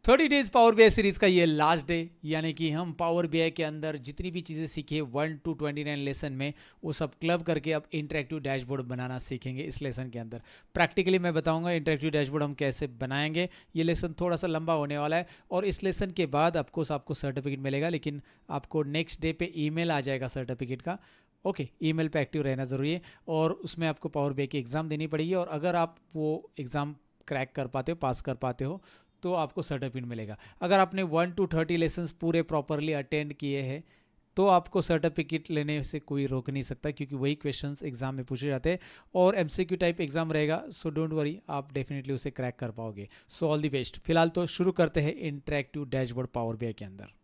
30 days power BI series का ये last day, यानी कि हम पावर बीआई के अंदर जितनी भी चीज़ें सीखे 1 to 29 लेसन में, वो सब क्लब करके अब इंटरेक्टिव डैशबोर्ड बनाना सीखेंगे इस लेसन के अंदर। प्रैक्टिकली मैं बताऊंगा इंटरेक्टिव डैशबोर्ड हम कैसे बनाएंगे। ये लेसन थोड़ा सा लंबा होने वाला है और इस लेसन के बाद आपको सर्टिफिकेट मिलेगा, लेकिन आपको नेक्स्ट डे पे ईमेल आ जाएगा सर्टिफिकेट का। ओके, ईमेल पे एक्टिव रहना ज़रूरी है और उसमें आपको पावर बीआई की एग्ज़ाम देनी पड़ेगी, और अगर आप वो एग्ज़ाम क्रैक कर पाते हो, पास कर पाते हो, तो आपको सर्टिफिकेट मिलेगा। अगर आपने 1 to 30 लेसन्स पूरे प्रॉपरली अटेंड किए हैं तो आपको सर्टिफिकेट लेने से कोई रोक नहीं सकता, क्योंकि वही क्वेश्चंस एग्जाम में पूछे जाते हैं और एमसीक्यू टाइप एग्जाम रहेगा। सो डोंट वरी, आप डेफिनेटली उसे क्रैक कर पाओगे। So all the best. फिलहाल तो शुरू करते हैं इंटरेक्टिव डैशबोर्ड पावर बीआई के अंदर।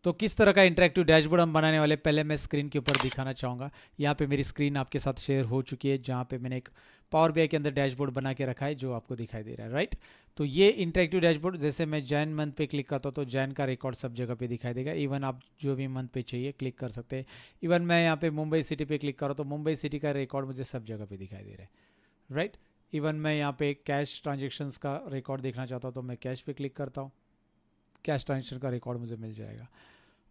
तो किस तरह का इंटरेक्टिव डैशबोर्ड हम बनाने वाले, पहले मैं स्क्रीन के ऊपर दिखाना चाहूँगा। यहाँ पे मेरी स्क्रीन आपके साथ शेयर हो चुकी है, जहाँ पे मैंने एक पावर बीआई के अंदर डैशबोर्ड बना के रखा है जो आपको दिखाई दे रहा है, राइट। तो ये इंटरेक्टिव डैशबोर्ड, जैसे मैं जैन मंथ पे क्लिक करता हूँ तो जैन का रिकॉर्ड सब जगह पे दिखाई देगा। इवन आप जो भी मंथ पे चाहिए क्लिक कर सकते हैं। इवन मैं यहाँ पे मुंबई सिटी पे क्लिक कर रहा हूँ तो मुंबई सिटी का रिकॉर्ड मुझे सब जगह पे दिखाई दे रहा है, राइट। इवन मैं यहाँ पे कैश ट्रांजेक्शन्स का रिकॉर्ड देखना चाहता हूँ तो मैं कैश पे क्लिक करता हूँ, कैश ट्रांजेक्शन का रिकॉर्ड मुझे मिल जाएगा।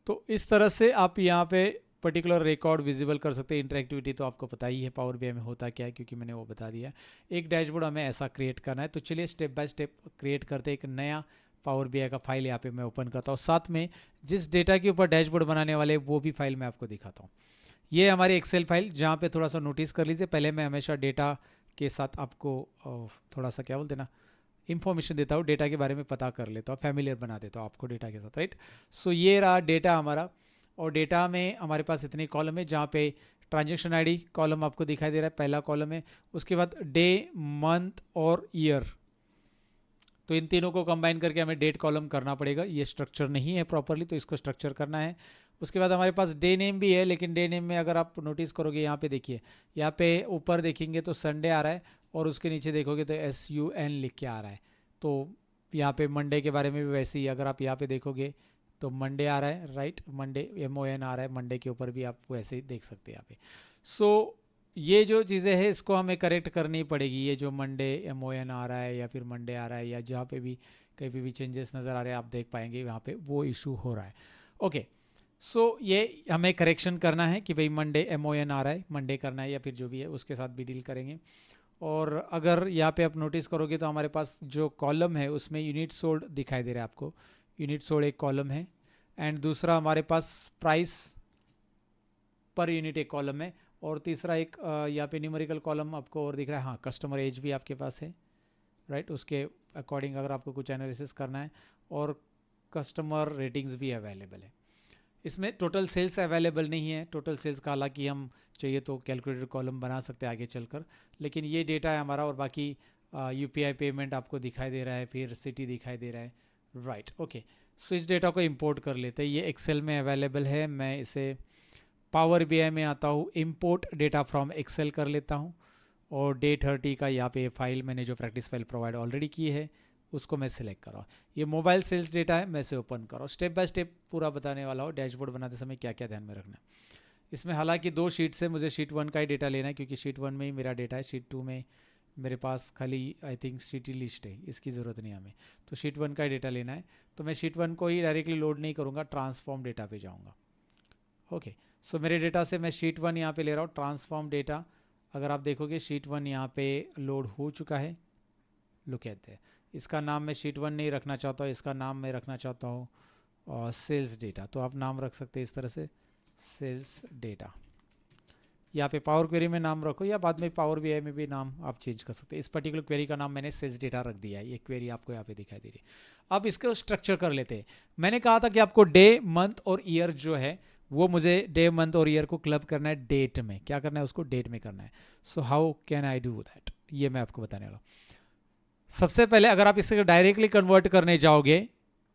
तो इस तरह से आप यहाँ पे पर्टिकुलर रिकॉर्ड विजिबल कर सकते हैं। इंटरेक्टिविटी तो आपको पता ही है पावर बीआई में होता क्या है, क्योंकि मैंने वो बता दिया। एक डैशबोर्ड हमें ऐसा क्रिएट करना है, तो चलिए स्टेप बाय स्टेप क्रिएट करते हैं। एक नया पावर बीआई का फाइल यहाँ पे मैं ओपन करता हूँ, साथ में जिस डेटा के ऊपर डैशबोर्ड बनाने वाले वो भी फाइल मैं आपको दिखाता हूँ। ये हमारी एक्सेल फाइल, जहाँ पे थोड़ा सा नोटिस कर लीजिए, पहले मैं हमेशा डेटा के साथ आपको थोड़ा सा क्या बोलते ना, इन्फॉर्मेशन देता हूँ, डेटा के बारे में पता कर लेता हूँ, फैमिलियर बना देता हूँ आपको डेटा के साथ, राइट। सो ये रहा डेटा हमारा, और डेटा में हमारे पास इतने कॉलम है, जहाँ पे ट्रांजेक्शन आईडी कॉलम आपको दिखाई दे रहा है, पहला कॉलम है। उसके बाद डे, मंथ और ईयर, तो इन तीनों को कंबाइन करके हमें डेट कॉलम करना पड़ेगा। ये स्ट्रक्चर नहीं है प्रॉपरली, तो इसको स्ट्रक्चर करना है। उसके बाद हमारे पास डे नेम भी है, लेकिन डे नेम में अगर आप नोटिस करोगे, यहाँ पे देखिए, यहाँ पे ऊपर देखेंगे तो संडे आ रहा है, और उसके नीचे देखोगे तो SUN लिख के आ रहा है। तो यहाँ पे मंडे के बारे में भी वैसे ही, अगर आप यहाँ पे देखोगे तो मंडे आ रहा है, राइट, मंडे MON आ रहा है, मंडे के ऊपर भी आप वैसे ही देख सकते हैं यहाँ पे। सो ये जो चीज़ें हैं इसको हमें करेक्ट करनी पड़ेगी। ये जो मंडे MON आ रहा है या फिर मंडे आ रहा है, या जहाँ पे भी कहीं पे भी चेंजेस नज़र आ रहे हैं, आप देख पाएंगे वहाँ पे वो इशू हो रहा है। ओके, सो ये हमें करेक्शन करना है कि भाई मंडे MON आ रहा है, मंडे करना है, या फिर जो भी है उसके साथ भी डील करेंगे। और अगर यहाँ पे आप नोटिस करोगे तो हमारे पास जो कॉलम है उसमें यूनिट सोल्ड दिखाई दे रहा है आपको। यूनिट सोल्ड एक कॉलम है, एंड दूसरा हमारे पास प्राइस पर यूनिट एक कॉलम है, और तीसरा एक यहाँ पे न्यूमेरिकल कॉलम आपको और दिख रहा है। हाँ, कस्टमर एज भी आपके पास है, राइट, उसके अकॉर्डिंग अगर आपको कुछ एनालिसिस करना है, और कस्टमर रेटिंग्स भी अवेलेबल है। इसमें टोटल सेल्स अवेलेबल नहीं है। टोटल सेल्स का हालांकि हम चाहिए तो कैलकुलेटर कॉलम बना सकते हैं आगे चलकर, लेकिन ये डेटा है हमारा। और बाकी UPI पेमेंट आपको दिखाई दे रहा है, फिर सिटी दिखाई दे रहा है, राइट। ओके, सो इस डेटा को इंपोर्ट कर लेते हैं। ये एक्सेल में अवेलेबल है, मैं इसे पावर बीआई में आता हूँ, इंपोर्ट डेटा फ्रॉम एक्सेल कर लेता हूँ, और डे 30 का यहाँ पे फाइल मैंने जो प्रैक्टिस फाइल प्रोवाइड ऑलरेडी की है उसको मैं सिलेक्ट कर रहा हूँ। ये मोबाइल सेल्स डेटा है, मैं इसे ओपन कर रहा हूँ। स्टेप बाय स्टेप पूरा बताने वाला हूँ डैशबोर्ड बनाते समय क्या क्या ध्यान में रखना है। इसमें हालांकि 2 शीट्स है, मुझे शीट 1 का ही डेटा लेना है, क्योंकि शीट 1 में ही मेरा डेटा है। शीट 2 में मेरे पास खाली आई थिंक सिटी लिस्ट है, इसकी ज़रूरत नहीं है हमें, तो शीट 1 का ही डेटा लेना है। तो मैं शीट 1 को ही डायरेक्टली लोड नहीं करूँगा, ट्रांसफॉर्म डेटा पे जाऊँगा। ओके, सो मेरे डेटा से मैं शीट 1 यहाँ पे ले रहा हूँ, ट्रांसफॉर्म डेटा। अगर आप देखोगे शीट 1 यहाँ पे लोड हो चुका है। Look at that. इसका नाम मैं शीट 1 नहीं रखना चाहता हूँ, इसका नाम मैं रखना चाहता हूँ सेल्स डेटा। तो आप नाम रख सकते हैं इस तरह से, सेल्स डेटा। यहाँ पे पावर क्वेरी में नाम रखो, या बाद में पावर बीआई में भी नाम आप चेंज कर सकते हैं। इस पर्टिकुलर क्वेरी का नाम मैंने सेल्स डेटा रख दिया है। ये क्वेरी आपको यहाँ पे दिखाई दे रही है। अब इसको स्ट्रक्चर कर लेते हैं। मैंने कहा था कि आपको डे, मंथ और ईयर जो है वो मुझे डे, मंथ और ईयर को क्लब करना है डेट में। क्या करना है, उसको डेट में करना है। So how can I do that, ये मैं आपको बताने वाला हूँ। सबसे पहले अगर आप इसे डायरेक्टली कन्वर्ट करने जाओगे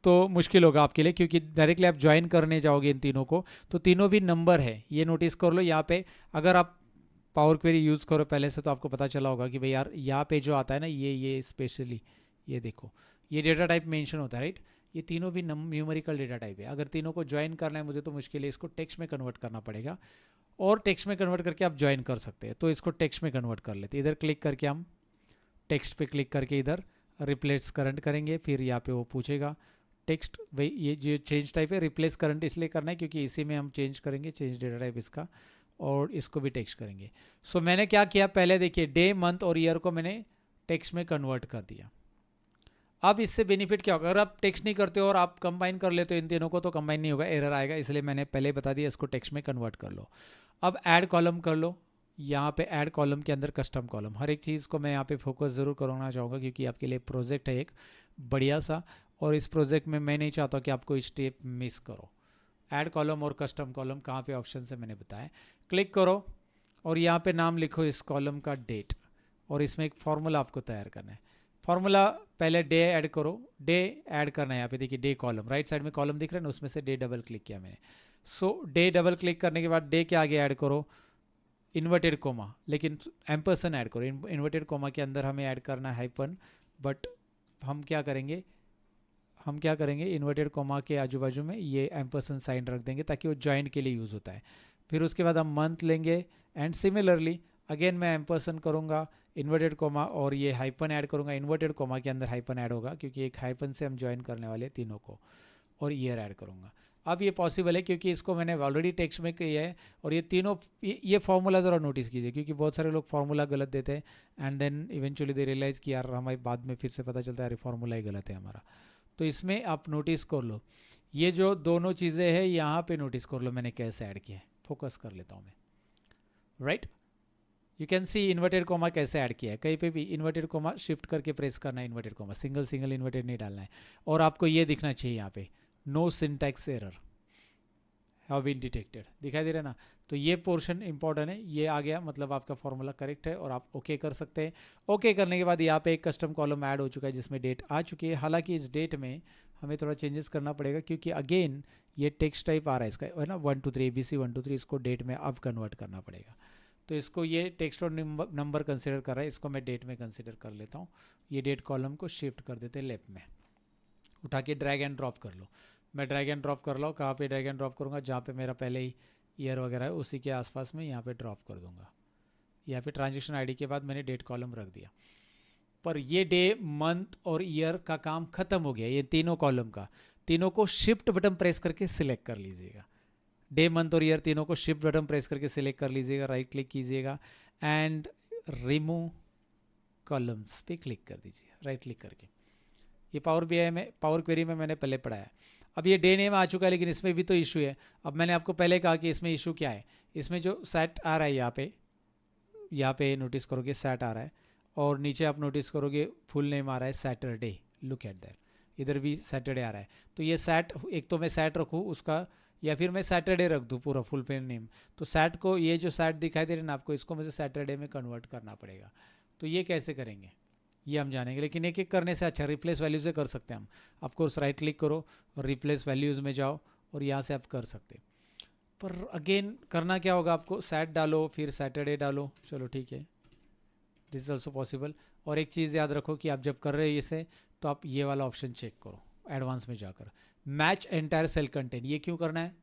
तो मुश्किल होगा आपके लिए, क्योंकि डायरेक्टली आप ज्वाइन करने जाओगे इन तीनों को तो तीनों भी नंबर है। ये नोटिस कर लो यहाँ पे, अगर आप पावर क्वेरी यूज़ करो पहले से तो आपको पता चला होगा कि भाई यार यहाँ पे जो आता है ना, ये स्पेशली ये देखो, ये डेटा टाइप मेंशन होता है, राइट। ये तीनों भी न्यूमेरिकल डेटा टाइप है। अगर तीनों को ज्वाइन करना है मुझे तो मुश्किल है, इसको टेक्स्ट में कन्वर्ट करना पड़ेगा। और टेक्स्ट में कन्वर्ट करके आप ज्वाइन कर सकते हैं। तो इसको टेक्स्ट में कन्वर्ट कर लेते हैं। इधर क्लिक करके हम टेक्स्ट पे क्लिक करके इधर रिप्लेस करंट करेंगे, फिर यहाँ पे वो पूछेगा टेक्स्ट, भाई ये जो चेंज टाइप है रिप्लेस करंट इसलिए करना है क्योंकि इसी में हम चेंज करेंगे, चेंज डेटा टाइप इसका, और इसको भी टेक्स्ट करेंगे। सो मैंने क्या किया, पहले देखिए डे मंथ और ईयर को मैंने टेक्स्ट में कन्वर्ट कर दिया। अब इससे बेनिफिट क्या होगा, अगर आप टेक्स्ट नहीं करते हो और आप कंबाइन कर लेते हो इन तीनों को तो कंबाइन नहीं होगा, एरर आएगा, इसलिए मैंने पहले बता दिया इसको टेक्स्ट में कन्वर्ट कर लो। अब ऐड कॉलम कर लो, यहाँ पे ऐड कॉलम के अंदर कस्टम कॉलम, हर एक चीज़ को मैं यहाँ पे फोकस ज़रूर करना चाहूँगा क्योंकि आपके लिए प्रोजेक्ट है एक बढ़िया सा, और इस प्रोजेक्ट में मैं नहीं चाहता कि आपको स्टेप मिस करो। ऐड कॉलम और कस्टम कॉलम कहाँ पे ऑप्शन से मैंने बताया, क्लिक करो और यहाँ पे नाम लिखो इस कॉलम का डेट, और इसमें एक फार्मूला आपको तैयार करना है। फार्मूला पहले डे ऐड करो, डे ऐड करना है, यहाँ पे देखिए डे कॉलम, राइट साइड में कॉलम दिख रहा है ना, उसमें से डे डबल क्लिक किया मैंने। सो डे डबल क्लिक करने के बाद डे के आगे ऐड करो इन्वर्टेड कोमा, लेकिन एम्परसन ऐड करो, इन्वर्टेड कोमा के अंदर हमें ऐड करना है हाइपन, बट हम क्या करेंगे इन्वर्टेड कोमा के आजू बाजू में ये एम्परसन साइन रख देंगे ताकि वो जॉइंट के लिए यूज़ होता है। फिर उसके बाद हम मंथ लेंगे एंड सिमिलरली अगेन मैं एम्परसन करूँगा, इन्वर्टेड कोमा और ये हाइपन ऐड करूँगा, इन्वर्टेड कोमा के अंदर हाइपन ऐड होगा क्योंकि एक हाइपन से हम ज्वाइन करने वाले तीनों को, और ईयर ऐड करूँगा। अब ये पॉसिबल है क्योंकि इसको मैंने ऑलरेडी टेक्स्ट में किया है, और ये तीनों ये फार्मूला ज़रा नोटिस कीजिए क्योंकि बहुत सारे लोग फार्मूला गलत देते हैं and then eventually they realise कि यार हमारे बाद में फिर से पता चलता है अरे फार्मूला ही गलत है हमारा। तो इसमें आप नोटिस कर लो, ये जो दोनों चीज़ें हैं यहाँ पे नोटिस कर लो मैंने कैसे ऐड किया है, फोकस कर लेता हूँ मैं, right. You can see inverted coma कैसे ऐड किया है, कहीं पे भी इन्वर्टेड कोमा शिफ्ट करके प्रेस करना है, इन्वर्टेड कोमा सिंगल इन्वर्टेड नहीं डालना है, और आपको ये दिखना चाहिए यहाँ पे no syntax error have been detected, दिखाई दे रहा है ना। तो ये पोर्शन इंपॉर्टेंट है, ये आ गया मतलब आपका फॉर्मूला करेक्ट है और आप ओके कर सकते हैं। ओके करने के बाद यहाँ पे एक कस्टम कॉलम ऐड हो चुका है जिसमें डेट आ चुकी है। हालांकि इस डेट में हमें थोड़ा चेंजेस करना पड़ेगा क्योंकि अगेन ये टेक्स्ट टाइप आ रहा है इसका, है ना, 1 2 3 ABC 1 2 3, इसको डेट में अब कन्वर्ट करना पड़ेगा। तो इसको ये टेक्स्ट और नंबर कंसिडर कर रहा है, इसको मैं डेट में कंसिडर कर लेता हूँ। ये डेट कॉलम को शिफ्ट कर देते हैं लेफ्ट में, उठा के ड्रैग एंड ड्रॉप कर लो। मैं ड्रैग एंड ड्रॉप कर लो, कहाँ पे ड्रैग एंड ड्रॉप करूँगा, जहाँ पे मेरा पहले ही ईयर वगैरह है उसी के आसपास में यहाँ पे ड्रॉप कर दूँगा। यहाँ पे ट्रांजेक्शन आईडी के बाद मैंने डेट कॉलम रख दिया, पर ये डे मंथ और ईयर का काम खत्म हो गया। ये तीनों कॉलम का, तीनों को शिफ्ट बटन प्रेस करके सिलेक्ट कर लीजिएगा, डे मंथ और ईयर तीनों को शिफ्ट बटन प्रेस करके सिलेक्ट कर लीजिएगा, राइट क्लिक कीजिएगा एंड रिमूव कॉलम्स पे क्लिक कर दीजिए, राइट क्लिक करके। ये पावर बीआई में, पावर क्वेरी में मैंने पहले पढ़ाया। अब ये डे नेम आ चुका है लेकिन इसमें भी तो इशू है। अब मैंने आपको पहले कहा कि इसमें इशू क्या है, इसमें जो सेट आ रहा है यहाँ पे नोटिस करोगे सेट आ रहा है, और नीचे आप नोटिस करोगे फुल नेम आ रहा है सैटरडे, लुक एट दैट, इधर भी सैटरडे आ रहा है। तो ये सेट, एक तो मैं सेट रखूँ उसका, या फिर मैं सैटरडे रख दूँ पूरा फुल पेन नेम। तो सेट को, ये जो सेट दिखाई दे रहा है ना आपको, इसको मुझे सैटरडे में कन्वर्ट करना पड़ेगा। तो ये कैसे करेंगे ये हम जानेंगे, लेकिन एक एक करने से अच्छा रिप्लेस वैल्यू से कर सकते हैं हम। ऑफकोर्स राइट क्लिक करो और रिप्लेस वैल्यूज़ में जाओ और यहाँ से आप कर सकते। पर अगेन करना क्या होगा आपको, सेट डालो फिर सैटरडे डालो, चलो ठीक है, दिस इज ऑल्सो पॉसिबल। और एक चीज़ याद रखो कि आप जब कर रहे हैं इसे तो आप ये वाला ऑप्शन चेक करो एडवांस में जाकर, मैच एंटायर सेल कंटेंट। ये क्यों करना है,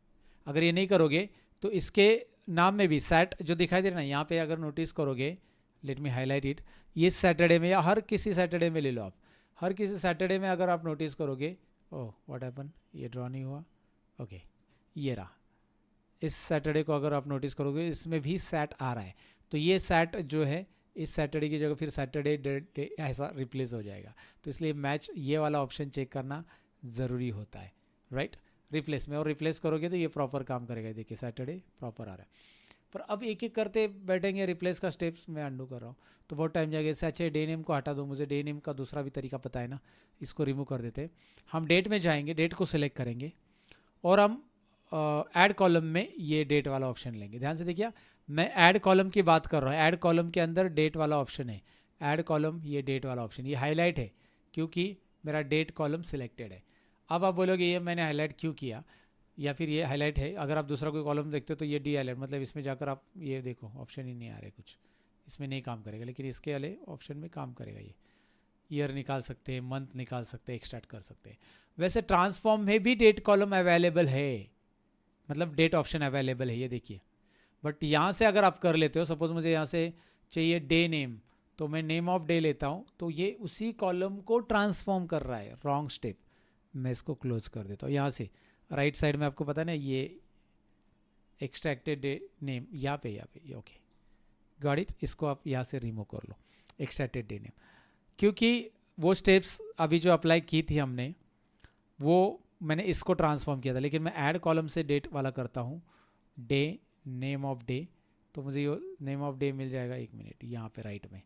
अगर ये नहीं करोगे तो इसके नाम में भी सेट जो दिखाई दे रहा है ना यहाँ पे, अगर नोटिस करोगे, लेट मी हाईलाइट इट, ये सैटरडे में या हर किसी सैटरडे में ले लो आप, हर किसी सैटरडे में अगर आप नोटिस करोगे, ओह व्हाट हैपन, ये ड्रॉ नहीं हुआ, ओके ये रहा, इस सैटरडे को अगर आप नोटिस करोगे इसमें भी सेट आ रहा है। तो ये सेट जो है इस सैटरडे की जगह फिर सैटरडे ऐसा रिप्लेस हो जाएगा। तो इसलिए मैच ये वाला ऑप्शन चेक करना ज़रूरी होता है, राइट, रिप्लेस में। और रिप्लेस करोगे तो ये प्रॉपर काम करेगा, देखिए सैटरडे प्रॉपर आ रहा है। पर अब एक एक करते बैठेंगे, रिप्लेस का स्टेप्स मैं अंडू कर रहा हूँ तो बहुत टाइम जाएगा। इससे अच्छा डे नेम को हटा दो, मुझे डे नेम का दूसरा भी तरीका पता है ना, इसको रिमूव कर देते। हम डेट में जाएंगे, डेट को सिलेक्ट करेंगे और हम ऐड कॉलम में ये डेट वाला ऑप्शन लेंगे। ध्यान से देखिए, मैं ऐड कॉलम की बात कर रहा हूँ, ऐड कॉलम के अंदर डेट वाला ऑप्शन है, ऐड कॉलम ये डेट वाला ऑप्शन, ये हाईलाइट है क्योंकि मेरा डेट कॉलम सिलेक्टेड है। अब आप बोलोगे ये मैंने हाईलाइट क्यों किया, या फिर ये हाईलाइट है, अगर आप दूसरा कोई कॉलम देखते हो तो ये डी हाईलाइट, मतलब इसमें जाकर आप ये देखो ऑप्शन ही नहीं आ रहे, कुछ इसमें नहीं काम करेगा, लेकिन इसके वाले ऑप्शन में काम करेगा। ये ईयर निकाल सकते हैं, मंथ निकाल सकते हैं, एक्सट्रैक्ट कर सकते हैं। वैसे ट्रांसफॉर्म में भी डेट कॉलम अवेलेबल है, मतलब डेट ऑप्शन अवेलेबल है, ये देखिए बट यहाँ से अगर आप कर लेते हो, सपोज मुझे यहाँ से चाहिए डे नेम, तो मैं नेम ऑफ डे लेता हूँ, तो ये उसी कॉलम को ट्रांसफॉर्म कर रहा है, रॉन्ग स्टेप। मैं इसको क्लोज कर देता हूँ। यहाँ से राइट साइड में आपको पता है ना, ये एक्सट्रैक्टेड डे नेम यहाँ पे ओके, गॉट इट। इसको आप यहाँ से रिमूव कर लो, एक्सट्रैक्टेड डे नेम, क्योंकि वो स्टेप्स अभी जो अप्लाई की थी हमने, वो मैंने इसको ट्रांसफॉर्म किया था। लेकिन मैं ऐड कॉलम से डेट वाला करता हूँ, डे नेम ऑफ डे, तो मुझे ये नेम ऑफ डे मिल जाएगा। एक मिनट, यहाँ पे राइट में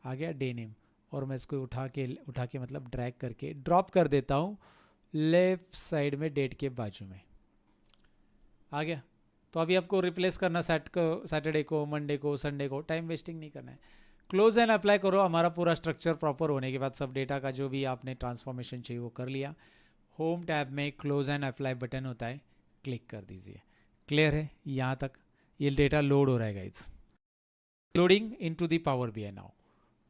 आ गया डे नेम, और मैं इसको उठा के मतलब ड्रैग करके ड्रॉप कर देता हूँ लेफ्ट साइड में डेट के बाजू में, आ गया। तो अभी आपको रिप्लेस करना सैटरडे को, मंडे को, संडे को, टाइम वेस्टिंग नहीं करना है। क्लोज एंड अप्लाई करो। हमारा पूरा स्ट्रक्चर प्रॉपर होने के बाद, सब डेटा का जो भी आपने ट्रांसफॉर्मेशन चाहिए वो कर लिया। होम टैब में क्लोज एंड अप्लाई बटन होता है, क्लिक कर दीजिए। क्लियर है यहाँ तक? ये डेटा लोड हो रहा है guys, loading into the Power BI now.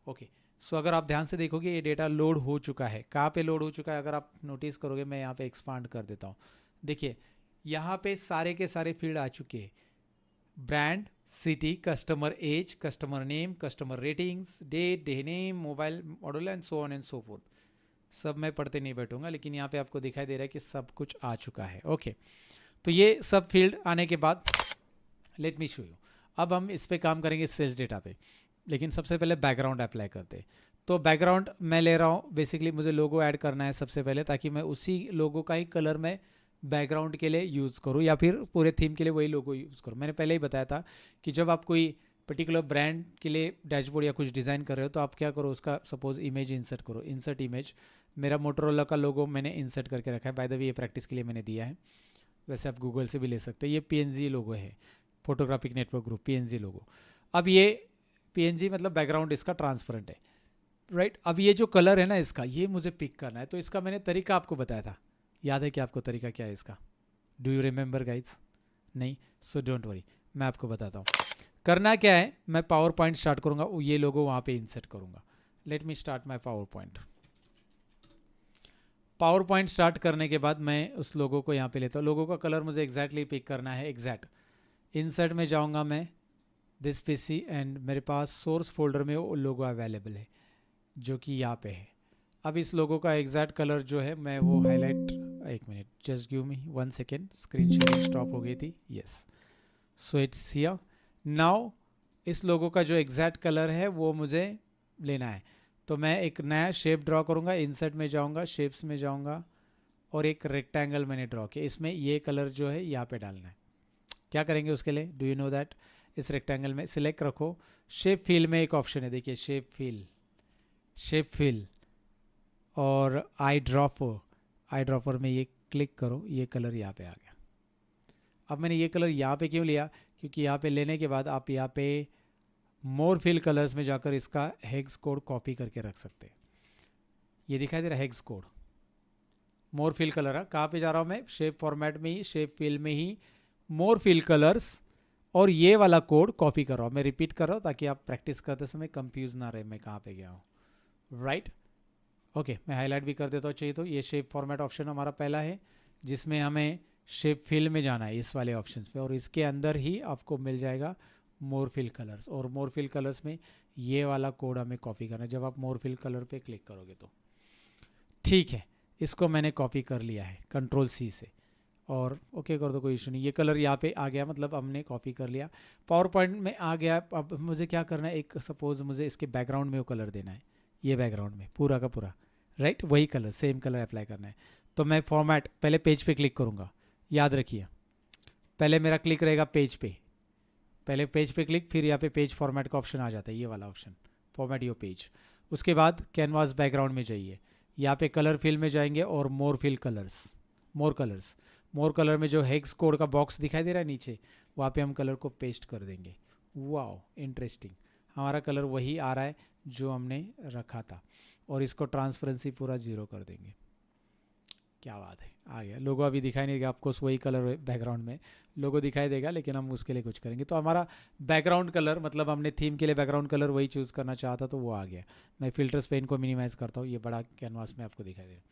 Okay, so अगर आप ध्यान से देखोगे ये डेटा लोड हो चुका है। कहाँ पे लोड हो चुका है अगर आप नोटिस करोगे, मैं यहाँ पे एक्सपांड कर देता हूँ। देखिए यहाँ पे सारे के सारे फील्ड आ चुके हैं, brand, city, customer age, customer name, customer ratings, date, day name, mobile model and so on and so forth. सब मैं पढ़ते नहीं बैठूंगा, लेकिन यहाँ पे आपको दिखाई दे रहा है कि सब कुछ आ चुका है। ओके, तो ये सब फील्ड आने के बाद लेट मी शो यू। अब हम इस पे काम करेंगे सेल्स डेटा पे, लेकिन सबसे पहले बैकग्राउंड अप्लाई करते हैं। तो बैकग्राउंड मैं ले रहा हूँ, बेसिकली मुझे लोगो ऐड करना है सबसे पहले, ताकि मैं उसी लोगो का ही कलर में बैकग्राउंड के लिए यूज़ करूँ, या फिर पूरे थीम के लिए वही लोगो यूज़ करूँ। मैंने पहले ही बताया था कि जब आप कोई पर्टिकुलर ब्रांड के लिए डैशबोर्ड या कुछ डिज़ाइन कर रहे हो, तो आप क्या करो, उसका सपोज इमेज इंसर्ट करो। इंसर्ट इमेज, मेरा मोटोरोला का लोगो मैंने इंसर्ट करके रखा है, बाय द वे ये प्रैक्टिस के लिए मैंने दिया है, वैसे आप गूगल से भी ले सकते हैं। ये पीएनजी लोगो है, फोटोग्राफिक नेटवर्क ग्रुप, पीएनजी लोगो। अब ये पीएनजी मतलब बैकग्राउंड इसका ट्रांसपेरेंट है, राइट। अब ये जो कलर है ना इसका, ये मुझे पिक करना है। तो इसका मैंने तरीका आपको बताया था, याद है कि आपको तरीका क्या है इसका? Do you remember guys? नहीं, सो डोंट वरी, मैं आपको बताता हूँ। करना क्या है, मैं पावर पॉइंट स्टार्ट करूँगा, ये लोगो वहाँ पे इंसर्ट करूँगा। Let me start my power point. Power point start करने के बाद मैं उस लोगो को यहाँ पे लेता हूँ। लोगो का कलर मुझे एग्जैक्टली पिक करना है, एग्जैक्ट। इंसर्ट में जाऊँगा मैं, दिस पीसी, एंड मेरे पास सोर्स फोल्डर में वो लोगो अवेलेबल है जो कि यहाँ पे है। अब इस लोगो का एग्जैक्ट कलर जो है मैं वो हाईलाइट, एक minute, just give me 1 second, screen sharing stop हो गई थी, yes. So it's here now. इस लोगो का जो एग्जैक्ट कलर है वो मुझे लेना है। तो मैं एक नया शेप ड्रॉ करूँगा, इंसर्ट में जाऊँगा, शेप्स में जाऊँगा, और एक रेक्टेंगल मैंने ड्रॉ किया। इसमें ये कलर जो है यहाँ पे डालना है। क्या करेंगे उसके लिए, डू यू नो दैट? इस रेक्टेंगल में सिलेक्ट रखो, शेप फिल में एक ऑप्शन है, देखिए शेप फिल, और आई ड्रॉपर में ये क्लिक करो, ये कलर यहाँ पे आ गया। अब मैंने ये कलर यहाँ पे क्यों लिया, क्योंकि यहाँ पे लेने के बाद आप यहाँ पे मोर फिल कलर्स में जाकर इसका हेक्स कोड कॉपी करके रख सकते हैं। ये दिखाई दे रहा है हेक्स कोड, मोर फिल कलर है। कहाँ पे जा रहा हूँ मैं? शेप फॉर्मेट में ही, शेप फिल में ही, मोर फिल कलर्स, और ये वाला कोड कॉपी कर रहा हूँ। मैं रिपीट कर रहा हूँ ताकि आप प्रैक्टिस करते समय कंफ्यूज ना रहे मैं कहाँ पे गया हूँ, राइट। ओके, मैं हाईलाइट भी कर देता हूँ चाहिए तो। ये शेप फॉर्मेट ऑप्शन हमारा पहला है, जिसमें हमें शेप फिल में जाना है, इस वाले ऑप्शन पे, और इसके अंदर ही आपको मिल जाएगा मोर फिल कलर्स, और मोर फिल कलर्स में ये वाला कोड हमें कॉपी करना है जब आप मोर फिल कलर पे क्लिक करोगे तो। ठीक है, इसको मैंने कॉपी कर लिया है कंट्रोल सी से, और ओके कर दो, कोई इशू नहीं। ये कलर यहाँ पे आ गया, मतलब हमने कॉपी कर लिया, पावर पॉइंट में आ गया। अब मुझे क्या करना है, एक सपोज मुझे इसके बैकग्राउंड में वो कलर देना है, ये बैकग्राउंड में पूरा का पूरा, राइट, वही कलर, सेम कलर अप्लाई करना है। तो मैं फॉर्मेट, पहले पेज पे क्लिक करूँगा, याद रखिए पहले मेरा क्लिक रहेगा पेज पे, पहले पेज पे क्लिक, फिर यहाँ पे पेज फॉर्मेट का ऑप्शन आ जाता है, ये वाला ऑप्शन, फॉर्मेट योर पेज। उसके बाद कैनवास बैकग्राउंड में जाइए, यहाँ पे कलर फिल में जाएंगे, और मोर फिल कलर्स, मोर कलर में जो हेक्स कोड का बॉक्स दिखाई दे रहा है नीचे, वहाँ पे हम कलर को पेस्ट कर देंगे। वाओ, इंटरेस्टिंग, हमारा कलर वही आ रहा है जो हमने रखा था, और इसको ट्रांसपेरेंसी पूरा 0 कर देंगे। क्या बात है, आ गया लोगो। अभी दिखाई नहीं देगा आपको, वही कलर बैकग्राउंड में लोगो दिखाई देगा, लेकिन हम उसके लिए कुछ करेंगे। तो हमारा बैकग्राउंड कलर, मतलब हमने थीम के लिए बैकग्राउंड कलर वही चूज़ करना चाहता, तो वो आ गया। मैं फिल्टर्स पे इनको मिनिमाइज़ करता हूँ, ये बड़ा कैनवास में आपको दिखाई देगा।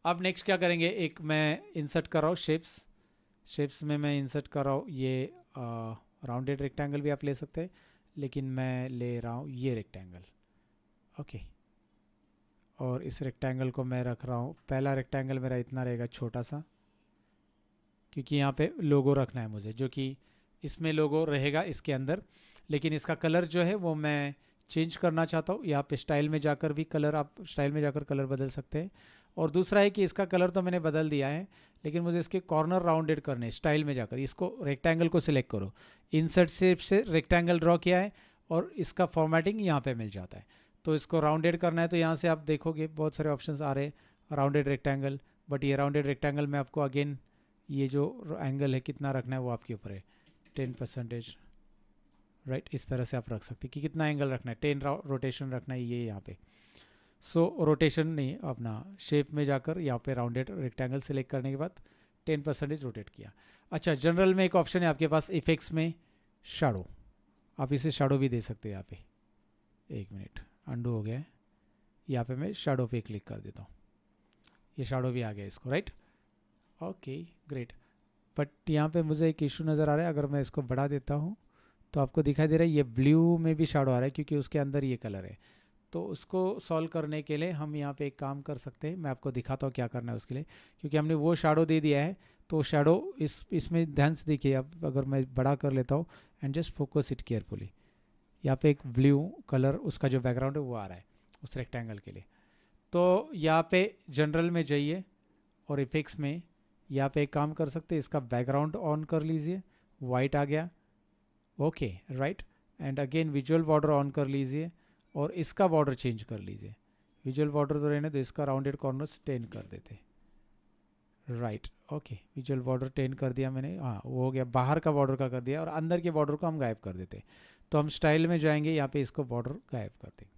अब नेक्स्ट क्या करेंगे, एक मैं इंसर्ट कर रहा हूँ शेप्स में मैं इंसर्ट कर रहा हूँ ये राउंडेड रेक्टेंगल भी आप ले सकते हैं, लेकिन मैं ले रहा हूँ ये रेक्टेंगल। ओके, और इस रेक्टेंगल को मैं रख रहा हूँ, पहला रेक्टेंगल मेरा इतना रहेगा छोटा सा, क्योंकि यहाँ पे लोगो रखना है मुझे, जो कि इसमें लोगो रहेगा इसके अंदर, लेकिन इसका कलर जो है वो मैं चेंज करना चाहता हूँ। यहाँ पे स्टाइल में जाकर भी कलर, आप स्टाइल में जाकर कलर बदल सकते हैं। और दूसरा है कि इसका कलर तो मैंने बदल दिया है, लेकिन मुझे इसके कॉर्नर राउंडेड करने हैं। स्टाइल में जाकर इसको रेक्टेंगल को सिलेक्ट करो, इंसर्ट शेप से रेक्टेंगल ड्रॉ किया है और इसका फॉर्मेटिंग यहाँ पे मिल जाता है। तो इसको राउंडेड करना है तो यहाँ से आप देखोगे बहुत सारे ऑप्शंस आ रहे हैं, राउंडेड रेक्टेंगल। बट ये राउंडेड रेक्टेंगल में आपको अगेन ये जो एंगल है कितना रखना है वो आपके ऊपर है, 10%, राइट। इस तरह से आप रख सकते हैं कि कितना एंगल रखना है, 10 रोटेशन रखना है ये यहाँ पे। सो रोटेशन नहीं, अपना शेप में जाकर यहाँ पे राउंडेड रेक्टेंगल सेलेक्ट करने के बाद 10% रोटेट किया। अच्छा, जनरल में एक ऑप्शन है आपके पास इफेक्ट्स में शैडो, आप इसे शैडो भी दे सकते हैं यहाँ पे। एक मिनट, अंडू हो गया है, यहाँ पे मैं शैडो पे क्लिक कर देता हूँ, ये शैडो भी आ गया इसको, राइट। ओके ग्रेट, बट यहाँ पे मुझे एक इशू नज़र आ रहा है। अगर मैं इसको बढ़ा देता हूँ तो आपको दिखाई दे रहा है ये ब्लू में भी शैडो आ रहा है, क्योंकि उसके अंदर ये कलर है। तो उसको सॉल्व करने के लिए हम यहाँ पे एक काम कर सकते हैं, मैं आपको दिखाता हूँ क्या करना है उसके लिए। क्योंकि हमने वो शैडो दे दिया है, तो शैडो इसमें ध्यान से देखिए। अब अगर मैं बड़ा कर लेता हूँ and just focus it carefully, यहाँ पे एक ब्लू कलर उसका जो बैकग्राउंड है वो आ रहा है उस रेक्टेंगल के लिए। तो यहाँ पे जनरल में जाइए और इफेक्ट्स में यहाँ पे एक काम कर सकते हैं, इसका बैकग्राउंड ऑन कर लीजिए, वाइट आ गया। Okay right, and again visual border on कर लीजिए और इसका बॉर्डर चेंज कर लीजिए। विजुअल बॉर्डर तो रहने तो इसका राउंडेड कॉर्नर्स 10 कर देते, राइट। ओके, विजुअल बॉर्डर 10 कर दिया मैंने, हाँ वो हो गया। बाहर का बॉर्डर का कर दिया और अंदर के बॉर्डर को हम गायब कर देते। तो हम स्टाइल में जाएंगे, यहाँ पे इसको बॉर्डर गायब कर देंगे।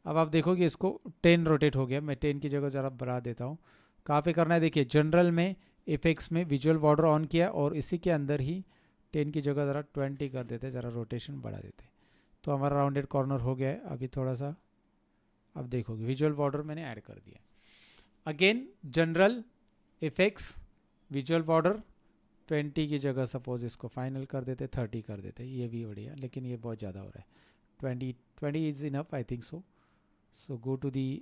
अब आप देखोगे इसको 10 रोटेट हो गया। मैं 10 की जगह ज़रा बढ़ा देता हूँ। कहाँ पे करना है देखिए, जनरल में इफेक्ट्स में विजुअल बॉर्डर ऑन किया और इसी के अंदर ही 10 की जगह ज़रा 20 कर देते, ज़रा रोटेशन बढ़ा देते, तो हमारा राउंडेड कॉर्नर हो गया है। अभी थोड़ा सा अब देखोगे विजुअल बॉर्डर मैंने ऐड कर दिया। Again general, effects, visual border 20 की जगह सपोज इसको फाइनल कर देते, 30 कर देते, ये भी बढ़िया, लेकिन ये बहुत ज़्यादा हो रहा है। 20 is enough, I think so. So go to the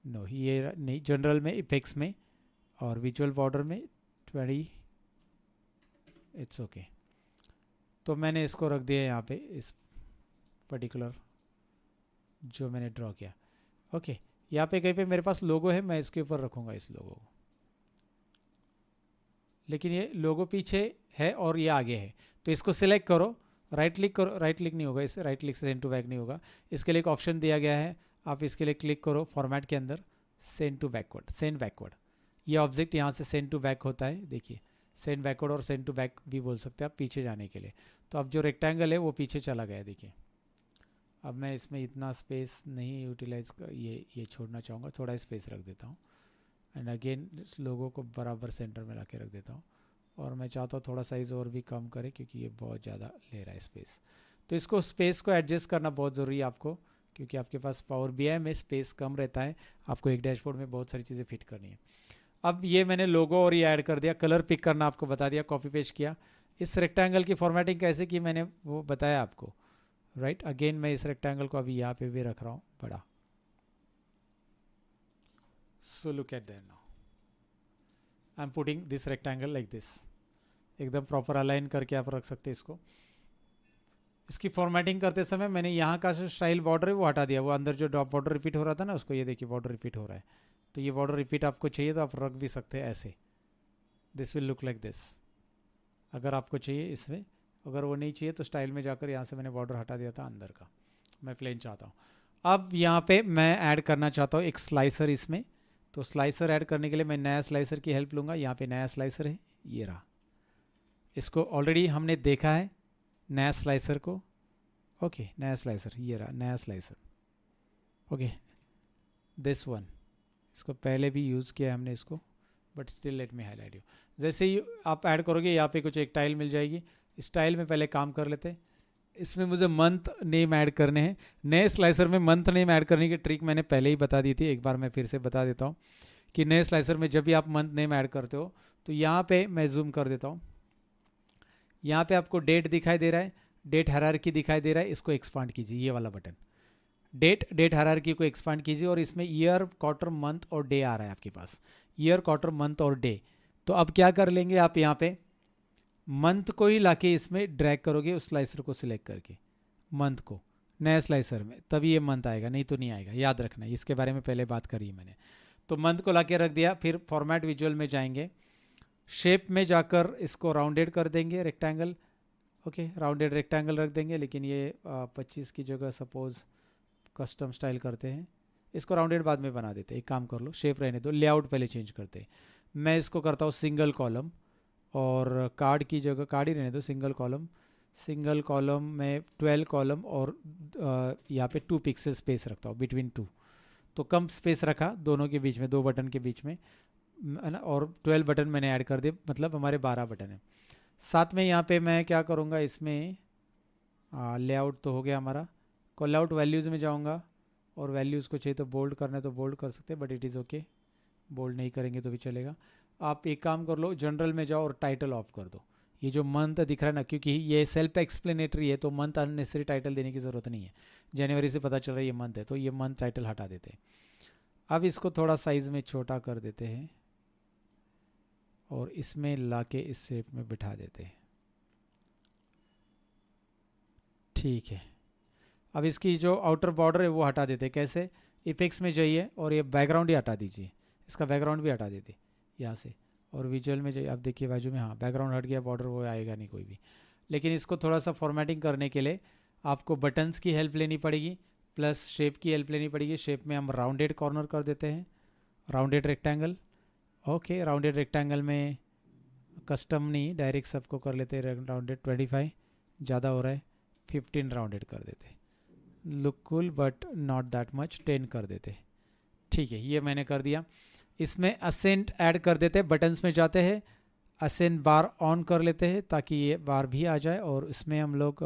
no, ये नहीं, जनरल में, इफेक्ट्स में और विजुअल बॉर्डर में 20, इट्स ओके। तो मैंने इसको रख दिया यहाँ पे, इस पर्टिकुलर जो मैंने ड्रॉ किया। ओके, यहाँ पे कहीं पे मेरे पास लोगो है, मैं इसके ऊपर रखूँगा इस लोगो को, लेकिन ये लोगो पीछे है और ये आगे है। तो इसको सिलेक्ट करो, राइट क्लिक करो, राइट क्लिक नहीं होगा, इसे राइट क्लिक से सेंड टू बैक नहीं होगा। इसके लिए एक ऑप्शन दिया गया है, आप इसके लिए क्लिक करो फॉर्मेट के अंदर, send to backward, send backward. ये ऑब्जेक्ट यहाँ से सेंड टू बैक होता है, देखिए सेंड बैकवर्ड और सेंड टू बैक भी बोल सकते हैं आप, पीछे जाने के लिए। तो अब जो रेक्टेंगल है वो पीछे चला गया, देखिए। अब मैं इसमें इतना स्पेस नहीं यूटिलाइज कर, ये छोड़ना चाहूँगा, थोड़ा स्पेस रख देता हूँ। एंड अगेन इस लोगों को बराबर सेंटर में ला के रख देता हूँ। और मैं चाहता हूँ थोड़ा साइज़ और भी कम करे, क्योंकि ये बहुत ज़्यादा ले रहा है स्पेस। तो इसको स्पेस को एडजस्ट करना बहुत ज़रूरी है आपको, क्योंकि आपके पास पावर बीआई में स्पेस कम रहता है, आपको एक डैशबोर्ड में बहुत सारी चीज़ें फिट करनी है। अब ये मैंने लोगो और ये ऐड कर दिया, कलर पिक करना आपको बता दिया, कॉपी पेस्ट किया। इस रेक्टेंगल की फॉर्मेटिंग कैसे की मैंने वो बताया आपको, राइट। अगेन मैं इस रेक्टेंगल को अभी यहाँ पे भी रख रहा हूँ बड़ा। So look at that now, I am putting this rectangle like this, एकदम प्रॉपर अलाइन करके आप रख सकते हैं इसको। इसकी फॉर्मेटिंग करते समय मैंने यहाँ का जो स्टाइल बॉर्डर है वो हटा दिया, वो अंदर जो डॉट बॉर्डर रिपीट हो रहा था ना उसको, ये देखिए बॉर्डर रिपीट हो रहा है। तो ये बॉर्डर रिपीट आपको चाहिए तो आप रख भी सकते हैं ऐसे, this will look like this, अगर आपको चाहिए इसमें। अगर वो नहीं चाहिए तो स्टाइल में जाकर यहाँ से मैंने बॉर्डर हटा दिया था अंदर का, मैं प्लेन चाहता हूँ। अब यहाँ पे मैं ऐड करना चाहता हूँ एक स्लाइसर इसमें। तो स्लाइसर ऐड करने के लिए मैं नया स्लाइसर की हेल्प लूँगा। यहाँ पे नया स्लाइसर है, ये रहा। इसको ऑलरेडी हमने देखा है नया स्लाइसर को, ओके नया स्लाइसर, ये रहा नया स्लाइसर, ओके दिस वन। इसको पहले भी यूज़ किया है हमने इसको, but still let me highlight you. जैसे ही आप ऐड करोगे यहाँ पे कुछ एक टाइल मिल जाएगी, स्टाइल में पहले काम कर लेते हैं। इसमें मुझे मंथ नेम ऐड करने हैं। नए स्लाइसर में मंथ नेम ऐड करने की ट्रिक मैंने पहले ही बता दी थी, एक बार मैं फिर से बता देता हूँ कि नए स्लाइसर में जब भी आप मंथ नेम ऐड करते हो तो यहाँ पे मैं जूम कर देता हूँ, यहाँ पे आपको डेट दिखाई दे रहा है, डेट हायरार्की दिखाई दे रहा है, इसको एक्सपांड कीजिए, ये वाला बटन डेट हायरार्की को एक्सपांड कीजिए और इसमें ईयर, क्वार्टर, मंथ और डे आ रहा है आपके पास, ईयर, क्वार्टर, मंथ और डे। तो अब क्या कर लेंगे आप, यहाँ पे मंथ को ही लाके इसमें ड्रैग करोगे उस स्लाइसर को सिलेक्ट करके, मंथ को नया स्लाइसर में, तभी ये मंथ आएगा, नहीं तो नहीं आएगा, याद रखना, इसके बारे में पहले बात करी मैंने। तो मंथ को लाके रख दिया, फिर फॉर्मेट विजुअल में जाएंगे, शेप में जाकर इसको राउंडेड कर देंगे, रेक्टेंगल, ओके राउंडेड रेक्टेंगल रख देंगे, लेकिन ये 25 की जगह सपोज कस्टम स्टाइल करते हैं, इसको राउंडेड बाद में बना देते हैं। एक काम कर लो, शेप रहने दो, लेआउट पहले चेंज करते हैं। मैं इसको करता हूँ सिंगल कॉलम, और कार्ड की जगह कार्ड ही रहने दो, सिंगल कॉलम में 12 कॉलम, और यहाँ पे 2 पिक्सल स्पेस रखता हूँ बिटवीन 2, तो कम स्पेस रखा दोनों के बीच में, 2 बटन के बीच में है ना, और 12 बटन मैंने ऐड कर दिए, मतलब हमारे 12 बटन है। साथ में यहाँ पे मैं क्या करूँगा, इसमें लेआउट तो हो गया हमारा, कॉल आउट वैल्यूज़ में जाऊँगा, और वैल्यूज़ को चाहिए तो बोल्ड करना है तो बोल्ड कर सकते हैं, but it is okay, bold नहीं करेंगे तो भी चलेगा। आप एक काम कर लो, जनरल में जाओ और टाइटल ऑफ कर दो, ये जो मंथ दिख रहा है ना, क्योंकि ये सेल्फ एक्सप्लेनेटरी है तो मंथ अननेसेसरी टाइटल देने की ज़रूरत नहीं है, जनवरी से पता चल रहा है ये मंथ है, तो ये मंथ टाइटल हटा देते हैं। अब इसको थोड़ा साइज़ में छोटा कर देते हैं और इसमें लाके इस शेप में बिठा देते हैं, ठीक है। अब इसकी जो आउटर बॉर्डर है वो हटा देते हैं, कैसे, इफेक्ट्स में जाइए और ये बैकग्राउंड ही हटा दीजिए, इसका बैकग्राउंड भी हटा देते यहाँ से, और विजुअल में जाइए, अब देखिए बाजू में, हाँ बैकग्राउंड हट गया, बॉर्डर वो आएगा नहीं कोई भी। लेकिन इसको थोड़ा सा फॉर्मेटिंग करने के लिए आपको बटन्स की हेल्प लेनी पड़ेगी, प्लस शेप की हेल्प लेनी पड़ेगी। शेप में हम राउंडेड कॉर्नर कर देते हैं, rounded rectangle, okay rounded rectangle में कस्टम नहीं, डायरेक्ट सबको कर लेते हैं राउंडेड, 25 ज़्यादा हो रहा है, 15 राउंडेड कर देते, look cool but not that much, 10 कर देते, ठीक है, ये मैंने कर दिया। इसमें असेंट ऐड कर देते हैं, बटन्स में जाते हैं, असेंट बार ऑन कर लेते हैं ताकि ये बार भी आ जाए, और इसमें हम लोग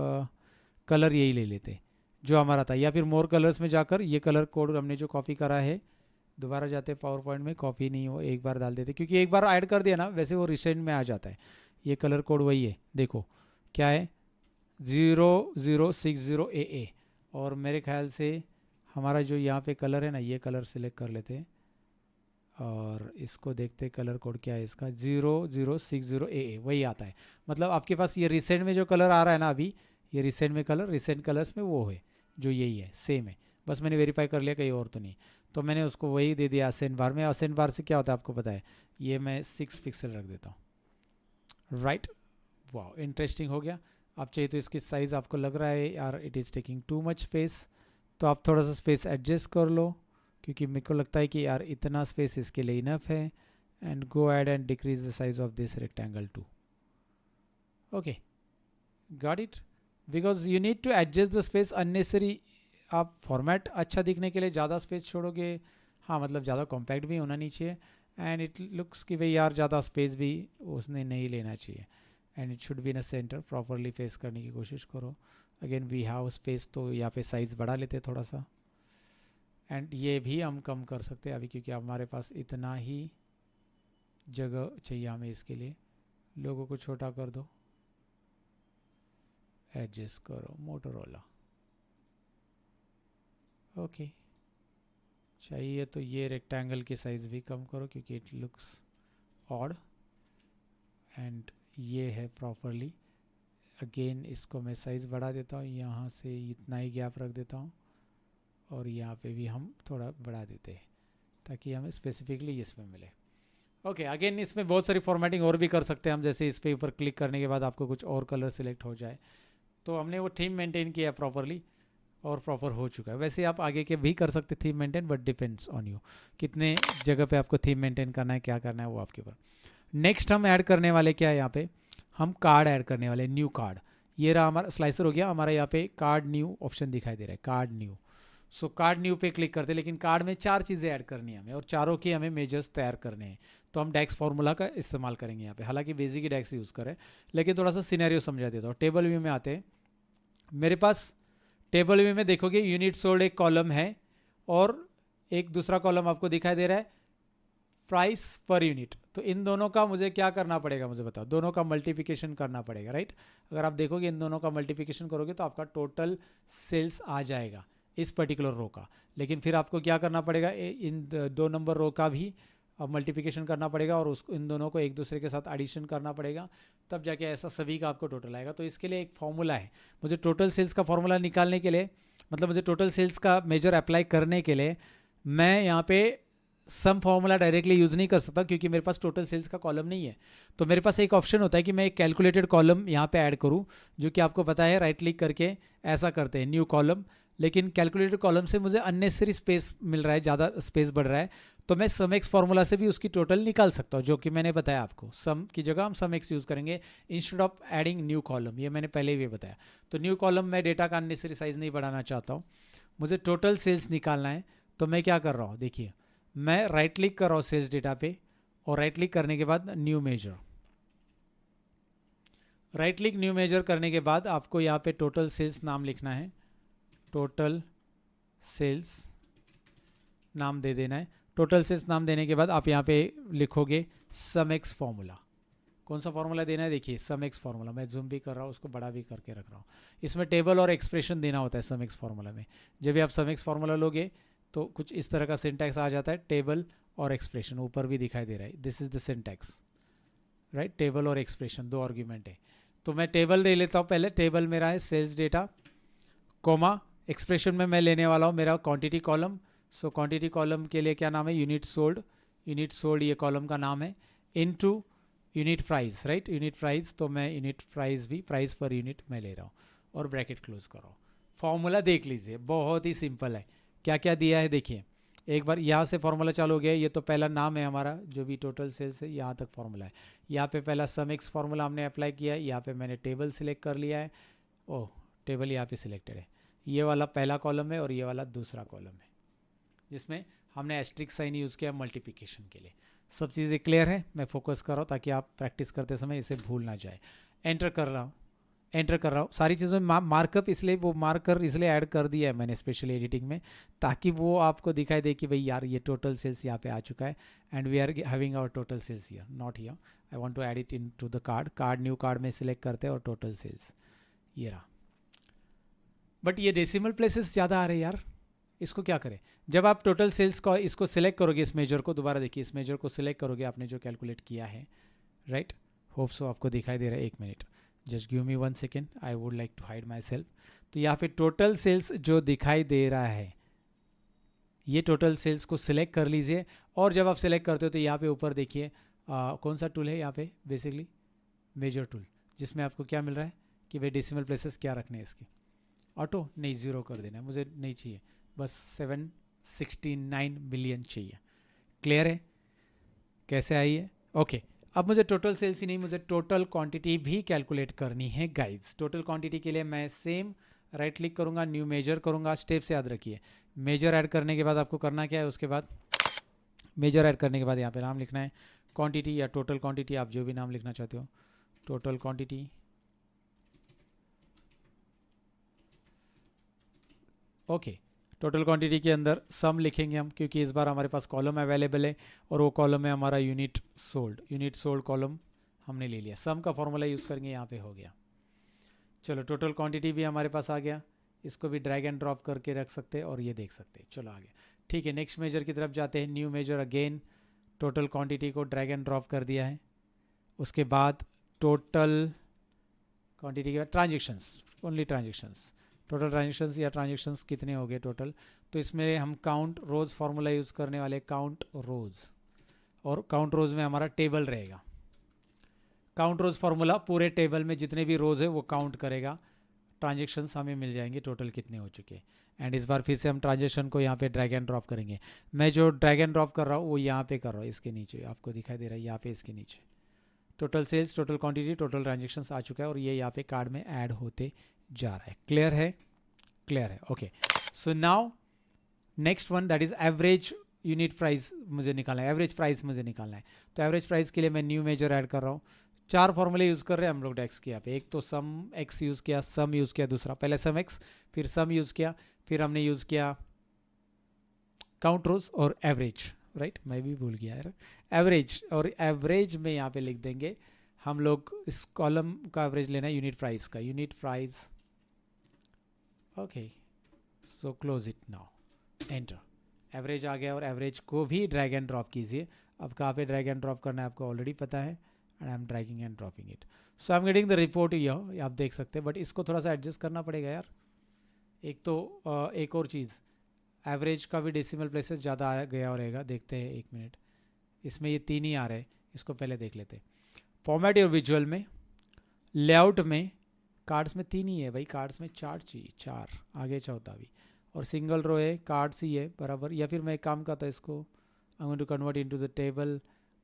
कलर यही ले लेते हैं जो हमारा था, या फिर मोर कलर्स में जाकर ये कलर कोड हमने जो कॉपी करा है, दोबारा जाते हैं पावर पॉइंट में, कॉपी नहीं हो, एक बार डाल देते, क्योंकि एक बार ऐड कर दिया ना वैसे वो रिसेंट में आ जाता है। ये कलर कोड वही है, देखो क्या है, 0060 AA, और मेरे ख्याल से हमारा जो यहाँ पे कलर है ना, ये कलर सिलेक्ट कर लेते हैं और इसको देखते कलर कोड क्या है इसका, 0060 AA वही आता है। मतलब आपके पास ये रिसेंट में जो कलर आ रहा है ना अभी, ये रिसेंट में कलर, रिसेंट कलर्स में वो है जो यही है, सेम है, बस मैंने वेरीफाई कर लिया कहीं और तो नहीं, तो मैंने उसको वही दे दिया असेंट बार में। असेंट बार से क्या होता है आपको पता है, ये मैं 6 पिक्सल रख देता हूँ, राइट, वाह इंटरेस्टिंग हो गया। आप चाहिए तो इसकी साइज़ आपको लग रहा है यार it is taking too much space, तो आप थोड़ा सा स्पेस एडजस्ट कर लो, क्योंकि मेरे को लगता है कि यार इतना स्पेस इसके लिए इनफ है, and go add and decrease the size of this rectangle to, okay got it, because you need to adjust the space unnecessary. आप फॉर्मेट अच्छा दिखने के लिए ज़्यादा स्पेस छोड़ोगे, हाँ मतलब ज़्यादा कॉम्पैक्ट भी होना नहीं चाहिए, एंड इट लुक्स कि भाई यार ज़्यादा स्पेस भी उसने नहीं लेना चाहिए, and it should be in a centre, properly face करने की कोशिश करो। अगेन वी हैव स्पेस, तो यहाँ पे साइज़ बढ़ा लेते हैं थोड़ा सा, एंड ये भी हम कम कर सकते हैं अभी, क्योंकि हमारे पास इतना ही जगह चाहिए हमें इसके लिए। लोगों को छोटा कर दो, एडजस्ट करो मोटोरोला, ओके चाहिए तो ये रेक्टेंगल की साइज़ भी कम करो क्योंकि इट लुक्स ऑड, एंड ये है प्रॉपरली। अगेन इसको मैं साइज़ बढ़ा देता हूँ, यहाँ से इतना ही गैप रख देता हूँ, और यहाँ पे भी हम थोड़ा बढ़ा देते हैं ताकि हमें स्पेसिफिकली इसमें मिले। ओके अगेन इसमें बहुत सारी फॉर्मेटिंग और भी कर सकते हैं हम, जैसे इस पे ऊपर क्लिक करने के बाद आपको कुछ और कलर सिलेक्ट हो जाए, तो हमने वो थीम मेंटेन किया प्रॉपरली और प्रॉपर हो चुका है। वैसे आप आगे के भी कर सकते theme maintain, but depends on you कितने जगह पे आपको थीम मेंटेन करना है, क्या करना है वो आपके ऊपर। नेक्स्ट हम ऐड करने वाले क्या है, यहाँ पे हम कार्ड ऐड करने वाले, न्यू कार्ड। ये रहा हमारा स्लाइसर हो गया, हमारा यहाँ पे कार्ड न्यू ऑप्शन दिखाई दे रहा है, कार्ड न्यू। सो कार्ड न्यू पे क्लिक करते हैं, लेकिन कार्ड में 4 चीज़ें ऐड करनी है हमें, और चारों के हमें मेजर्स तैयार करने हैं, तो हम डेक्स फार्मूला का इस्तेमाल करेंगे यहाँ पे। हालांकि बेसिक ही डेक्स यूज़ करें, लेकिन थोड़ा सा सिनेरियो समझा देता हूँ। टेबल व्यू में आते हैं, मेरे पास टेबल व्यू में देखोगे यूनिट सोल्ड एक कॉलम है, और एक दूसरा कॉलम आपको दिखाई दे रहा है प्राइस पर यूनिट। तो इन दोनों का मुझे क्या करना पड़ेगा, मुझे बताओ, दोनों का मल्टीप्लिकेशन करना पड़ेगा, राइट। अगर आप देखोगे इन दोनों का मल्टीप्लिकेशन करोगे तो आपका टोटल सेल्स आ जाएगा इस पर्टिकुलर रो का। लेकिन फिर आपको क्या करना पड़ेगा, इन 2 नंबर रो का भी मल्टीप्लिकेशन करना पड़ेगा और उस इन दोनों को एक दूसरे के साथ एडिशन करना पड़ेगा, तब जाके ऐसा सभी का आपको टोटल आएगा। तो इसके लिए एक फॉर्मूला है, मुझे टोटल सेल्स का फॉर्मूला निकालने के लिए, मतलब मुझे टोटल सेल्स का मेजर अप्लाई करने के लिए मैं यहाँ पे सम फॉर्मूला डायरेक्टली यूज़ नहीं कर सकता क्योंकि मेरे पास टोटल सेल्स का कॉलम नहीं है। तो मेरे पास एक ऑप्शन होता है कि मैं एक कैलकुलेटेड कॉलम यहाँ पे ऐड करूँ, जो कि आपको पता है राइट क्लिक करके ऐसा करते हैं न्यू कॉलम। लेकिन कैलकुलेटेड कॉलम से मुझे अननेसेसरी स्पेस मिल रहा है, ज़्यादा स्पेस बढ़ रहा है, तो मैं सम एक्स फार्मूला से भी उसकी टोटल निकाल सकता हूँ, जो कि मैंने बताया आपको। सम की जगह हम सम एक्स यूज़ करेंगे instead of adding new column, ये मैंने पहले भी बताया। तो न्यू कॉलम में डेटा का अननेसेसरी साइज नहीं बढ़ाना चाहता हूँ, मुझे टोटल सेल्स निकालना है। तो मैं क्या कर रहा हूँ, देखिए मैं राइट क्लिक कर रहा हूँ सेल्स डेटा पे, और राइट क्लिक करने के बाद new measure, right click new measure करने के बाद आपको यहाँ पे टोटल सेल्स नाम लिखना है, टोटल सेल्स नाम दे देना है। टोटल सेल्स नाम देने के बाद आप यहाँ पे लिखोगे सम एक्स फॉर्मूला। कौन सा फॉर्मूला देना है, देखिए सम एक्स फॉर्मूला, मैं जूम भी कर रहा हूँ, उसको बड़ा भी करके रख रहा हूँ। इसमें टेबल और एक्सप्रेशन देना होता है सम एक्स फॉर्मूला में। जब भी आप सम एक्स फॉर्मूला लोगे तो कुछ इस तरह का सिंटैक्स आ जाता है, टेबल और एक्सप्रेशन, ऊपर भी दिखाई दे रहा है, this is the syntax, right. Table और एक्सप्रेशन 2 आर्ग्यूमेंट है। तो मैं टेबल दे लेता हूँ पहले, टेबल मेरा है सेल्स डेटा, कोमा एक्सप्रेशन में मैं लेने वाला हूँ मेरा quantity column. So quantity column के लिए क्या नाम है, यूनिट सोल्ड, यूनिट सोल्ड ये कॉलम का नाम है, into unit price, right, unit price. तो मैं यूनिट प्राइस भी, प्राइस पर यूनिट मैं ले रहा हूँ, और ब्रैकेट क्लोज कर रहा हूँ। फॉर्मूला देख लीजिए, बहुत ही सिंपल है। क्या क्या दिया है देखिए, एक बार यहाँ से फॉर्मूला चालू हो गया। ये तो पहला नाम है हमारा, जो भी टोटल सेल्स है, यहाँ तक फॉर्मूला है। यहाँ पे पहला सम एक्स फॉर्मूला हमने अप्लाई किया है, यहाँ पे मैंने टेबल सिलेक्ट कर लिया है, ओह टेबल यहाँ पे सिलेक्टेड है। ये वाला पहला कॉलम है और ये वाला दूसरा कॉलम है, जिसमें हमने एस्ट्रिक्स साइन यूज़ किया मल्टीप्लिकेशन के लिए। सब चीज़ें क्लियर है, मैं फोकस कर रहा हूँ ताकि आप प्रैक्टिस करते समय इसे भूल ना जाए। एंटर कर रहा हूँ, एंटर कर रहा हूँ सारी चीज़ों में। मार्कअप इसलिए, वो मार्कर इसलिए ऐड कर दिया है मैंने स्पेशली एडिटिंग में, ताकि वो आपको दिखाई दे कि भाई यार ये टोटल सेल्स यहाँ पे आ चुका है, and we are having our total sales here, not here. I want to add it in to the card, new card में सिलेक्ट करते हैं और टोटल सेल्स ये रहा। बट ये डेसिमल प्लेसेस ज़्यादा आ रहे हैं यार, इसको क्या करें। जब आप टोटल सेल्स का इसको सिलेक्ट करोगे, इस मेजर को दोबारा देखिए, इस मेजर को सिलेक्ट करोगे आपने जो कैलकुलेट किया है, राइट, होप सो आपको दिखाई दे रहा है। 1 minute, just give me 1 second, I would like to hide myself. तो यहाँ पे टोटल सेल्स जो दिखाई दे रहा है, ये टोटल सेल्स को सिलेक्ट कर लीजिए। और जब आप सिलेक्ट करते हो तो यहाँ पे ऊपर देखिए कौन सा टूल है यहाँ पे, बेसिकली मेजर टूल, जिसमें आपको क्या मिल रहा है कि भाई डेसिमल प्लेसेस क्या रखने हैं इसके। ऑटो नहीं, 0 कर देना है, मुझे नहीं चाहिए, बस 769 मिलियन चाहिए। क्लियर है कैसे आई है, ओके। अब मुझे टोटल सेल्स ही नहीं, मुझे टोटल क्वांटिटी भी कैलकुलेट करनी है गाइड्स। टोटल क्वांटिटी के लिए मैं सेम राइट क्लिक करूंगा, न्यू मेजर करूंगा। स्टेप्स याद रखिए, मेजर ऐड करने के बाद आपको करना क्या है, उसके बाद मेजर ऐड करने के बाद यहाँ पे नाम लिखना है क्वांटिटी या टोटल क्वांटिटी, आप जो भी नाम लिखना चाहते हो, total quantity. Okay, total quantity के अंदर सम लिखेंगे हम, क्योंकि इस बार हमारे पास कॉलम अवेलेबल है और वो कॉलम है हमारा यूनिट सोल्ड कॉलम हमने ले लिया। सम का फॉर्मूला यूज़ करेंगे, यहाँ पे हो गया। चलो टोटल क्वांटिटी भी हमारे पास आ गया, इसको भी ड्रैग एंड ड्रॉप करके रख सकते हैं और ये देख सकते हैं। चलो आ गया, ठीक है। नेक्स्ट मेजर की तरफ जाते हैं, new measure again, total quantity को ड्रैग एंड ड्रॉप कर दिया है। उसके बाद टोटल क्वांटिटी के बाद transactions, only transactions, total transactions या ट्रांजेक्शंस कितने हो गए टोटल। तो इसमें हम काउंट रोज फार्मूला यूज़ करने वाले, काउंट रोज, और काउंट रोज में हमारा टेबल रहेगा। काउंट रोज फार्मूला पूरे टेबल में जितने भी रोज है वो काउंट करेगा, ट्रांजेक्शन्स हमें मिल जाएंगे टोटल कितने हो चुके। एंड इस बार फिर से हम ट्रांजेक्शन को यहाँ पे ड्रैग एंड ड्रॉप करेंगे। मैं जो ड्रैग एंड ड्रॉप कर रहा हूँ वो यहाँ पे कर रहा हूँ, इसके नीचे आपको दिखाई दे रहा है, यहाँ पे इसके नीचे total sales, total quantity, total transactions आ चुका है और ये यहाँ पे कार्ड में ऐड होते जा रहा है। क्लियर है, क्लियर है, okay. So now next one, that is average unit price मुझे निकालना है, एवरेज प्राइस मुझे निकालना है। तो एवरेज प्राइस के लिए मैं न्यू मेजर ऐड कर रहा हूँ। 4 फॉर्मूले यूज़ कर रहे हैं हम लोग डेक्स के यहाँ पे। एक तो सम एक्स यूज़ किया, सम यूज़ किया, दूसरा पहले सम एक्स, फिर सम यूज़ किया, फिर हमने यूज़ किया काउंट रोज और एवरेज, राइट, मैं भी भूल गया यार। एवरेज, और एवरेज में यहाँ पे लिख देंगे हम लोग, इस कॉलम का एवरेज लेना है यूनिट प्राइस का, unit price. Okay, so close it now, enter. Average आ गया, और एवरेज को भी ड्रैग एंड ड्रॉप कीजिए। अब कहाँ पे ड्रैग एंड ड्रॉप करना है आपको ऑलरेडी पता है, and I am dragging and dropping it. So I am getting the report, ये आप देख सकते हैं, बट इसको थोड़ा सा एडजस्ट करना पड़ेगा यार। एक तो एक और चीज़, एवरेज का भी डेसिमल प्लेसेस ज़्यादा आ गया और रहेगा, देखते हैं एक मिनट। इसमें ये 3 ही आ रहे हैं, इसको पहले देख लेते हैं। फॉर्मेट और विजुअल में, लेआउट में, कार्ड्स में 3 ही है भाई, कार्ड्स में 4 चाहिए, 4 आगे चौथा भी, और सिंगल रो है, कार्ड्स ही है बराबर। या फिर मैं एक काम करता, इसको I want to convert into the table,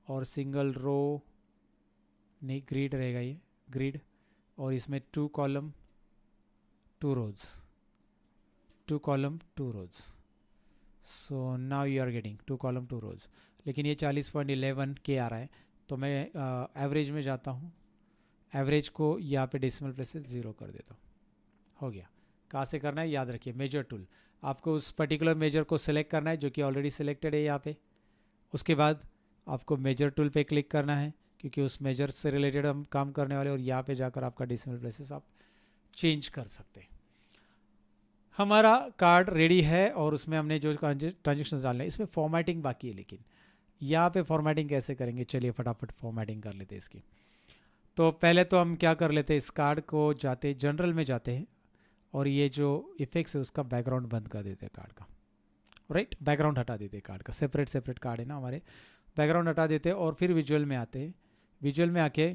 और सिंगल रो नहीं, ग्रिड रहेगा ये, ग्रिड, और इसमें 2 column 2 rows, 2 column 2 rows. So now you are getting 2 column 2 rows, लेकिन ये 40.11 के आ रहा है। तो मैं एवरेज में जाता हूँ, एवरेज को यहाँ पे डेसिमल प्लेसेस 0 कर देता हूँ, हो गया। कहाँ से करना है याद रखिए, मेजर टूल, आपको उस पर्टिकुलर मेजर को सिलेक्ट करना है जो कि ऑलरेडी सिलेक्टेड है यहाँ पे। उसके बाद आपको मेजर टूल पे क्लिक करना है, क्योंकि उस मेजर से रिलेटेड हम काम करने वाले, और यहाँ पे जाकर आपका डेसिमल प्लेसेस आप चेंज कर सकते हैं। हमारा कार्ड रेडी है, और उसमें हमने जो ट्रांजेक्शन डालने हैं, इसमें फॉर्मेटिंग बाकी है, लेकिन यहाँ पे फॉर्मेटिंग कैसे करेंगे, चलिए फटाफट फॉर्मेटिंग कर लेते हैं इसकी। तो पहले तो हम क्या कर लेते हैं, इस कार्ड को जाते जनरल में जाते हैं, और ये जो इफेक्ट्स है उसका बैकग्राउंड बंद कर देते हैं कार्ड का, राइट, बैकग्राउंड हटा देते हैं कार्ड का, सेपरेट सेपरेट कार्ड है ना हमारे, बैकग्राउंड हटा देते हैं। और फिर विजुअल में आते हैं, विजुअल में आके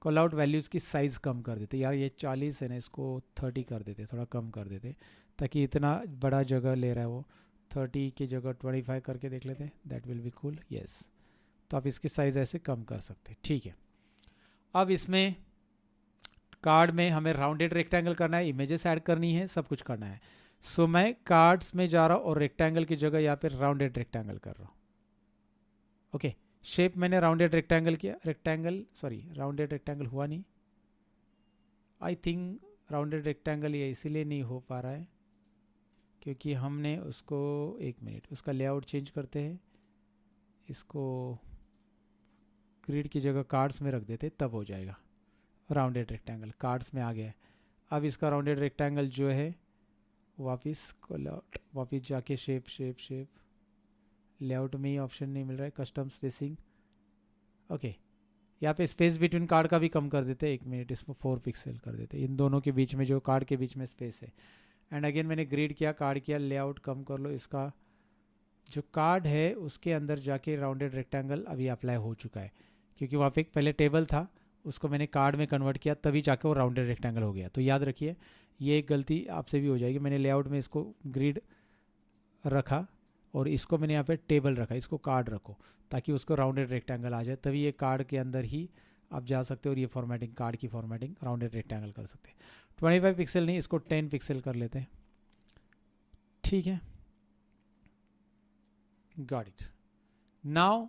कॉल आउट वैल्यूज़ की साइज़ कम कर देते, यार ये 40 है ना, इसको 30 कर देते, थोड़ा कम कर देते, ताकि इतना बड़ा जगह ले रहा है वो, 30 की जगह 25 करके देख लेते हैं, that will be cool, yes. तो आप इसकी साइज़ ऐसे कम कर सकते हैं, ठीक है। अब इसमें कार्ड में हमें राउंडेड रेक्टेंगल करना है, इमेजेस ऐड करनी है, सब कुछ करना है। सो मैं कार्ड्स में जा रहा हूँ, और रेक्टेंगल की जगह यहाँ पे राउंडेड रेक्टेंगल कर रहा हूँ। ओके, शेप मैंने राउंडेड रेक्टेंगल किया, रेक्टेंगल सॉरी राउंडेड रेक्टेंगल हुआ नहीं, आई थिंक राउंडेड रेक्टेंगल ये इसीलिए नहीं हो पा रहा है क्योंकि हमने उसको, एक मिनट, उसका लेआउट चेंज करते हैं, इसको ग्रिड की जगह कार्ड्स में रख देते, तब हो जाएगा राउंडेड रेक्टेंगल। कार्ड्स में आ गया है। अब इसका राउंडेड रेक्टेंगल जो है वापस वापस जाके शेप शेप शेप, लेआउट में ही ऑप्शन नहीं मिल रहा है, कस्टम स्पेसिंग, ओके। यहाँ पे स्पेस बिटवीन कार्ड का भी कम कर देते हैं, एक मिनट, इसको 4 पिक्सल कर देते हैं, इन दोनों के बीच में, जो कार्ड के बीच में स्पेस है। एंड अगेन मैंने ग्रिड किया, कार्ड किया, लेआउट कम कर लो, इसका जो कार्ड है उसके अंदर जाके राउंडेड रेक्टेंगल अभी अप्लाई हो चुका है, क्योंकि वहाँ पे एक पहले टेबल था, उसको मैंने कार्ड में कन्वर्ट किया, तभी जाके वो राउंडेड रेक्टेंगल हो गया। तो याद रखिए, ये एक गलती आपसे भी हो जाएगी। मैंने लेआउट में इसको ग्रिड रखा, और इसको मैंने यहाँ पे टेबल रखा, इसको कार्ड रखो, ताकि उसको राउंडेड रेक्टेंगल आ जाए, तभी ये कार्ड के अंदर ही आप जा सकते हो, और ये फॉर्मेटिंग, कार्ड की फॉर्मेटिंग राउंडेड रेक्टेंगल कर सकते हैं। 25 पिक्सल नहीं, इसको 10 पिक्सल कर लेते हैं, ठीक है, गॉट इट नाउ,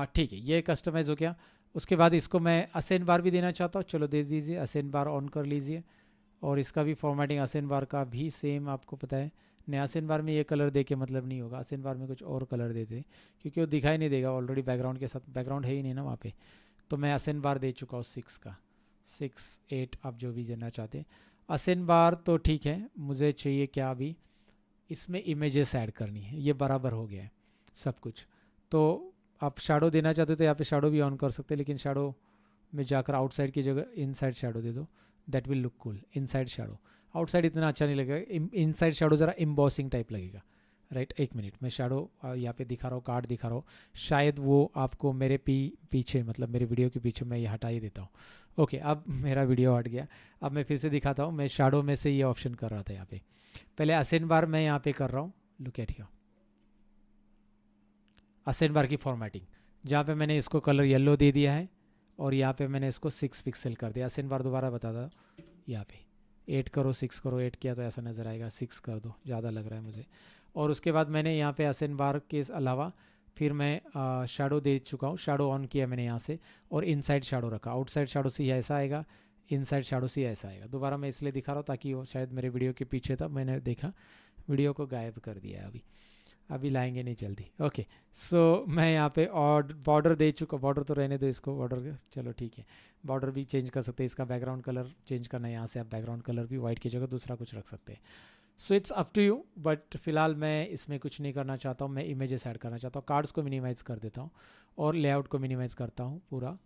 ठीक है, ये कस्टमाइज हो गया। उसके बाद इसको मैं असेन बार भी देना चाहता हूँ, चलो दे दीजिए, असेन बार ऑन कर लीजिए, और इसका भी फॉर्मेटिंग असेन बार का भी सेम आपको पता है। नया असेन बार में ये कलर दे के मतलब नहीं होगा, असेन बार में कुछ और कलर देते, क्योंकि वो दिखाई नहीं देगा ऑलरेडी बैकग्राउंड के साथ, बैकग्राउंड है ही नहीं ना वहाँ पे। तो मैं असेन बार दे चुका हूँ 6 का, 6, 8 आप जो भी देना चाहते हैं। असेन बार तो ठीक है, मुझे चाहिए क्या अभी, इसमें इमेजेस ऐड करनी है, ये बराबर हो गया है सब कुछ। तो आप शैडो देना चाहते हो तो यहाँ पे शैडो भी ऑन कर सकते हैं, लेकिन शैडो में जाकर आउटसाइड की जगह इनसाइड शैडो दे दो, that will look cool. Inside shadow, outside इतना अच्छा नहीं लगेगा, इनसाइड शैडो ज़रा एम्बॉसिंग टाइप लगेगा, राइट। एक मिनट, मैं शैडो यहाँ पे दिखा रहा हूँ, कार्ड दिखा रहा हूँ, शायद वो आपको मेरे पीछे, मतलब मेरे वीडियो के पीछे, मैं ये हटा ही देता हूँ। ओके, अब मेरा वीडियो हट गया, अब मैं फिर से दिखाता हूँ। मैं शैडो में से ये ऑप्शन कर रहा था यहाँ पे, पहले असेन बार मैं यहाँ पे कर रहा हूँ, लुक एट हियर, असेन बार की फॉर्मेटिंग, जहाँ पे मैंने इसको कलर येलो दे दिया है, और यहाँ पे मैंने इसको 6 पिक्सल कर दिया। असेन बार दोबारा बता दो, यहाँ पे 8 करो, 6 करो, 8 किया तो ऐसा नज़र आएगा, 6 कर दो, ज़्यादा लग रहा है मुझे। और उसके बाद मैंने यहाँ पे असेन बार के अलावा फिर मैं शैडो दे चुका हूँ, शैडो ऑन किया मैंने यहाँ से, और इनसाइड शैडो रखा, आउटसाइड शैडो से ऐसा आएगा, इनसाइड शैडो से ऐसा आएगा। दोबारा मैं इसलिए दिखा रहा हूँ ताकि वो शायद मेरे वीडियो के पीछे था, मैंने देखा वीडियो को गायब कर दिया है अभी। अभी लाएंगे नहीं जल्दी। ओके, सो मैं यहाँ पे और बॉर्डर दे चुका, बॉर्डर तो रहने दो इसको, बॉर्डर चलो ठीक है, बॉर्डर भी चेंज कर सकते हैं, इसका बैकग्राउंड कलर चेंज करना है, यहाँ से आप बैकग्राउंड कलर भी वाइट की जगह दूसरा कुछ रख सकते हैं। So it's up to you, but फिलहाल मैं इसमें कुछ नहीं करना चाहता हूँ, मैं इमेजेस ऐड करना चाहता हूँ। कार्ड्स को मिनिमाइज़ कर देता हूँ और लेआउट को मिनिमाइज़ करता हूँ पूरा।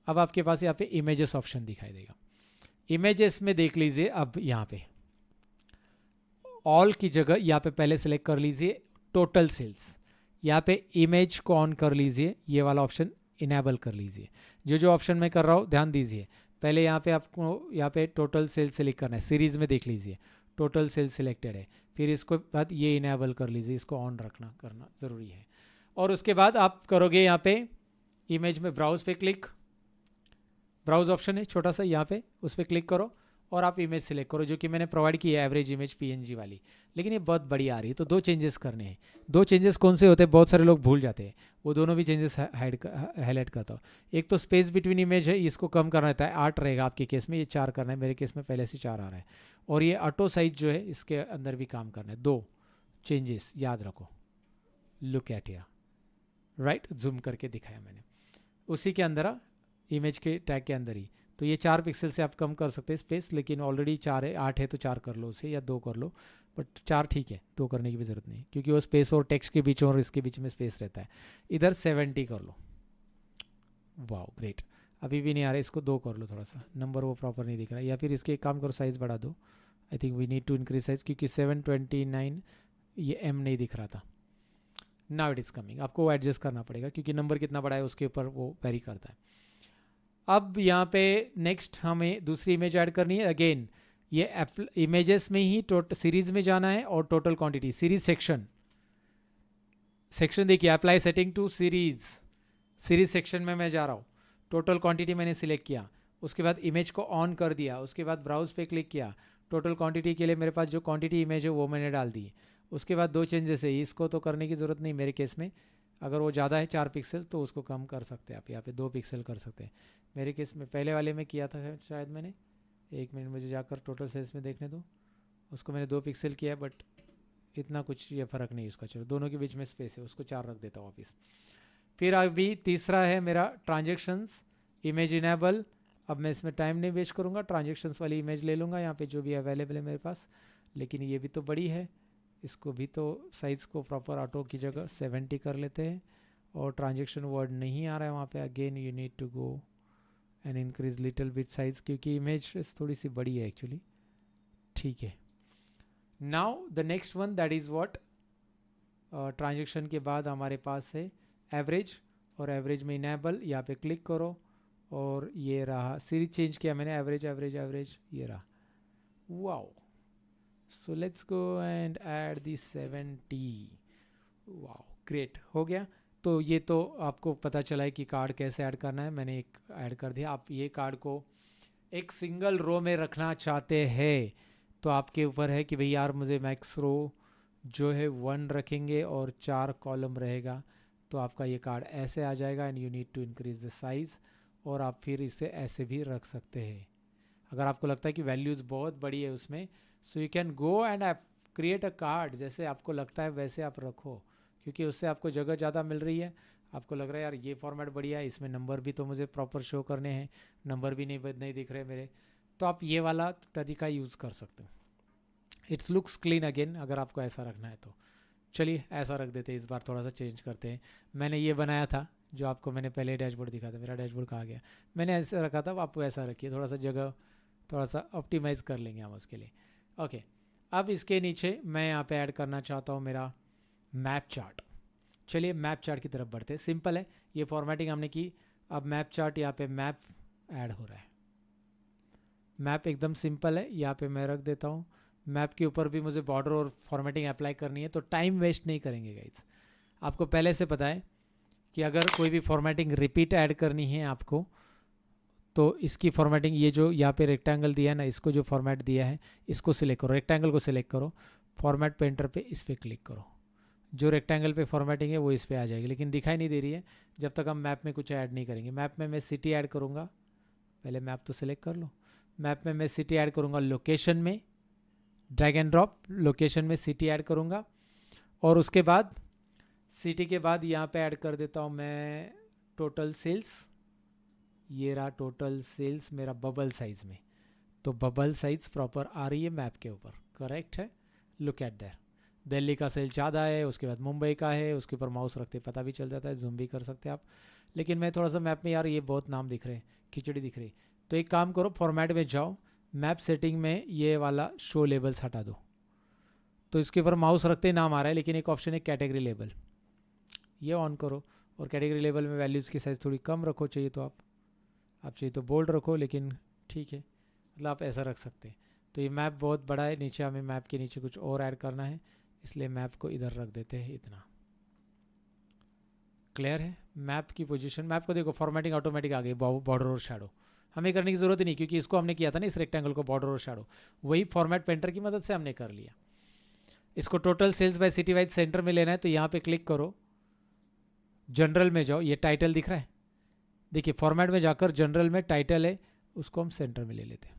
अब आपके पास यहाँ पे इमेजेस ऑप्शन दिखाई देगा। इमेजेस में देख लीजिए, अब यहाँ पे ऑल की जगह यहाँ पे पहले सेलेक्ट कर लीजिए टोटल सेल्स, यहाँ पे इमेज को ऑन कर लीजिए, ये वाला ऑप्शन इनेबल कर लीजिए। जो ऑप्शन मैं कर रहा हूँ ध्यान दीजिए, पहले यहाँ पे आपको यहाँ पे टोटल सेल्स सेलेक्ट करना है, सीरीज में देख लीजिए टोटल सेल्स सिलेक्टेड है, फिर इसको बाद ये इनेबल कर लीजिए, इसको ऑन रखना करना ज़रूरी है। और उसके बाद आप करोगे यहाँ पे इमेज में ब्राउज पे क्लिक, ब्राउज ऑप्शन है छोटा सा यहाँ पे, उस पर क्लिक करो और आप इमेज सिलेक्ट करो जो कि मैंने प्रोवाइड की है, एवरेज इमेज पीएनजी वाली, लेकिन ये बहुत बड़ी आ रही है, तो दो चेंजेस करने हैं। दो चेंजेस कौन से होते हैं, बहुत सारे लोग भूल जाते हैं, वो दोनों भी चेंजेस हाईलाइट करता हूँ। एक तो स्पेस बिटवीन इमेज है, इसको कम करना रहता है, 8 रहेगा आपके केस में, ये 4 करना है, मेरे केस में पहले से 4 आ रहा है। और ये ऑटो साइज जो है इसके अंदर भी काम करना है। दो चेंजेस याद रखो, look at here, right, zoom करके दिखाया मैंने, उसी के अंदर इमेज के टैग के अंदर ही। तो ये 4 पिक्सल से आप कम कर सकते हैं स्पेस, लेकिन ऑलरेडी 4 है, 8 है तो 4 कर लो उसे, या 2 कर लो, बट 4 ठीक है, 2 करने की भी ज़रूरत नहीं, क्योंकि वो स्पेस और टेक्स्ट के बीच और इसके बीच में स्पेस रहता है। इधर 70 कर लो, वाह ग्रेट, अभी भी नहीं आ रहा है, इसको 2 कर लो, थोड़ा सा नंबर वो प्रॉपर नहीं दिख रहा है, या फिर इसके एक काम करो साइज़ बढ़ा दो, I think we need to increase size, क्योंकि 729 ये एम नहीं दिख रहा था। नाउ इट इज़ कमिंग, आपको वो एडजस्ट करना पड़ेगा क्योंकि नंबर कितना बड़ा है उसके ऊपर वो वेरी करता है। अब यहाँ पे नेक्स्ट हमें दूसरी इमेज ऐड करनी है। अगेन ये इमेजेस में ही सीरीज में जाना है और टोटल क्वांटिटी सीरीज सेक्शन देखिए, apply setting to series section में मैं जा रहा हूँ, टोटल क्वांटिटी मैंने सिलेक्ट किया, उसके बाद इमेज को ऑन कर दिया, उसके बाद ब्राउज पे क्लिक किया, टोटल क्वांटिटी के लिए मेरे पास जो क्वांटिटी इमेज है वो मैंने डाल दी। उसके बाद 2 चेंजेस है, इसको तो करने की ज़रूरत नहीं मेरे केस में, अगर वो ज़्यादा है 4 पिक्सल तो उसको कम कर सकते हैं आप, यहाँ पे 2 पिक्सल कर सकते हैं। मेरे केस में पहले वाले में किया था शायद मैंने, 1 मिनट मुझे जाकर टोटल सेल्स में देखने दो, उसको मैंने 2 पिक्सल किया, बट इतना कुछ ये फ़र्क नहीं उसका, चलो दोनों के बीच में स्पेस है, उसको 4 रख देता हूँ वापस। फिर अभी तीसरा है मेरा ट्रांजेक्शन्स इमेज इनेबल। अब मैं इसमें टाइम नहीं वेस्ट करूँगा, ट्रांजेक्शन्स वाली इमेज ले लूँगा यहाँ पे जो भी अवेलेबल है मेरे पास, लेकिन ये भी तो बड़ी है, इसको भी तो साइज़ को प्रॉपर ऑटो की जगह 70 कर लेते हैं। और ट्रांजेक्शन वर्ड नहीं आ रहा है वहाँ पे, again you need to go and increase little bit size, क्योंकि इमेज थोड़ी सी बड़ी है एक्चुअली। ठीक है, now the next one that is what, transaction के बाद हमारे पास है एवरेज, और एवरेज में इनेबल, यहाँ पे क्लिक करो और ये रहा, सीरीज चेंज किया मैंने, एवरेज एवरेज एवरेज ये रहा, wow. So let's go and add the 70, wow great, हो गया। तो ये तो आपको पता चला है कि कार्ड कैसे ऐड करना है, मैंने एक ऐड कर दिया। आप ये कार्ड को एक सिंगल रो में रखना चाहते हैं तो आपके ऊपर है कि भाई यार मुझे मैक्स रो जो है 1 रखेंगे और 4 कॉलम रहेगा, तो आपका ये कार्ड ऐसे आ जाएगा and you need to increase the size, और आप फिर इसे ऐसे भी रख सकते हैं। अगर आपको लगता है कि वैल्यूज़ बहुत बड़ी है उसमें, so you can go and create a card, जैसे आपको लगता है वैसे आप रखो, क्योंकि उससे आपको जगह ज़्यादा मिल रही है। आपको लग रहा है यार ये फॉर्मेट बढ़िया है, इसमें नंबर भी तो मुझे प्रॉपर शो करने हैं, नंबर भी नहीं दिख रहे मेरे, तो आप ये वाला तरीका यूज़ कर सकते हो। इट्स लुक्स क्लीन अगेन, अगर आपको ऐसा रखना है तो। चलिए ऐसा रख देते हैं, इस बार थोड़ा सा चेंज करते हैं। मैंने ये बनाया था जो आपको मैंने पहले डैशबोर्ड दिखा था, मेरा डैशबोर्ड कहाँ गया, मैंने ऐसे रखा था, आपको ऐसा रखिए, थोड़ा सा जगह थोड़ा सा ऑप्टिमाइज़ कर लेंगे हम उसके लिए। ओके, अब इसके नीचे मैं यहाँ पे ऐड करना चाहता हूँ मेरा मैप चार्ट। चलिए मैप चार्ट की तरफ बढ़ते हैं, सिंपल है, ये फॉर्मेटिंग हमने की। अब मैप चार्ट, यहाँ पे मैप ऐड हो रहा है, मैप एकदम सिंपल है, यहाँ पे मैं रख देता हूँ। मैप के ऊपर भी मुझे बॉर्डर और फॉर्मेटिंग अप्लाई करनी है, तो टाइम वेस्ट नहीं करेंगे गाइज। आपको पहले से पता है कि अगर कोई भी फॉर्मेटिंग रिपीट ऐड करनी है आपको, तो इसकी फॉर्मेटिंग, ये जो यहाँ पे रेक्टेंगल दिया है ना, इसको जो फॉर्मेट दिया है इसको सिलेक्ट करो, रेक्टेंगल को सिलेक्ट करो, फॉर्मेट पेंटर पे इस पर क्लिक करो, जो रेक्टेंगल पे फॉर्मेटिंग है वो इस पर आ जाएगी, लेकिन दिखाई नहीं दे रही है जब तक हम मैप में कुछ ऐड नहीं करेंगे। मैप में मैं सिटी ऐड करूँगा, पहले मैप तो सिलेक्ट कर लो, मैप में मैं सिटी ऐड करूँगा, लोकेशन में ड्रैग एंड ड्रॉप, लोकेशन में सिटी ऐड करूँगा, और उसके बाद सिटी के बाद यहाँ पे ऐड कर देता हूँ मैं टोटल सेल्स। ये रहा टोटल सेल्स मेरा बबल साइज में, तो बबल साइज प्रॉपर आ रही है मैप के ऊपर, करेक्ट है। लुक एट दैट, दिल्ली का सेल ज़्यादा है, उसके बाद मुंबई का है, उसके ऊपर माउस रखते पता भी चल जाता है, जूम भी कर सकते हैं आप। लेकिन मैं थोड़ा सा मैप में यार ये बहुत नाम दिख रहे हैं, खिचड़ी दिख रही, तो एक काम करो फॉर्मेट में जाओ, मैप सेटिंग में ये वाला शो लेबल्स हटा दो, तो इसके ऊपर माउस रखते ही नाम आ रहा है, लेकिन एक ऑप्शन है कैटेगरी लेबल, ये ऑन करो। और कैटेगरी लेबल में वैल्यूज़ की साइज़ थोड़ी कम रखो, चाहिए तो आप चाहिए तो बोल्ड रखो, लेकिन ठीक है, मतलब आप ऐसा रख सकते हैं। तो ये मैप बहुत बड़ा है, नीचे हमें मैप के नीचे कुछ और ऐड करना है, इसलिए मैप को इधर रख देते हैं इतना। क्लियर है। मैप की पोजीशन, मैप को देखो फॉर्मेटिंग ऑटोमेटिक आ गई, बॉर्डर और शैडो हमें करने की ज़रूरत ही नहीं, क्योंकि इसको हमने किया था ना, इस रेक्टेंगल को बॉर्डर और शैडो, वही फॉर्मेट पेंटर की मदद से हमने कर लिया। इसको total sales by city wise centre में लेना है, तो यहाँ पे क्लिक करो, जनरल में जाओ, ये टाइटल दिख रहा है, देखिए फॉर्मेट में जाकर जनरल में टाइटल है, उसको हम सेंटर में ले लेते हैं।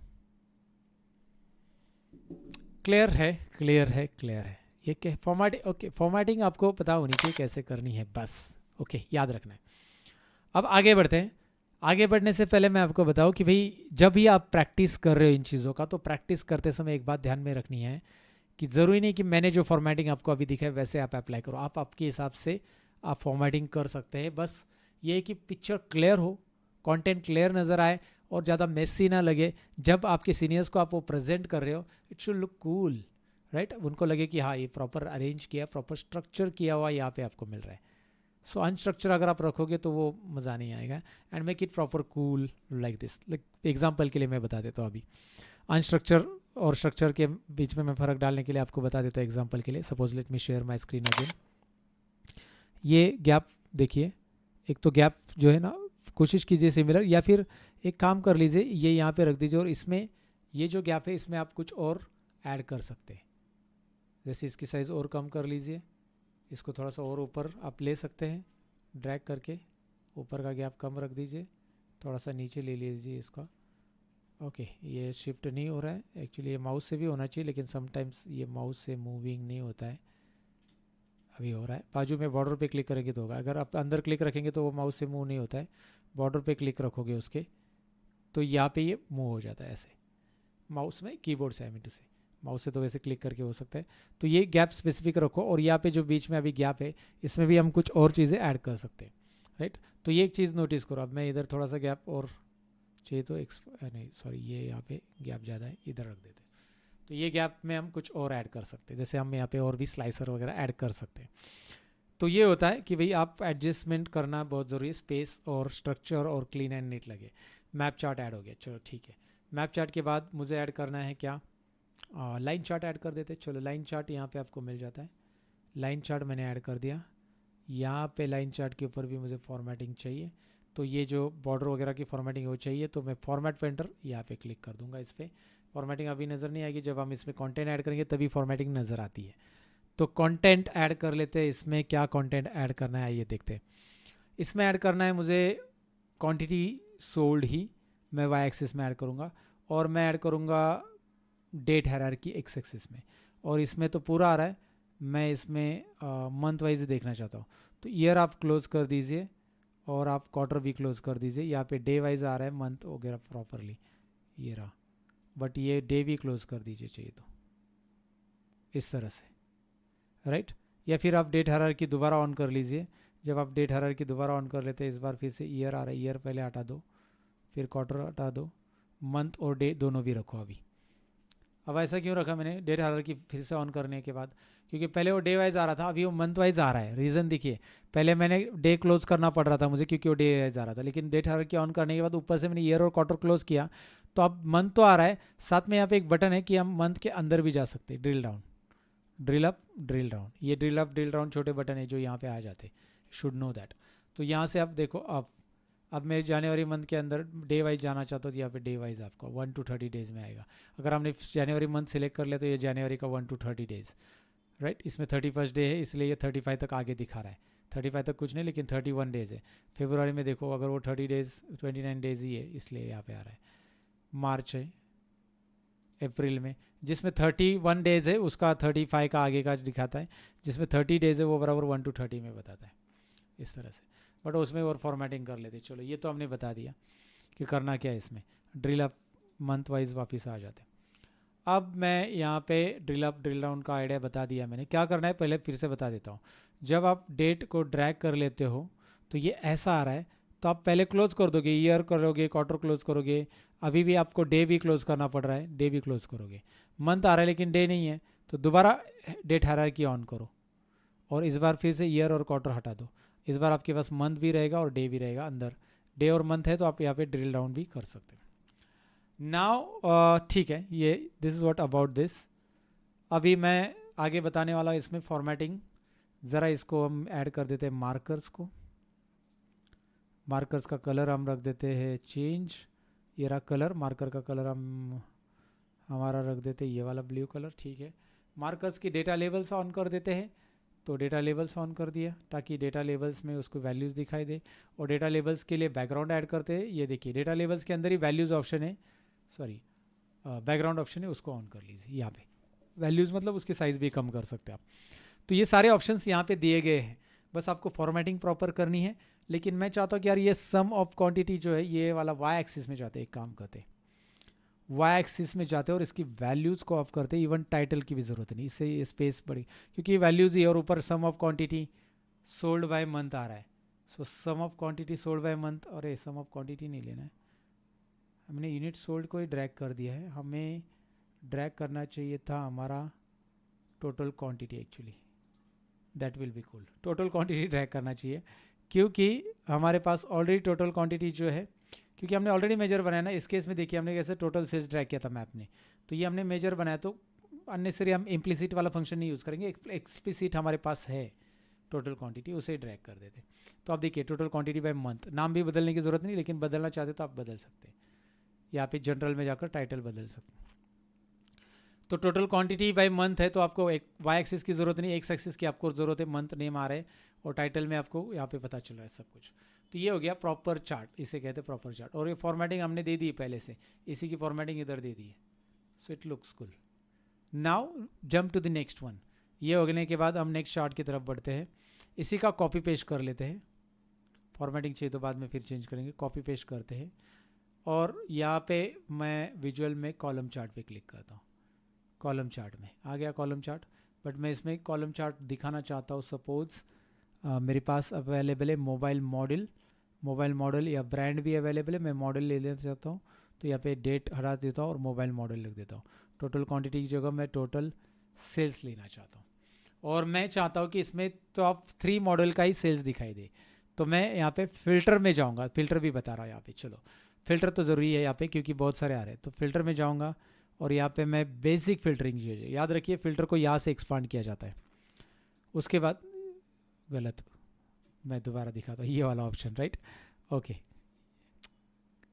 क्लियर है, क्लियर है, क्लियर है। ये क्या फॉर्मेट, ओके फॉर्मेटिंग आपको पता होनी चाहिए कैसे करनी है, बस ओके याद रखना है। अब आगे बढ़ते हैं। आगे बढ़ने से पहले मैं आपको बताऊं कि भाई जब भी आप प्रैक्टिस कर रहे हो इन चीज़ों का, तो प्रैक्टिस करते समय एक बात ध्यान में रखनी है कि ज़रूरी नहीं कि मैंने जो फॉर्मेटिंग आपको अभी दिखा है वैसे आप अप्लाई करो, आप आपके हिसाब से आप फॉर्मेटिंग कर सकते हैं। बस ये है कि पिक्चर क्लियर हो, कंटेंट क्लियर नज़र आए और ज़्यादा मेसी ना लगे। जब आपके सीनियर्स को आप वो प्रेजेंट कर रहे हो, it should look cool, right, उनको लगे कि हाँ ये प्रॉपर अरेंज किया, प्रॉपर स्ट्रक्चर किया हुआ यहाँ पे आपको मिल रहा है। सो अनस्ट्रक्चर अगर आप रखोगे तो वो मज़ा नहीं आएगा। And make it proper cool like this. Like example के लिए मैं बता देता हूँ अभी, अनस्ट्रक्चर और स्ट्रक्चर के बीच में मैं फ़र्क डालने के लिए आपको बता देता हूँ एग्जाम्पल के लिए। Suppose let me share my screen again. ये गैप देखिए, एक तो गैप जो है ना, कोशिश कीजिए सिमिलर, या फिर एक काम कर लीजिए, ये यहाँ पे रख दीजिए और इसमें ये जो गैप है इसमें आप कुछ और ऐड कर सकते हैं। जैसे इसकी साइज़ और कम कर लीजिए, इसको थोड़ा सा और ऊपर आप ले सकते हैं, ड्रैग करके ऊपर का गैप कम रख दीजिए, थोड़ा सा नीचे ले लीजिए इसका। ओके ये शिफ्ट नहीं हो रहा है, एक्चुअली ये माउस से भी होना चाहिए, लेकिन समटाइम्स ये माउस से मूविंग नहीं होता है। अभी हो रहा है, बाजू में बॉर्डर पे क्लिक करेंगे तो होगा, अगर आप अंदर क्लिक रखेंगे तो वो माउस से मूव नहीं होता है, बॉर्डर पे क्लिक रखोगे उसके तो यहाँ पे ये मूव हो जाता है ऐसे, माउस में कीबोर्ड से, आई मीन टू से, माउस से तो वैसे क्लिक करके हो सकता है। तो ये गैप स्पेसिफिक रखो, और यहाँ पे जो बीच में अभी गैप है इसमें भी हम कुछ और चीज़ें ऐड कर सकते हैं, राइट। तो ये एक चीज़ नोटिस करो, अब मैं इधर थोड़ा सा गैप और चाहिए तो नहीं सॉरी, ये यहाँ पे गैप ज़्यादा है, इधर रख देते हैं। तो ये गैप में हम कुछ और ऐड कर सकते हैं, जैसे हम यहाँ पे और भी स्लाइसर वगैरह ऐड कर सकते हैं। तो ये होता है कि भाई आप एडजस्टमेंट करना बहुत ज़रूरी है, स्पेस और स्ट्रक्चर और क्लीन एंड नीट लगे। मैप चार्ट ऐड हो गया, चलो ठीक है। मैप चार्ट के बाद मुझे ऐड करना है क्या, लाइन चार्ट ऐड कर देते। चलो लाइन चार्ट यहाँ पे आपको मिल जाता है, लाइन चार्ट मैंने ऐड कर दिया। यहाँ पे लाइन चार्ट के ऊपर भी मुझे फॉर्मेटिंग चाहिए, तो ये जो बॉर्डर वगैरह की फॉर्मेटिंग हो चाहिए, तो मैं फॉर्मेट पेंटर यहाँ पे क्लिक कर दूंगा। इस पर फॉर्मेटिंग अभी नज़र नहीं आएगी, जब हम इसमें कंटेंट ऐड करेंगे तभी फॉर्मेटिंग नज़र आती है। तो कंटेंट ऐड कर लेते हैं। इसमें क्या कंटेंट ऐड करना है आइए देखते हैं। इसमें ऐड करना है मुझे क्वांटिटी सोल्ड ही, मैं वाई एक्सिस में ऐड करूँगा, और मैं ऐड करूँगा डेट हायरार्की एक्स एक्सिस में, और इसमें तो पूरा आ रहा है, मैं इसमें मंथ वाइज देखना चाहता हूँ। तो ईयर आप क्लोज कर दीजिए और आप क्वार्टर भी क्लोज कर दीजिए। यहाँ पे डे वाइज आ रहा है, मंथ वगैरह प्रॉपरली ये रहा, बट ये डे भी क्लोज कर दीजिए चाहिए तो, इस तरह से, राइट। या फिर आप डेट हायरार्की दोबारा ऑन कर लीजिए। जब आप डेट हायरार्की दोबारा ऑन कर लेते हैं, इस बार फिर से ईयर आ रहा है, ईयर पहले हटा दो, फिर क्वार्टर हटा दो, मंथ और डे दोनों भी रखो अभी। अब ऐसा क्यों रखा मैंने डेट हायरार्की फिर से ऑन करने के बाद, क्योंकि पहले वो डे वाइज आ रहा था, अभी वो मंथ वाइज आ रहा है। रीज़न देखिए, पहले मैंने डे क्लोज करना पड़ रहा था मुझे क्योंकि वो डे वाइज आ रहा था, लेकिन डेट हायरार्की ऑन करने के बाद ऊपर से मैंने ईयर और क्वार्टर क्लोज किया, तो अब मंथ तो आ रहा है, साथ में यहाँ पे एक बटन है कि हम मंथ के अंदर भी जा सकते हैं, drill down, drill up, drill down. ये ड्रिल अप ड्रिल डाउन छोटे बटन है जो यहाँ पे आ जाते, शुड नो दैट। तो यहाँ से आप देखो, अब मैं जनवरी मंथ के अंदर डे वाइज जाना चाहता हूँ, तो यहाँ पे डे वाइज आपको 1 to 30 डेज़ में आएगा। अगर हमने जनवरी मंथ सेलेक्ट कर लिया तो ये जनवरी का 1 to 30 डेज़, राइट। इसमें 31st डे है, इसलिए ये 35 तक आगे दिखा रहा है। 35 तक कुछ नहीं, लेकिन 31 डेज़ है। फेब्रुआरी में देखो, अगर वो 30 डेज़ 29 डेज़ ही है, इसलिए यहाँ पे आ रहा है। मार्च है, अप्रैल में, जिसमें 31 डेज है उसका 35 का आगे का दिखाता है, जिसमें 30 डेज है वो बराबर 1 to 30 में बताता है, इस तरह से। बट उसमें और फॉर्मेटिंग कर लेते। चलो ये तो हमने बता दिया कि करना क्या है इसमें। ड्रिल अप मंथ वाइज वापस आ जाते हैं। अब मैं यहाँ पे ड्रिल अप ड्रिल डाउन का आइडिया बता दिया मैंने। क्या करना है पहले फिर से बता देता हूँ। जब आप डेट को ड्रैग कर लेते हो तो ये ऐसा आ रहा है, तो आप पहले क्लोज कर दोगे, ईयर करोगे, क्वार्टर क्लोज करोगे। अभी भी आपको डे भी क्लोज करना पड़ रहा है, डे भी क्लोज करोगे। मंथ आ रहा है लेकिन डे नहीं है, तो दोबारा डेट हायरार्की ऑन करो और इस बार फिर से ईयर और क्वार्टर हटा दो। इस बार आपके पास मंथ भी रहेगा और डे भी रहेगा अंदर। डे और मंथ है तो आप यहाँ पे ड्रिल डाउन भी कर सकते हो। नाउ ठीक है, ये this is what about this. अभी मैं आगे बताने वाला इसमें फॉर्मेटिंग। ज़रा इसको हम ऐड कर देते हैं मार्कर्स को। मार्कर्स का कलर हम रख देते हैं चेंज। ये रहा कलर, मार्कर का कलर हम हमारा रख देते हैं ये वाला ब्लू कलर, ठीक है। मार्कर्स की डेटा लेवल्स ऑन कर देते हैं, तो डेटा लेवल्स ऑन कर दिया ताकि डेटा लेवल्स में उसको वैल्यूज़ दिखाई दे। और डेटा लेवल्स के लिए बैकग्राउंड ऐड करते हैं। ये देखिए डेटा लेवल्स के अंदर ही वैल्यूज़ ऑप्शन है, सॉरी बैकग्राउंड ऑप्शन है, उसको ऑन कर लीजिए। यहाँ पे वैल्यूज़ मतलब उसकी साइज़ भी कम कर सकते हैं आप। तो ये सारे ऑप्शंस यहाँ पे दिए गए हैं, बस आपको फॉर्मेटिंग प्रॉपर करनी है। लेकिन मैं चाहता हूँ कि यार ये सम ऑफ क्वांटिटी जो है ये वाला वाई एक्सिस में जाते, एक काम करते वाई एक्सिस में जाते और इसकी वैल्यूज़ को ऑफ करते। इवन टाइटल की भी ज़रूरत नहीं, इससे ये स्पेस बड़ी, क्योंकि वैल्यूज़ ही और ऊपर sum of quantity sold by month आ रहा है। So sum of quantity sold by month, और सम ऑफ क्वांटिटी नहीं लेना है, हमने यूनिट सोल्ड को ही ड्रैग कर दिया है। हमें ड्रैग करना चाहिए था हमारा total quantity, actually that will be cool. Total quantity drag करना चाहिए क्योंकि हमारे पास ऑलरेडी टोटल क्वांटिटी जो है, क्योंकि हमने ऑलरेडी मेजर बनाया ना। इस केस में देखिए हमने कैसे टोटल सेल्स ड्रैग किया था मैप ने, तो ये हमने मेजर बनाया, तो अननेसरी हम इम्प्लिसिट वाला फंक्शन नहीं यूज़ करेंगे। एक्सप्लिसिट हमारे पास है टोटल क्वांटिटी, उसे ड्रैग कर देते। तो आप देखिए टोटल क्वांटिटी बाय मंथ, नाम भी बदलने की ज़रूरत नहीं, लेकिन बदलना चाहते तो आप बदल सकते हैं। यहाँ पे जनरल में जाकर टाइटल बदल सकते हैं। तो टोटल क्वांटिटी बाय मंथ है, तो आपको एक वाई एक्सिस की ज़रूरत नहीं, एक्स एक्सिस की आपको ज़रूरत है। मंथ नेम आ रहा है और टाइटल में आपको यहाँ पे पता चल रहा है सब कुछ। तो ये हो गया प्रॉपर चार्ट, इसे कहते हैं प्रॉपर चार्ट। और ये फॉर्मेटिंग हमने दे दी है पहले से, इसी की फॉर्मेटिंग इधर दे दी है। So it looks cool. Now jump to the next one. ये होने के बाद हम नेक्स्ट चार्ट की तरफ बढ़ते हैं। इसी का कॉपी पेस्ट कर लेते हैं। फॉर्मेटिंग चाहिए तो बाद में फिर चेंज करेंगे। कॉपी पेस्ट करते हैं और यहाँ पे मैं विजुअल में कॉलम चार्ट पे क्लिक करता हूँ। कॉलम चार्ट में आ गया कॉलम चार्ट, बट मैं इसमें कॉलम चार्ट दिखाना चाहता हूँ। सपोज मेरे पास अवेलेबल है मोबाइल मॉडल या ब्रांड भी अवेलेबल है। मैं मॉडल ले लेना चाहता हूँ, तो यहाँ पे डेट हटा देता हूँ और मोबाइल मॉडल लिख देता हूँ। टोटल क्वांटिटी की जगह मैं टोटल सेल्स लेना चाहता हूँ, और मैं चाहता हूँ कि इसमें टॉप 3 मॉडल का ही सेल्स दिखाई दे। तो मैं यहाँ पे फ़िल्टर में जाऊँगा, फ़िल्टर भी बता रहा हूँ यहाँ पे। चलो फ़िल्टर तो ज़रूरी है यहाँ पे क्योंकि बहुत सारे आ रहे हैं। तो फ़िल्टर में जाऊँगा और यहाँ पे मैं बेसिक फ़िल्टरिंग याद रखिए, फ़िल्टर को यहाँ से एक्सपांड किया जाता है। उसके बाद गलत, मैं दोबारा दिखाता हूँ, ये वाला ऑप्शन, राइट, ओके।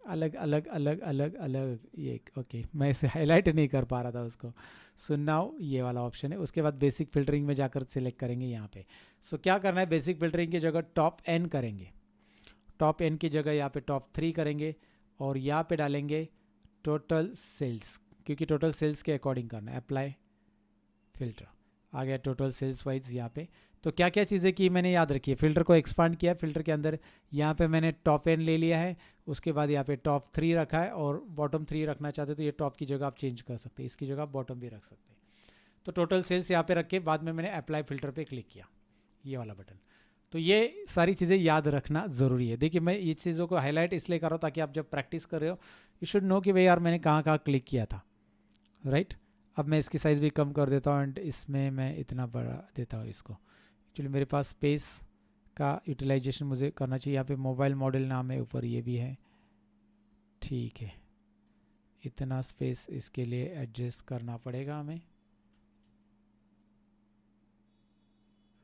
अलग अलग अलग अलग अलग ये, ओके, मैं इसे हाईलाइट नहीं कर पा रहा था उसको। सो नाउ ये वाला ऑप्शन है। उसके बाद बेसिक फ़िल्टरिंग में जाकर सिलेक्ट करेंगे यहाँ पे। सो क्या करना है, बेसिक फ़िल्टरिंग की जगह टॉप एन करेंगे, टॉप एन की जगह यहाँ पे टॉप 3 करेंगे और यहाँ पे डालेंगे टोटल सेल्स, क्योंकि टोटल सेल्स के अकॉर्डिंग करना है। अप्लाई फ़िल्टर आ गया टोटल सेल्स वाइज यहाँ पे। तो क्या क्या चीज़ें की मैंने याद रखी है। फ़िल्टर को एक्सपांड किया, फ़िल्टर के अंदर यहाँ पे मैंने टॉप एन ले लिया है। उसके बाद यहाँ पे टॉप 3 रखा है और बॉटम 3 रखना चाहते तो ये टॉप की जगह आप चेंज कर सकते हैं, इसकी जगह आप बॉटम भी रख सकते हैं। तो टोटल सेल्स यहाँ पे रख के बाद में मैंने अप्लाई फ़िल्टर पे क्लिक किया, ये वाला बटन। तो ये सारी चीज़ें याद रखना ज़रूरी है। देखिए मैं ये चीज़ों को हाईलाइट इसलिए कर रहा हूँ ताकि आप जब प्रैक्टिस कर रहे हो यू शुड नो कि भाई यार मैंने कहाँ कहाँ क्लिक किया था, राइट। अब मैं इसकी साइज़ भी कम कर देता हूँ एंड इसमें मैं इतना बड़ा देता हूँ इसको। एक्चुअली मेरे पास स्पेस का यूटिलाइजेशन मुझे करना चाहिए। यहाँ पे मोबाइल मॉडल नाम है, ऊपर ये भी है, ठीक है। इतना स्पेस इसके लिए एडजस्ट करना पड़ेगा हमें,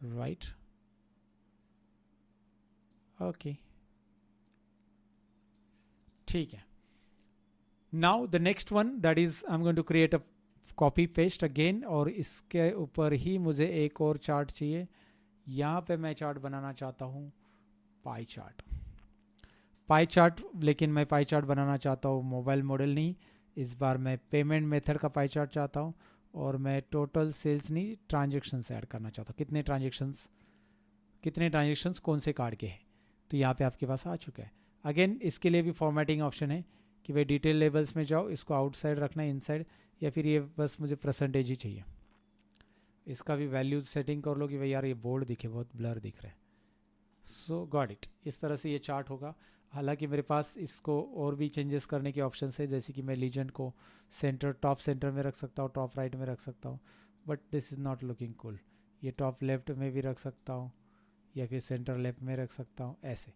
राइट, ओके, ठीक है। Now the next one that is I am going to create a copy paste again, और इसके ऊपर ही मुझे एक और चार्ट चाहिए। यहाँ पे मैं चार्ट बनाना चाहता हूँ पाई चार्ट, लेकिन मैं पाई चार्ट बनाना चाहता हूँ मोबाइल मॉडल नहीं, इस बार मैं पेमेंट मेथड का पाई चार्ट चाहता हूँ और मैं टोटल सेल्स नहीं ट्रांजेक्शन्स ऐड करना चाहता हूँ, कितने ट्रांजेक्शन्स कौन से कार्ड के हैं। तो यहाँ पे आपके पास आ चुका है। अगेन इसके लिए भी फॉर्मेटिंग ऑप्शन है कि भाई डिटेल लेवल्स में जाओ, इसको आउटसाइड रखना है इनसाइड, या फिर ये बस मुझे परसेंटेज ही चाहिए। इसका भी वैल्यूज सेटिंग कर लो कि भाई यार ये बोर्ड दिखे, बहुत ब्लर दिख रहा है। सो गॉट इट, इस तरह से ये चार्ट होगा। हालांकि मेरे पास इसको और भी चेंजेस करने के ऑप्शन है, जैसे कि मैं लीजेंड को टॉप सेंटर में रख सकता हूँ, टॉप राइट में रख सकता हूँ, but this is not looking cool. ये टॉप लेफ्ट में भी रख सकता हूँ या फिर सेंटर लेफ्ट में रख सकता हूँ, ऐसे।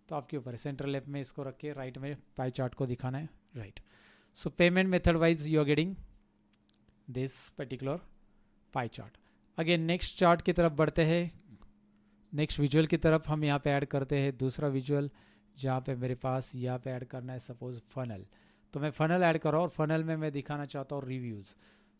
तो आपके ऊपर है, सेंटर लेफ्ट में इसको रख के राइट में पाई चार्ट को दिखाना है, right. So payment method wise you are getting this particular pie chart. Again next chart की तरफ बढ़ते हैं, नेक्स्ट विजुअल की तरफ हम यहाँ पे ऐड करते हैं दूसरा विजुअल, जहाँ पे मेरे पास यहाँ पे ऐड करना है सपोज फनल। तो मैं फनल ऐड कर रहा हूँ और फनल में मैं दिखाना चाहता हूँ reviews.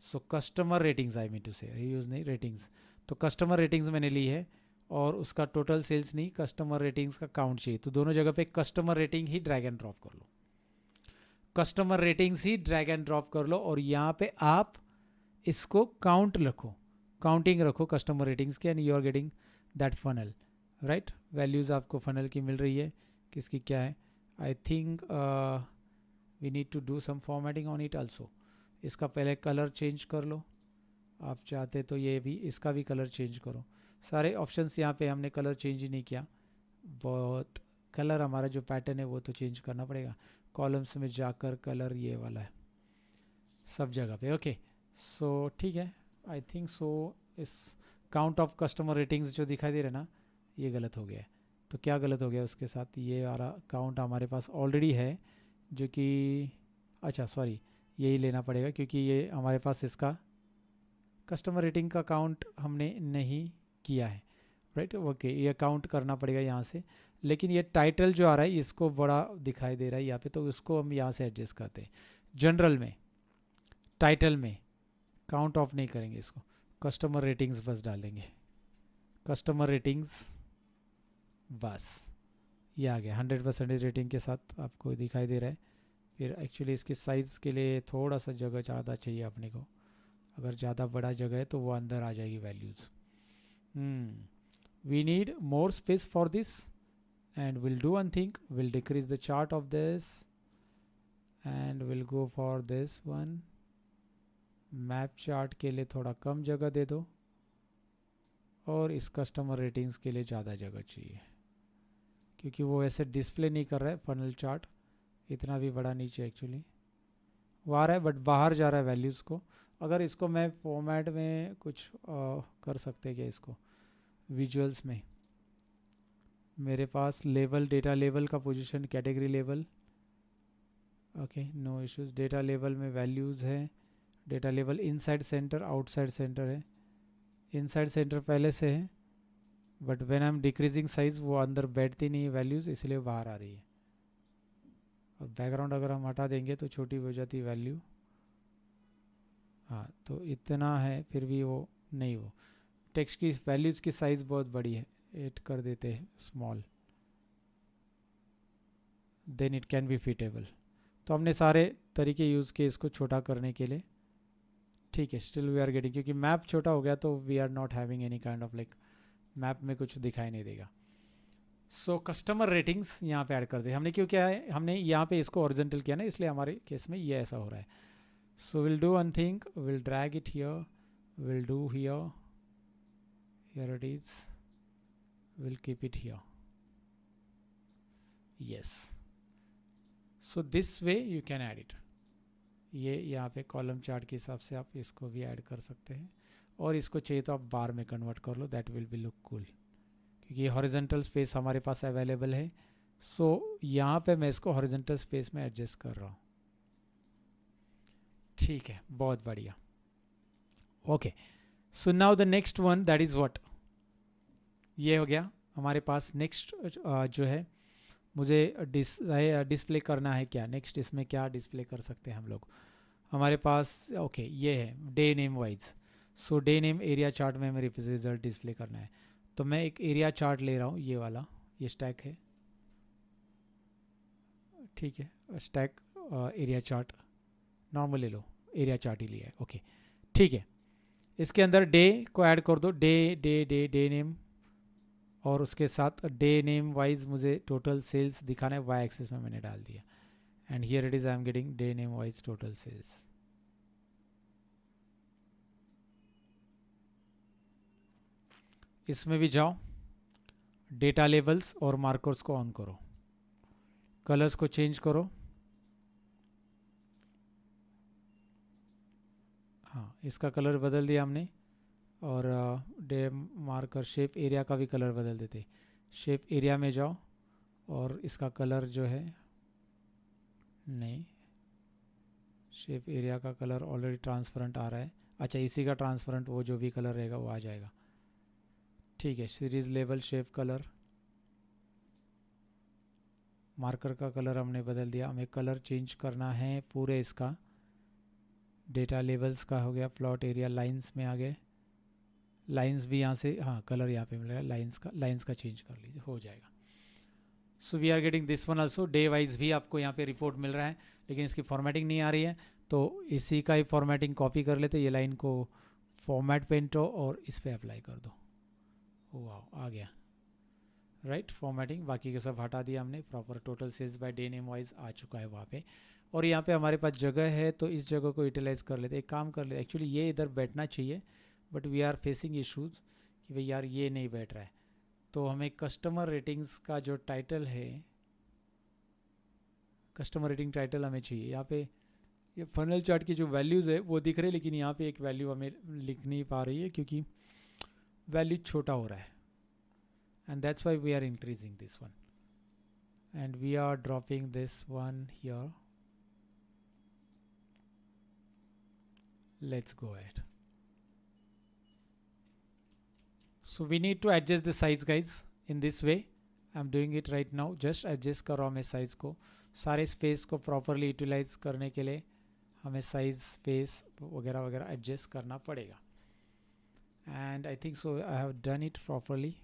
So customer ratings, I mean to say reviews नहीं, रेटिंग्स। तो कस्टमर रेटिंग्स मैंने ली है और उसका टोटल सेल्स नहीं, कस्टमर रेटिंग्स का काउंट चाहिए। तो दोनों जगह पे कस्टमर रेटिंग ही ड्रैग एंड ड्रॉप कर लो, कस्टमर रेटिंग्स ही ड्रैग एंड ड्रॉप कर लो, और यहाँ पे आप इसको काउंट रखो, काउंटिंग रखो कस्टमर रेटिंग्स के, and you are getting that funnel, right. Values आपको फनल की मिल रही है, किसकी क्या है। I think we need to do some formatting on it also. इसका पहले कलर चेंज कर लो, आप चाहते तो ये भी, इसका भी कलर चेंज करो। सारे ऑप्शंस यहाँ पे हमने कलर चेंज ही नहीं किया, बहुत कलर हमारा जो पैटर्न है वो तो चेंज करना पड़ेगा। कॉलम्स में जाकर कलर ये वाला है सब जगह पे, ओके। सो ठीक है, आई थिंक सो इस काउंट ऑफ कस्टमर रेटिंग्स जो दिखाई दे रहे ना, ये गलत हो गया है। तो क्या गलत हो गया उसके साथ, ये आ रहा काउंट हमारे पास ऑलरेडी है, जो कि अच्छा सॉरी यही लेना पड़ेगा, क्योंकि ये हमारे पास इसका कस्टमर रेटिंग का काउंट हमने नहीं किया है, राइट। ओके, ये काउंट करना पड़ेगा यहाँ से। लेकिन ये टाइटल जो आ रहा है इसको बड़ा दिखाई दे रहा है यहाँ पे, तो उसको हम यहाँ से एडजस्ट करते हैं। जनरल में, टाइटल में काउंट ऑफ नहीं करेंगे इसको, कस्टमर रेटिंग्स बस डालेंगे, कस्टमर रेटिंग्स बस। ये आ गया 100% रेटिंग के साथ आपको दिखाई दे रहा है। फिर एक्चुअली इसके साइज़ के लिए थोड़ा सा जगह ज़्यादा चाहिए अपने को, अगर ज़्यादा बड़ा जगह है तो वो अंदर आ जाएगी values. We need more space for this, and will do one thing, will decrease the chart of this and will go for this one. Map chart के लिए थोड़ा कम जगह दे दो, और इस कस्टमर रेटिंग्स के लिए ज़्यादा जगह चाहिए, क्योंकि वो ऐसे डिस्प्ले नहीं कर रहा है फनल चार्ट, इतना भी बड़ा नीचे एक्चुअली वो आ रहा है, बट बाहर जा रहा है वैल्यूज़ को। अगर इसको मैं फॉर्मेट में कुछ कर सकते हैं क्या, इसको विजुअल्स में मेरे पास लेवल, डेटा लेवल का position, category level, okay no issues. Data level में वैल्यूज़ है, data level inside centre outside centre है, इनसाइड सेंटर पहले से है, but when I am decreasing size वो अंदर बैठती नहीं है वैल्यूज़, इसलिए बाहर आ रही है। और बैकग्राउंड अगर हम हटा देंगे तो छोटी हो जाती है वैल्यू, हाँ तो इतना है, फिर भी वो नहीं, वो टेक्स्ट की वैल्यूज़ की साइज़ बहुत बड़ी है, 8 कर देते हैं small, then it can be fittable. तो हमने सारे तरीके यूज़ किए इसको छोटा करने के लिए, ठीक है। स्टिल वी आर गेटिंग, क्योंकि मैप छोटा हो गया तो we are not having any kind of like, map में कुछ दिखाई नहीं देगा। सो कस्टमर रेटिंग्स यहाँ पे ऐड कर दे हमने, क्यों क्या है, हमने यहाँ पे इसको ओरिजेंटल किया ना, इसलिए हमारे केस में ये ऐसा हो रहा है। So will do one thing, will drag it here, will do here, here it is, will keep it here, yes. So this way you can add it. ये यहाँ पे कॉलम चार्ट के हिसाब से आप इसको भी ऐड कर सकते हैं, और इसको चाहिए तो आप बार में कन्वर्ट कर लो, that will be look cool, क्योंकि हॉरिजॉन्टल स्पेस हमारे पास अवेलेबल है। सो यहाँ पे मैं इसको हॉरिजॉन्टल स्पेस में एडजस्ट कर रहा हूँ, ठीक है, बहुत बढ़िया। Okay, so now the next one, that is what, ये हो गया हमारे पास। नेक्स्ट जो है मुझे डिस्प्ले करना है क्या, नेक्स्ट इसमें क्या डिस्प्ले कर सकते हैं हम लोग, हमारे पास ओके ये है डे नेम वाइज। सो डे नेम एरिया चार्ट में मेरे रिजल्ट डिस्प्ले करना है, तो मैं एक एरिया चार्ट ले रहा हूँ, ये वाला, ये स्टैक है, ठीक है, स्टैक एरिया चार्ट नॉर्मल ले लो, एरिया चार्ट ही लिया है, ओके ठीक है। इसके अंदर डे को ऐड कर दो, day day day day name, और उसके साथ डे नेम वाइज मुझे टोटल सेल्स दिखाना है, वाई एक्सिस में मैंने डाल दिया, and here it is I am getting day name wise total sales. इसमें भी जाओ, डेटा लेवल्स और मार्कर्स को ऑन करो, कलर्स को चेंज करो, हाँ इसका कलर बदल दिया हमने, और डे मार्कर शेप एरिया का भी कलर बदल देते, शेप एरिया में जाओ और इसका कलर जो है, नहीं शेप एरिया का कलर ऑलरेडी ट्रांसपेरेंट आ रहा है, अच्छा इसी का ट्रांसपेरेंट वो जो भी कलर रहेगा वो आ जाएगा, ठीक है। Series level shape colour, marker का कलर हमने बदल दिया, हमें कलर चेंज करना है पूरे इसका, डेटा लेवल्स का हो गया, प्लॉट एरिया लाइंस में आ गए, लाइंस भी यहाँ से, हाँ कलर यहाँ पे मिल रहा है, लाइंस का चेंज कर लीजिए, हो जाएगा। So we are getting this one also, day wise भी आपको यहाँ पे रिपोर्ट मिल रहा है, लेकिन इसकी फॉर्मेटिंग नहीं आ रही है, तो इसी का ही फॉर्मेटिंग कॉपी कर लेते, ये लाइन को फॉर्मेट पेंट हो और इस पर अप्लाई कर दो, वाह आ गया, राइट फॉर्मेटिंग, बाकी के सब हटा दिया हमने, proper total sales by day name wise आ चुका है वहाँ पे, और यहाँ पे हमारे पास जगह है तो इस जगह को यूटिलाइज कर लेते, एक काम कर लेते, एक्चुअली ये इधर बैठना चाहिए but we are facing issues कि भाई यार ये नहीं बैठ रहा है, तो हमें कस्टमर रेटिंग्स का जो टाइटल है, कस्टमर रेटिंग टाइटल हमें चाहिए, यहाँ पे ये फनल चार्ट की जो वैल्यूज़ है वो दिख रहे हैं, लेकिन यहाँ पे एक वैल्यू हमें लिख नहीं पा रही है क्योंकि वैल्यू छोटा हो रहा है, and that's why we are increasing this one, and we are dropping this one here, let's go ahead. So we need to adjust the size guys in this way, I'm doing it right now, just adjust कर रहा हूँ मैं size को, सारे space को properly utilise करने के लिए हमें साइज स्पेस वगैरह वगैरह एडजस्ट करना पड़ेगा, and I think so I have done it properly.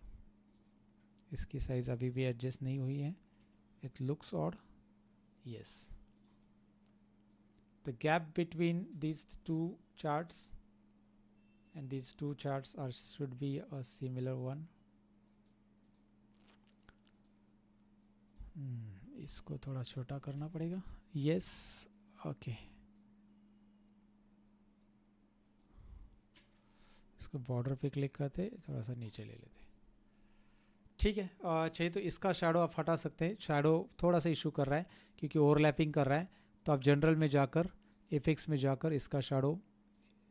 इसकी साइज़ अभी भी एडजस्ट नहीं हुई है, it looks odd, yes the gap between these two charts and these two charts are should be a similar one. इसको थोड़ा छोटा करना पड़ेगा, यस ओके, इसको बॉर्डर पे क्लिक करते, थोड़ा सा नीचे ले लेते, ठीक है। चाहिए तो इसका शैडो आप हटा सकते हैं, शैडो थोड़ा सा इशू कर रहा है क्योंकि ओवरलैपिंग कर रहा है, तो आप जनरल में जाकर इफेक्ट्स में जाकर इसका शैडो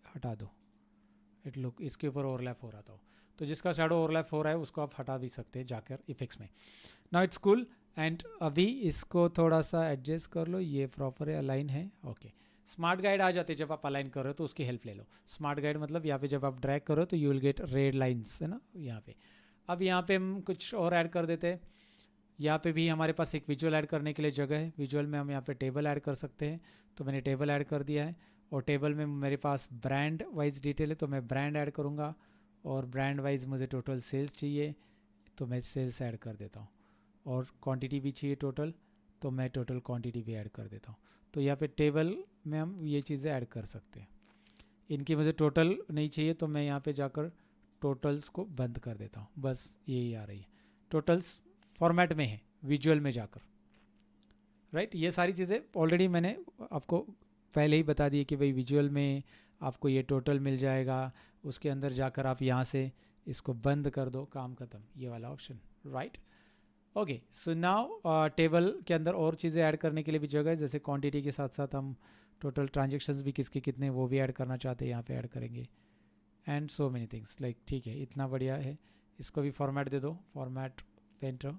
हटा दो, इट लुक इसके ऊपर ओवरलैप हो रहा था, तो जिसका शैडो ओवरलैप हो रहा है उसको आप हटा भी सकते हैं जाकर इफेक्ट्स में। नाउ इट्स कूल, एंड अभी इसको थोड़ा सा एडजस्ट कर लो, ये प्रॉपर है, अलाइन है, ओके। स्मार्ट गाइड आ जाते जब आप अलाइन कर रहे हो तो उसकी हेल्प ले लो, स्मार्ट गाइड मतलब यहाँ पे जब आप ड्रैग करो तो you will gate red lines है ना यहाँ पे। अब यहाँ पे हम कुछ और ऐड कर देते हैं, यहाँ पे भी हमारे पास एक विजुअल ऐड करने के लिए जगह है, विजुअल में हम यहाँ पे टेबल ऐड कर सकते हैं, तो मैंने टेबल ऐड कर दिया है, और टेबल में मेरे पास ब्रांड वाइज डिटेल है तो मैं ब्रांड ऐड करूँगा, और ब्रांड वाइज मुझे टोटल सेल्स चाहिए तो मैं सेल्स ऐड कर देता हूँ, और क्वांटिटी भी चाहिए टोटल तो मैं टोटल क्वांटिटी भी ऐड कर देता हूँ। तो यहाँ पे टेबल में हम ये चीज़ें ऐड कर सकते हैं, इनकी मुझे टोटल नहीं चाहिए तो मैं यहाँ पे जाकर टोटल्स को बंद कर देता हूँ, बस यही आ रही है, टोटल्स फॉर्मेट में है विजुअल में जाकर, राइट। ये सारी चीज़ें ऑलरेडी मैंने आपको पहले ही बता दी कि भाई विजुअल में आपको ये टोटल मिल जाएगा, उसके अंदर जाकर आप यहाँ से इसको बंद कर दो, काम खत्म, ये वाला option, right. Okay, so now table के अंदर और चीज़ें ऐड करने के लिए भी जगह है, जैसे क्वांटिटी के साथ साथ हम टोटल ट्रांजेक्शन्स भी किसके कितने वो भी ऐड करना चाहते हैं, यहाँ पे ऐड करेंगे, and so many things like, ठीक है इतना बढ़िया है, इसको भी फॉर्मेट दे दो, फॉर्मेट पेंटर,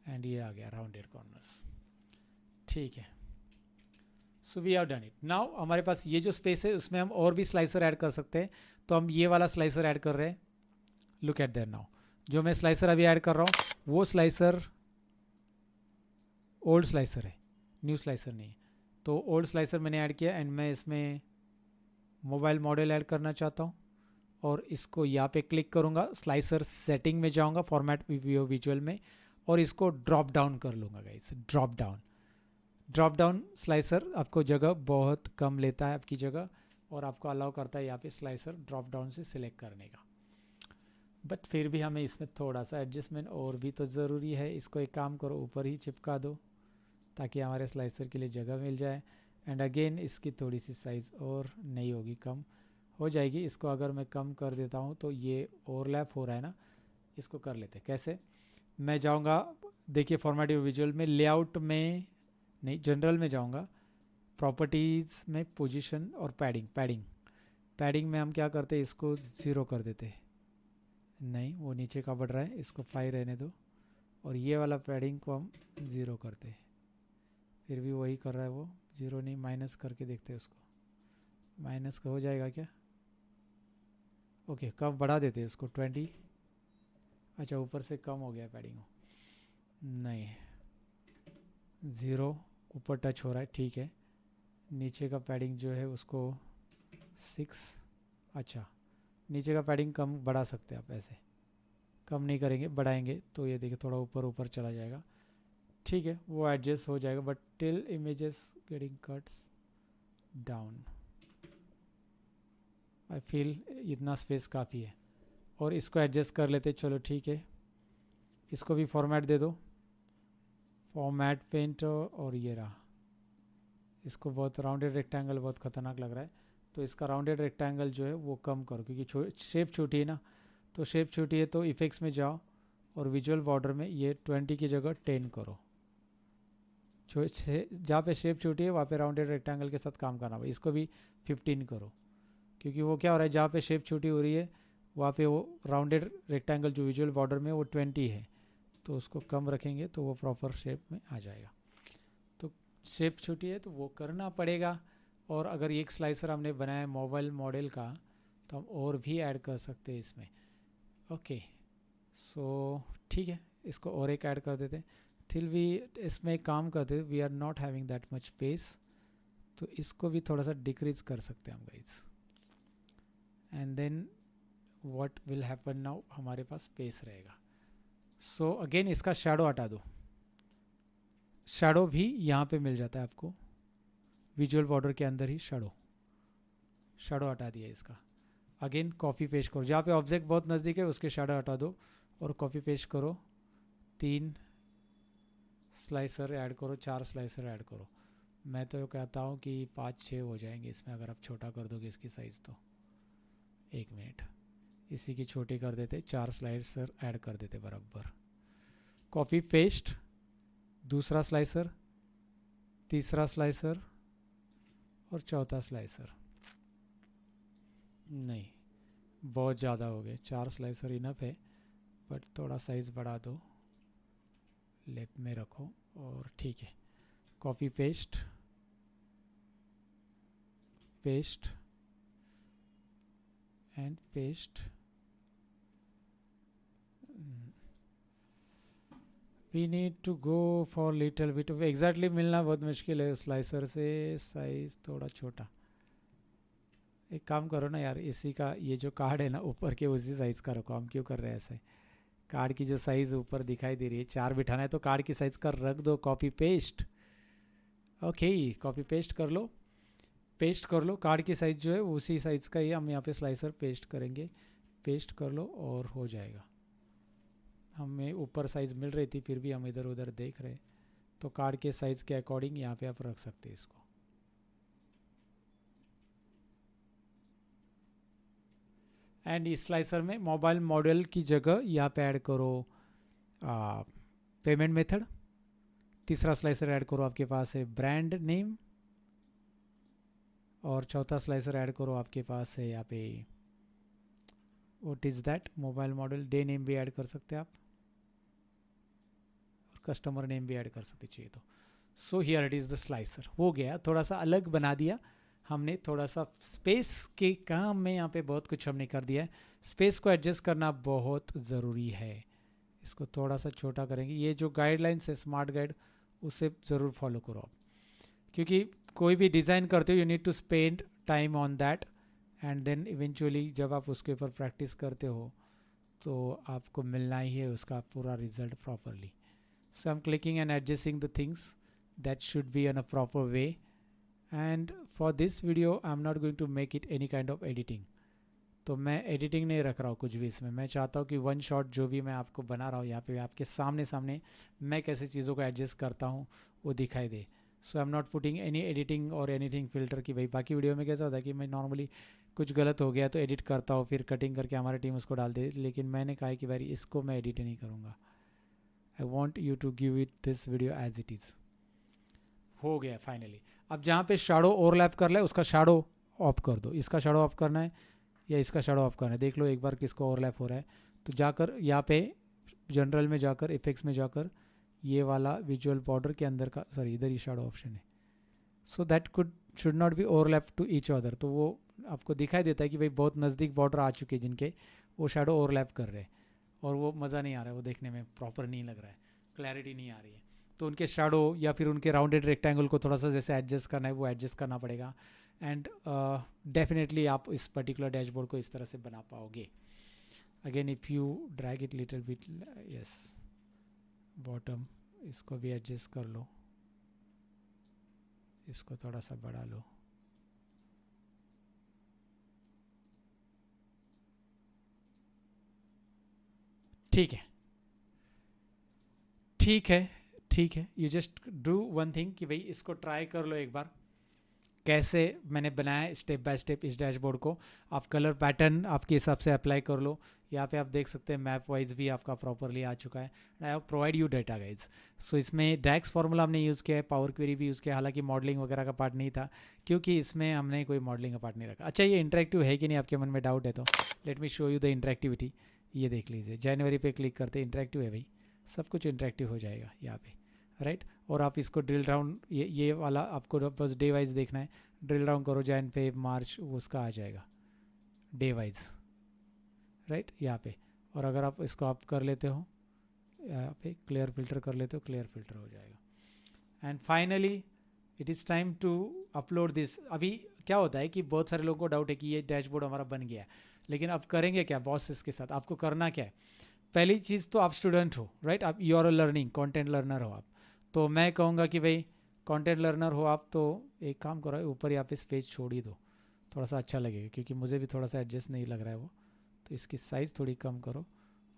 एंड ये आ गया राउंडेड कॉर्नर्स, ठीक है। So we have done it. Now हमारे पास ये जो स्पेस है उसमें हम और भी स्लाइसर ऐड कर सकते हैं, तो हम ये वाला स्लाइसर ऐड कर रहे हैं, लुक एट दैट नाउ, जो मैं स्लाइसर अभी ऐड कर रहा हूँ वो स्लाइसर ओल्ड स्लाइसर है, न्यू स्लाइसर नहीं है, तो ओल्ड स्लाइसर मैंने ऐड किया, एंड मैं इसमें मोबाइल मॉडल ऐड करना चाहता हूँ, और इसको यहाँ पे क्लिक करूँगा, स्लाइसर सेटिंग में जाऊँगा, फॉर्मेट विजुअल में, और इसको ड्रॉप डाउन कर लूँगा guys, drop down, drop down slicer आपको जगह बहुत कम लेता है आपकी जगह, और आपको अलाउ करता है यहाँ पे स्लाइसर ड्रॉप डाउन से सिलेक्ट करने का। बट फिर भी हमें इसमें थोड़ा सा एडजस्टमेंट और भी तो ज़रूरी है। इसको एक काम करो, ऊपर ही चिपका दो ताकि हमारे स्लाइसर के लिए जगह मिल जाए। एंड अगेन इसकी थोड़ी सी साइज़ और नहीं होगी, कम हो जाएगी। इसको अगर मैं कम कर देता हूँ तो ये ओवरलैप हो रहा है ना, इसको कर लेते हैं। कैसे? मैं जाऊँगा, देखिए फॉर्मेटिव विजुअल में, लेआउट में नहीं, जनरल में जाऊँगा, प्रॉपर्टीज़ में, पोजीशन और पैडिंग में हम क्या करते हैं, इसको 0 कर देते हैं। नहीं, वो नीचे का बढ़ रहा है, इसको 5 रहने दो। और ये वाला पैडिंग को हम 0 करते हैं। फिर भी वही कर रहा है वो, 0 नहीं, माइनस करके देखते हैं उसको। माइनस का हो जाएगा क्या? ओके, कम बढ़ा देते हैं इसको 20। अच्छा, ऊपर से कम हो गया पैडिंग, नहीं 0 ऊपर टच हो रहा है, ठीक है। नीचे का पैडिंग जो है उसको 6, अच्छा नीचे का पैडिंग कम बढ़ा सकते हैं आप, ऐसे कम नहीं करेंगे, बढ़ाएंगे तो ये देखिए थोड़ा ऊपर ऊपर चला जाएगा, ठीक है, वो एडजस्ट हो जाएगा। But till images getting cuts down, I feel इतना स्पेस काफ़ी है। और इसको एडजस्ट कर लेते, चलो ठीक है। इसको भी फॉर्मेट दे दो, फॉर्मेट पेंट, और ये रहा। इसको बहुत राउंडेड रेक्टेंगल बहुत ख़तरनाक लग रहा है, तो इसका राउंडेड रेक्टेंगल जो है वो कम करो, क्योंकि शेप छोटी है ना। तो शेप छोटी है तो इफेक्ट्स में जाओ और विजुअल बॉर्डर में ये 20 की जगह 10 करो। जहाँ पे शेप छोटी है वहाँ पे राउंडेड रेक्टेंगल के साथ काम करना होगा। इसको भी 15 करो, क्योंकि वो क्या हो रहा है, जहाँ पे शेप छोटी हो रही है वहाँ पे वो राउंडेड रेक्टेंगल जो विजुअल बॉर्डर में वो 20 है, तो उसको कम रखेंगे तो वो प्रॉपर शेप में आ जाएगा। तो शेप छोटी है तो वो करना पड़ेगा। और अगर एक स्लाइसर हमने बनाया मोबाइल मॉडल का, तो हम और भी ऐड कर सकते हैं इसमें। ओके, सो ठीक है, इसको और एक ऐड कर देते हैं। फिर भी इसमें एक काम करते, we are not having that much space, तो इसको भी थोड़ा सा डिक्रीज कर सकते हैं हम guys. And then what will happen now, हमारे पास स्पेस रहेगा। सो अगेन इसका शैडो हटा दो, शैडो भी यहाँ पे मिल जाता है आपको, विजुअल बॉर्डर के अंदर ही शैडो हटा दिया इसका। अगेन कॉपी पेस्ट करो, जहाँ पे ऑब्जेक्ट बहुत नज़दीक है उसके शैडो हटा दो और कॉपी पेस्ट करो। 3 स्लाइसर ऐड करो, 4 स्लाइसर ऐड करो। मैं तो कहता हूँ कि 5-6 हो जाएंगे इसमें, अगर आप छोटा कर दोगे इसकी साइज़ तो। 1 मिनट, इसी की छोटी कर देते, 4 स्लाइसर ऐड कर देते बराबर। कॉपी पेस्ट, दूसरा स्लाइसर, तीसरा स्लाइसर और चौथा स्लाइसर। नहीं, बहुत ज़्यादा हो गए, 4 स्लाइसर इनफ है, बट थोड़ा साइज़ बढ़ा दो, लेफ्ट में रखो और ठीक है। Copy paste, paste and paste. We need to go for little bit, exactly मिलना बहुत मुश्किल है स्लाइसर से, साइज़ थोड़ा छोटा। एक काम करो ना यार, इसी का ये जो कार्ड है ना ऊपर के, उसी साइज़ का रखो। हम क्यों कर रहे हैं ऐसे? कार्ड की जो साइज़ ऊपर दिखाई दे रही है, 4 बिठाना है तो कार्ड की साइज़ का रख दो। Copy paste, okay, copy paste कर लो, पेस्ट कर लो। कार्ड की साइज़ जो है उसी साइज़ का ही हम यहाँ पे स्लाइसर पेस्ट करेंगे। पेस्ट कर लो और हो जाएगा। हमें ऊपर साइज़ मिल रही थी, फिर भी हम इधर उधर देख रहे, तो कार्ड के साइज़ के अकॉर्डिंग यहाँ पे आप रख सकते हैं इसको। एंड इस स्लाइसर में मोबाइल मॉडल की जगह यहाँ पे ऐड करो पेमेंट मेथड। तीसरा स्लाइसर ऐड करो, आपके पास है ब्रांड नेम। और चौथा स्लाइसर ऐड करो, आपके पास है यहाँ पे what is that, mobile model. Day name भी ऐड कर सकते हैं आप, और कस्टमर नेम भी ऐड कर सकते चाहिए तो। So here it is the slicer. हो गया, थोड़ा सा अलग बना दिया हमने, थोड़ा सा स्पेस के काम में यहाँ पे बहुत कुछ हमने कर दिया है। स्पेस को एडजस्ट करना बहुत ज़रूरी है। इसको थोड़ा सा छोटा करेंगे। ये जो गाइडलाइंस है स्मार्ट गाइड, उसे ज़रूर फॉलो करो आप, क्योंकि कोई भी डिज़ाइन करते हो you need to spend time on that, and then eventually जब आप उसके ऊपर प्रैक्टिस करते हो तो आपको मिलना ही है उसका पूरा result properly. So I M clicking and adjusting the things that should be in a proper way. And for this video I'm not going to make it any kind of editing. तो मैं editing नहीं रख रहा हूँ कुछ भी इसमें. मैं चाहता हूँ कि वन शॉट जो भी मैं आपको बना रहा हूँ यहाँ पे आपके सामने सामने मैं कैसे चीज़ों को एडजस्ट करता हूँ वो दिखाई दे. So I am not putting any editing और एनीथिंग फिल्टर की भाई बाकी वीडियो में कैसा होता है कि मैं नॉर्मली कुछ गलत हो गया तो एडिट करता हूँ फिर कटिंग करके हमारी टीम उसको डाल दे. लेकिन मैंने कहा कि भाई इसको मैं एडिट नहीं करूँगा. I want you to give it this video as it is. हो गया फाइनली. अब जहाँ पे शैडो ओवरलैप कर ले उसका शैडो ऑफ कर दो. इसका शैडो ऑफ करना है या इसका शैडो ऑफ करना है. देख लो एक बार किसको ओवरलैप हो रहा है. तो जाकर यहाँ पे जनरल में जाकर इफेक्ट्स में जाकर ये वाला विजुअल बॉर्डर के अंदर का सॉरी इधर ही शैडो ऑप्शन है. So that could should not be overlap to each other. तो वो आपको दिखाई देता है कि भाई बहुत नज़दीक बॉर्डर आ चुके हैं जिनके वो शैडो ओवरलैप कर रहे हैं और वो मज़ा नहीं आ रहा है. वो देखने में प्रॉपर नहीं लग रहा है, क्लैरिटी नहीं आ रही है. तो उनके शैडो या फिर उनके राउंडेड रेक्टेंगल को थोड़ा सा जैसे एडजस्ट करना है वो एडजस्ट करना पड़ेगा. एंड डेफिनेटली आप इस पर्टिकुलर डैशबोर्ड को इस तरह से बना पाओगे. Again if you drag it little bit, yes bottom इसको भी एडजस्ट कर लो, इसको थोड़ा सा बढ़ा लो. ठीक है ठीक है ठीक है. You just do one thing कि भाई इसको ट्राई कर लो एक बार कैसे मैंने बनाया है स्टेप बाय स्टेप इस डैशबोर्ड को. आप कलर पैटर्न आपके हिसाब से अप्लाई कर लो. यहाँ पे आप देख सकते हैं मैप वाइज भी आपका प्रॉपरली आ चुका है. I have provide you data guides. So इसमें डैक्स फार्मूला हमने यूज़ किया है, पावर क्वेरी भी यूज़ किया. हालांकि मॉडलिंग वगैरह का पार्ट नहीं था क्योंकि इसमें हमने कोई मॉडलिंग का पार्ट नहीं रखा. अच्छा ये इंटरेक्टिव है कि नहीं आपके मन में डाउट है तो let me show you the interactivity. ये देख लीजिए जनवरी पे क्लिक करते इंटरेक्टिव है भाई, सब कुछ इंटरेक्टिव हो जाएगा यहाँ पे राइट. और आप इसको ड्रिल डाउन ये वाला आपको बस डे वाइज देखना है. ड्रिल डाउन करो जैन पे मार्च उसका आ जाएगा डे वाइज राइट यहाँ पे. और अगर आप इसको आप कर लेते हो यहाँ पे क्लियर फिल्टर कर लेते हो क्लियर फिल्टर हो जाएगा. And finally it is time to upload this. अभी क्या होता है कि बहुत सारे लोगों को डाउट है कि ये डैशबोर्ड हमारा बन गया है लेकिन अब करेंगे क्या बॉस इसके साथ. आपको करना क्या है, पहली चीज़ तो आप स्टूडेंट हो राइट. आप you are a learning content learner हो आप. तो मैं कहूँगा कि भाई कंटेंट लर्नर हो आप तो एक काम करो ऊपर यहाँ पे स्पेस छोड़ ही दो, थोड़ा सा अच्छा लगेगा क्योंकि मुझे भी थोड़ा सा एडजस्ट नहीं लग रहा है वो. तो इसकी साइज़ थोड़ी कम करो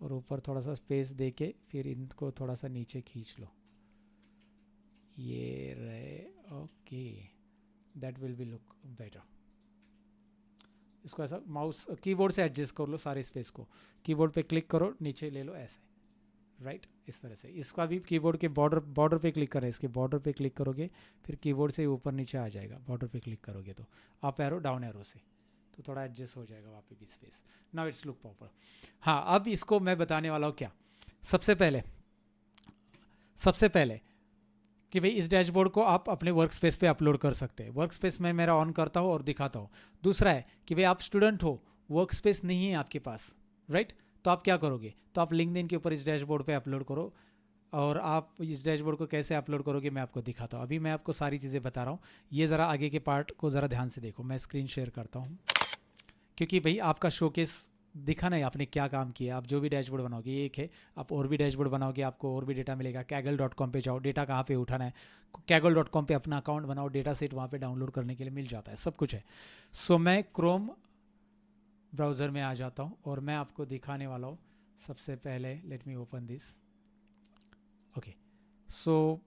और ऊपर थोड़ा सा स्पेस दे के फिर इनको थोड़ा सा नीचे खींच लो. ये रहे okay that will be look better. इसको ऐसा माउस कीबोर्ड से एडजस्ट कर लो सारे स्पेस को. कीबोर्ड पे क्लिक करो नीचे ले लो ऐसे राइट इस तरह से. इसका भी कीबोर्ड के बॉर्डर पे क्लिक करें, इसके बॉर्डर पे क्लिक करोगे फिर कीबोर्ड से ऊपर नीचे आ जाएगा. बॉर्डर पे क्लिक करोगे तो अप एरो डाउन एरो से तो थोड़ा एडजस्ट हो जाएगा वहाँ पे भी space. Now it's look proper. हाँ अब इसको मैं बताने वाला हूँ क्या. सबसे पहले कि भाई इस डैशबोर्ड को आप अपने वर्क स्पेस पे अपलोड कर सकते हैं. वर्क स्पेस में मेरा ऑन करता हूँ और दिखाता हूँ. दूसरा है कि भाई आप स्टूडेंट हो, वर्क स्पेस नहीं है आपके पास राइट. तो आप क्या करोगे, तो आप लिंक्डइन के ऊपर इस डैशबोर्ड पे अपलोड करो. और आप इस डैशबोर्ड को कैसे अपलोड करोगे मैं आपको दिखाता हूँ. अभी मैं आपको सारी चीज़ें बता रहा हूँ. ये ज़रा आगे के पार्ट को ज़रा ध्यान से देखो. मैं स्क्रीन शेयर करता हूँ क्योंकि भाई आपका शोकेस दिखाना है आपने क्या काम किया. आप जो भी डैशबोर्ड बनाओगे ये एक है, आप और भी डैशबोर्ड बनाओगे आपको और भी डेटा मिलेगा. kaggle.com पे जाओ, डेटा कहाँ पे उठाना है kaggle.com पे अपना अकाउंट बनाओ, डेटा सेट वहाँ पे डाउनलोड करने के लिए मिल जाता है, सब कुछ है. सो मैं क्रोम ब्राउज़र में आ जाता हूँ और मैं आपको दिखाने वाला हूँ. सबसे पहले let me open this. Okay so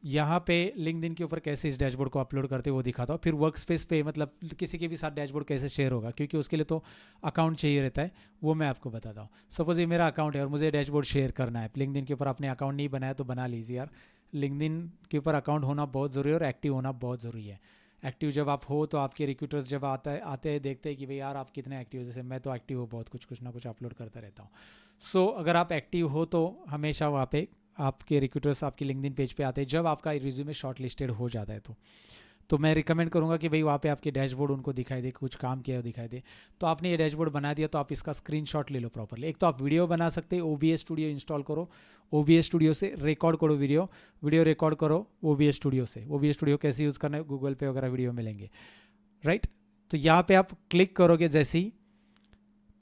यहाँ पे लिंक्डइन के ऊपर कैसे इस डैशबोर्ड को अपलोड करते हैं वो दिखाता हूँ. फिर वर्क स्पेस पे मतलब किसी के भी साथ डैशबोर्ड कैसे शेयर होगा क्योंकि उसके लिए तो अकाउंट चाहिए रहता है, वो मैं आपको बताता हूँ. सपोज ये मेरा अकाउंट है और मुझे डैशबोर्ड शेयर करना है. लिंक्डइन के ऊपर आपने अकाउंट नहीं बनाया तो बना लीजिए यार. लिंक्डइन के ऊपर अकाउंट होना बहुत ज़रूरी है और एक्टिव होना बहुत ज़रूरी है. एक्टिव जब आप हो तो आपके रिक्रूटर्स जब आते हैं देखते हैं कि भाई यार आप कितने एक्टिव हो. जैसे मैं तो एक्टिव हूँ, बहुत कुछ ना कुछ अपलोड करता रहता हूँ. सो अगर आप एक्टिव हो तो हमेशा वहाँ पे आपके रिक्रूटर्स आपके लिंक्डइन पेज पे आते हैं जब आपका रिज्यूमे शॉर्ट लिस्टेड हो जाता है. तो मैं रिकमेंड करूँगा कि भाई वहाँ पे आपके डैशबोर्ड उनको दिखाई दे, कुछ काम किया है दिखाई दे. तो आपने ये डैशबोर्ड बना दिया तो आप इसका स्क्रीनशॉट ले लो प्रॉपरली. एक तो आप वीडियो बना सकते हैं, OBS स्टूडियो इंस्टॉल करो, OBS स्टूडियो से रिकॉर्ड करो वीडियो रिकॉर्ड करो OBS स्टूडियो से. OBS स्टूडियो कैसे यूज़ करना है गूगल पे वगैरह वीडियो मिलेंगे राइट. तो यहाँ पे आप क्लिक करोगे जैसे ही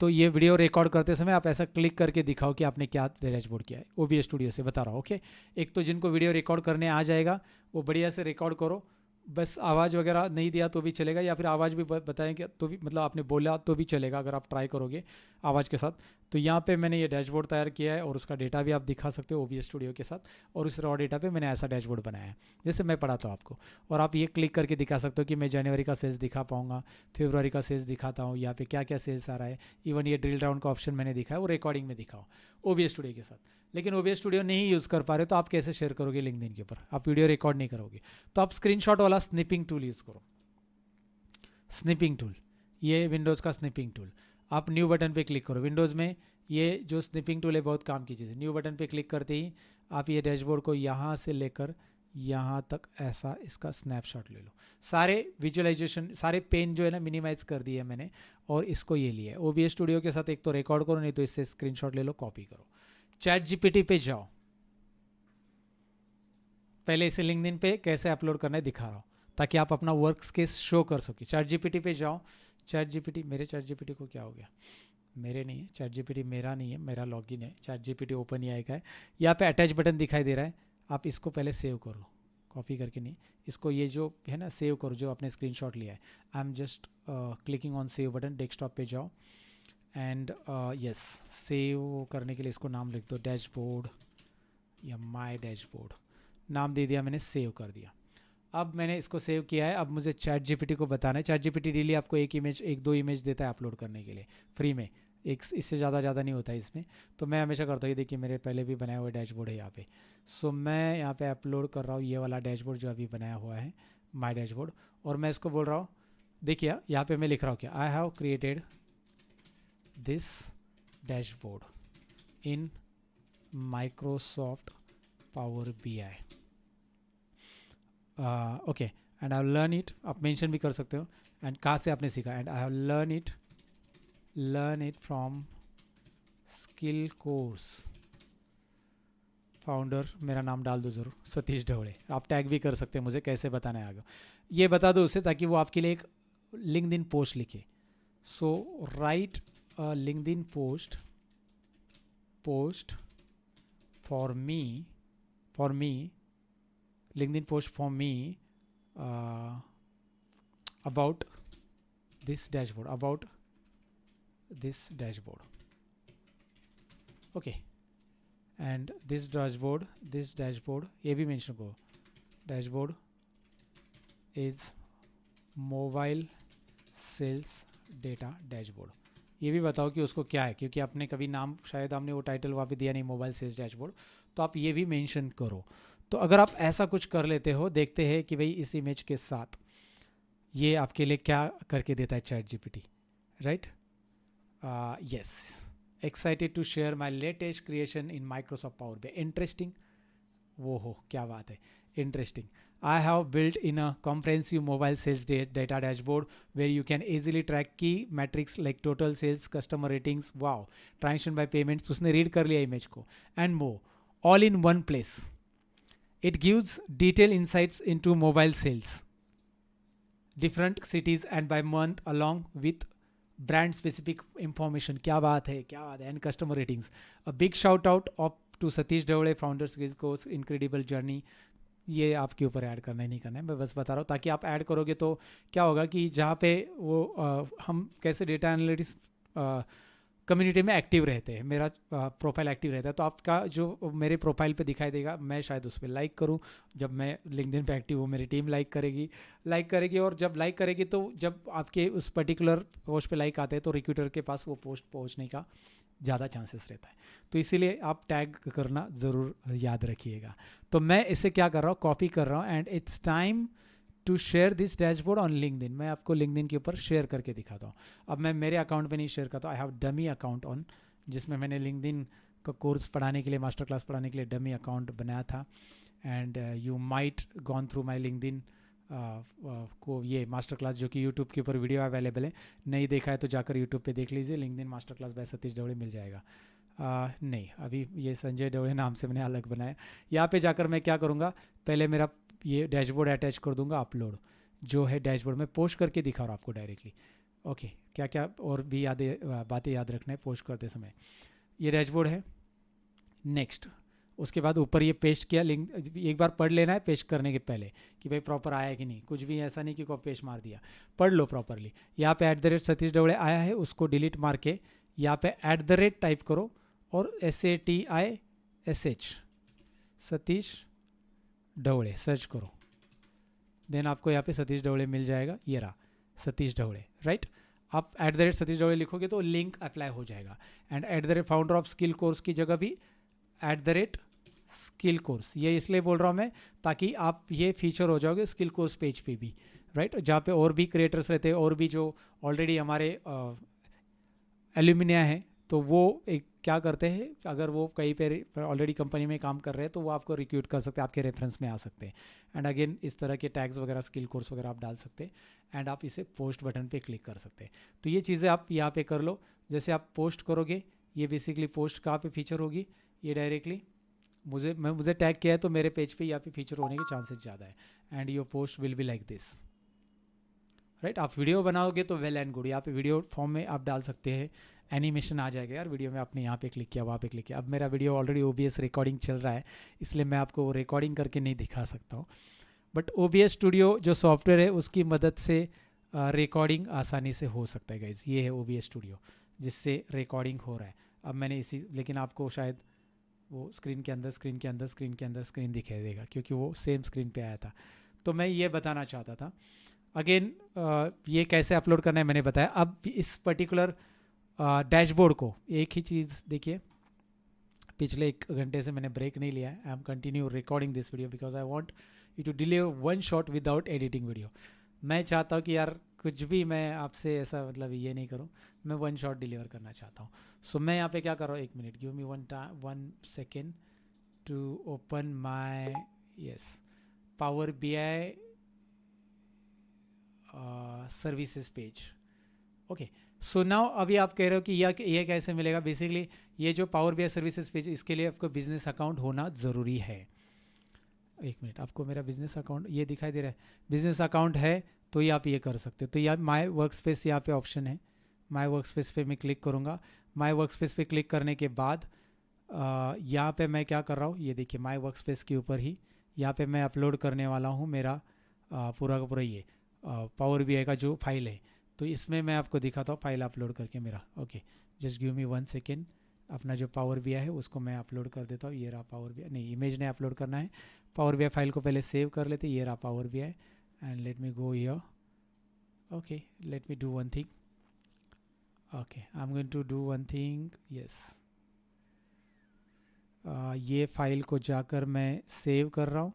तो ये वीडियो रिकॉर्ड करते समय आप ऐसा क्लिक करके दिखाओ कि आपने क्या डैशबोर्ड किया है, OBS स्टूडियो से बता रहा हूँ। ओके, एक तो जिनको वीडियो रिकॉर्ड करने आ जाएगा वो बढ़िया से रिकॉर्ड करो, बस आवाज़ वगैरह नहीं दिया तो भी चलेगा, या फिर आवाज़ भी बताएं कि तो भी, मतलब आपने बोला तो भी चलेगा अगर आप ट्राई करोगे आवाज़ के साथ। तो यहाँ पे मैंने ये डैशबोर्ड तैयार किया है और उसका डेटा भी आप दिखा सकते हो OBS स्टूडियो के साथ, और उस रॉ डेटा पे मैंने ऐसा डैशबोर्ड बनाया है जैसे मैं पढ़ाता हूँ आपको। और आप ये क्लिक करके दिखा सकते हो कि मैं जनवरी का सेल्स दिखा पाऊँगा, फरवरी का सेल्स दिखाता हूँ, यहाँ पे क्या क्या सेल्स आ रहा है। इवन ये ड्रिल डाउन का ऑप्शन मैंने दिखा है वो रिकॉर्डिंग में दिखाओ OBS स्टूडियो के साथ। लेकिन OBS स्टूडियो नहीं यूज़ कर पा रहे तो आप कैसे शेयर करोगे लिंक्डइन के ऊपर, आप वीडियो रिकॉर्ड नहीं करोगे, तो आप स्क्रीनशॉट वाला स्निपिंग टूल यूज़ करो। स्निपिंग टूल, ये विंडोज़ का स्निपिंग टूल, आप न्यू बटन पे क्लिक करो। विंडोज़ में ये जो स्निपिंग टूल है बहुत काम की चीज़ है। न्यू बटन पे क्लिक करते ही आप ये डैशबोर्ड को यहाँ से लेकर यहाँ तक ऐसा इसका स्नैपशॉट ले लो। सारे विजुअलाइजेशन, सारे पेन जो है ना मिनिमाइज कर दिए मैंने, और इसको ये लिया है OBS स्टूडियो के साथ। एक तो रिकॉर्ड करो, नहीं तो इससे स्क्रीनशॉट ले लो, कॉपी करो। ChatGPT पे जाओ, पहले इसे लिंक्डइन पे कैसे अपलोड करना है दिखा रहा हूँ ताकि आप अपना वर्क स्केच शो कर सके। ChatGPT पे जाओ। ChatGPT, मेरे ChatGPT को क्या हो गया, मेरे नहीं है ChatGPT, मेरा नहीं है, मेरा लॉगिन है। ChatGPT OpenAI का है। यहाँ पे अटैच बटन दिखाई दे रहा है, आप इसको पहले सेव करो, कॉपी करके नहीं, इसको ये जो है ना सेव करो जो आपने स्क्रीनशॉट लिया है। I am just clicking on save button. Desktop पे जाओ एंड यस, सेव करने के लिए इसको नाम लिख दो, डैशबोर्ड या माय डैशबोर्ड नाम दे दिया मैंने, सेव कर दिया। अब मैंने इसको सेव किया है। अब मुझे ChatGPT को बताना है। ChatGPT डेली आपको एक दो इमेज देता है अपलोड करने के लिए फ्री में, एक इससे ज़्यादा नहीं होता है इसमें। तो मैं हमेशा करता हूँ, ये देखिए मेरे पहले भी बनाया हुआ डैशबोर्ड है यहाँ पे। सो मैं यहाँ पे अपलोड कर रहा हूँ ये वाला डैशबोर्ड जो अभी बनाया हुआ है, माय डैशबोर्ड। और मैं इसको बोल रहा हूँ, देखिए यहाँ पे मैं लिख रहा हूँ क्या, I have created this dashboard in Microsoft power BI। Okay, and I learn it, आप मेंशन भी कर सकते हो, एंड कहाँ से आपने सीखा, and I have learn it from skill course founder, मेरा नाम डाल दो ज़रूर, सतीश ढवड़े। आप टैग भी कर सकते हैं मुझे, कैसे बताना है आगे ये बता दो उसे, ताकि वो आपके लिए एक लिंक्डइन पोस्ट लिखे। So write LinkedIn post for me LinkedIn post for me about this dashboard, okay, and this dashboard ये भी mention करो, dashboard is mobile sales data dashboard। ये भी बताओ कि उसको क्या है, क्योंकि आपने कभी नाम, शायद आपने वो टाइटल वहाँ पे दिया नहीं, मोबाइल सेल्स डैशबोर्ड, तो आप ये भी मेंशन करो। तो अगर आप ऐसा कुछ कर लेते हो, देखते हैं कि भाई इस इमेज के साथ ये आपके लिए क्या करके देता है ChatGPT, right. Yes, excited to share my latest creation in Microsoft power BI। Interesting, वो हो क्या बात है, interesting. I have built in a comprehensive mobile sales data dashboard where you can easily track key metrics like total sales, customer ratings, wow, transaction by payments, उसने read कर लिया image को, and more, all in one place. It gives detailed insights into mobile sales, different cities and by month, along with brand specific information। क्या बात है, and customer ratings। A big shout out to Satish Dhavade, founders course, incredible journey। ये आपके ऊपर add करना ही नहीं करना है, मैं बस बता रहा हूँ, ताकि आप ऐड करोगे तो क्या होगा कि जहाँ पे वो हम कैसे डेटा एनालिटिक्स कम्युनिटी में एक्टिव रहते हैं, मेरा प्रोफाइल एक्टिव रहता है, तो आपका जो मेरे प्रोफाइल पे दिखाई देगा, मैं शायद उस पर लाइक करूँ। जब मैं लिंक्डइन पे एक्टिव हूँ, मेरी टीम लाइक करेगी, और जब लाइक करेगी तो जब आपके उस पर्टिकुलर पोस्ट पे लाइक आते हैं तो रिक्रूटर के पास वो पोस्ट पहुँचने का ज़्यादा चांसेस रहता है। तो इसीलिए आप टैग करना ज़रूर याद रखिएगा। तो मैं इसे क्या कर रहा हूँ, कॉपी कर रहा हूँ, and it's time to share this dashboard on LinkedIn. मैं आपको लिंक्डइन के ऊपर शेयर करके दिखाता हूँ। अब मैं मेरे अकाउंट पे नहीं शेयर करता, I have dummy account on, जिसमें मैंने लिंक्डइन का कोर्स पढ़ाने के लिए, मास्टर क्लास पढ़ाने के लिए डमी अकाउंट बनाया था। And you might gone through my LinkedIn को, ये मास्टर क्लास जो कि यूट्यूब के ऊपर वीडियो अवेलेबल है, नहीं देखा है तो जाकर यूट्यूब पे देख लीजिए, LinkedIn master class by Satish Dhawade मिल जाएगा। नहीं, अभी ये संजय ढवड़े नाम से मैंने अलग बनाया। यहाँ पे जाकर मैं क्या करूँगा, पहले मेरा ये डैशबोर्ड अटैच कर दूंगा, अपलोड जो है डैशबोर्ड में पोस्ट करके दिखा रहा हूँ आपको डायरेक्टली। ओके, क्या क्या और भी बातें याद रखना है पोस्ट करते समय। ये डैशबोर्ड है। नेक्स्ट, उसके बाद ऊपर ये पेस्ट किया लिंक, एक बार पढ़ लेना है पेस्ट करने के पहले कि भाई प्रॉपर आया कि नहीं, कुछ भी ऐसा नहीं कि कॉपी पेस्ट मार दिया, पढ़ लो प्रॉपरली। यहाँ पे @सतीश ढवड़े आया है, उसको डिलीट मार के यहाँ पे @ टाइप करो और SATISH सतीश ढवड़े सर्च करो, देन आपको यहाँ पे सतीश ढवड़े मिल जाएगा, ये रहा सतीश ढवड़े, राइट। आप @सतीश ढवड़े लिखोगे तो लिंक अप्लाई हो जाएगा। And founder of skill course की जगह भी @स्किल कोर्स, ये इसलिए बोल रहा हूँ मैं ताकि आप ये फीचर हो जाओगे स्किल कोर्स पेज पे भी, राइट, जहाँ पे और भी क्रिएटर्स रहते हैं और भी जो ऑलरेडी हमारे एल्यूमिनिया है, तो वो एक क्या करते हैं, अगर वो कहीं पे ऑलरेडी कंपनी में काम कर रहे हैं तो वो आपको रिक्रूट कर सकते हैं, आपके रेफरेंस में आ सकते हैं। एंड अगेन इस तरह के टैग्स वगैरह स्किल कोर्स वगैरह आप डाल सकते हैं एंड आप इसे पोस्ट बटन पे क्लिक कर सकते हैं। तो ये चीज़ें आप यहाँ पे कर लो। जैसे आप पोस्ट करोगे, ये बेसिकली पोस्ट कहाँ पे फीचर होगी, ये डायरेक्टली मुझे टैग किया है तो मेरे पेज पे यहाँ पे फीचर होने के चांसेस ज़्यादा है। And your post will be like this, right. आप वीडियो बनाओगे तो वेल एंड गुड, यहाँ पे वीडियो फॉर्म में आप डाल सकते हैं, एनिमेशन आ जाएगा यार वीडियो में, आपने यहाँ पे क्लिक किया वहाँ पे क्लिक किया। अब मेरा वीडियो ऑलरेडी OBS रिकॉर्डिंग चल रहा है, इसलिए मैं आपको रिकॉर्डिंग करके नहीं दिखा सकता हूँ, बट OBS स्टूडियो जो सॉफ्टवेयर है उसकी मदद से रिकॉर्डिंग आसानी से हो सकता है गाइज। ये है OBS स्टूडियो जिससे रिकॉर्डिंग हो रहा है। अब मैंने लेकिन आपको शायद वो स्क्रीन के अंदर स्क्रीन दिखाई देगा क्योंकि वो सेम स्क्रीन पे आया था। तो मैं ये बताना चाहता था अगेन, ये कैसे अपलोड करना है मैंने बताया। अब इस पर्टिकुलर डैशबोर्ड को एक ही चीज़ देखिए, पिछले 1 घंटे से मैंने ब्रेक नहीं लिया है, I am continue recording this video because I want you to deliver one shot without editing video. मैं चाहता हूँ कि यार कुछ भी मैं आपसे ऐसा मतलब ये नहीं करूँ, मैं वन शॉट डिलीवर करना चाहता हूँ। सो मैं यहाँ पे क्या कर रहा हूँ, 1 minute, give me one second to open my power BI services page. Okay, so now अभी आप कह रहे हो कि ये कैसे मिलेगा। बेसिकली ये जो पावर BI सर्विसेज पेज, इसके लिए आपको बिजनेस अकाउंट होना ज़रूरी है। 1 मिनट, आपको मेरा बिजनेस अकाउंट ये दिखाई दे रहा है, बिजनेस अकाउंट है तो ये आप ये कर सकते हो। तो यहाँ माई वर्क स्पेस यहाँ पे ऑप्शन है, माई वर्क स्पेस पे मैं क्लिक करूँगा। माई वर्क स्पेस पे क्लिक करने के बाद यहाँ पे मैं क्या कर रहा हूँ, ये देखिए माई वर्क स्पेस के ऊपर ही यहाँ पे मैं अपलोड करने वाला हूँ मेरा पूरा का पूरा ये पावर BI का जो फाइल है। तो इसमें मैं आपको दिखाता हूँ फाइल अपलोड करके मेरा। Okay, just give me 1 second, अपना जो पावर BI है उसको मैं अपलोड कर देता हूँ। ये रहा पावर BI, नहीं इमेज नहीं अपलोड करना है, पावर BI फाइल को पहले सेव कर लेते। ये रहा power BI and let me go here. Okay, let me do one thing. Okay, I am going to do one thing, yes. ये फाइल को जाकर मैं सेव कर रहा हूँ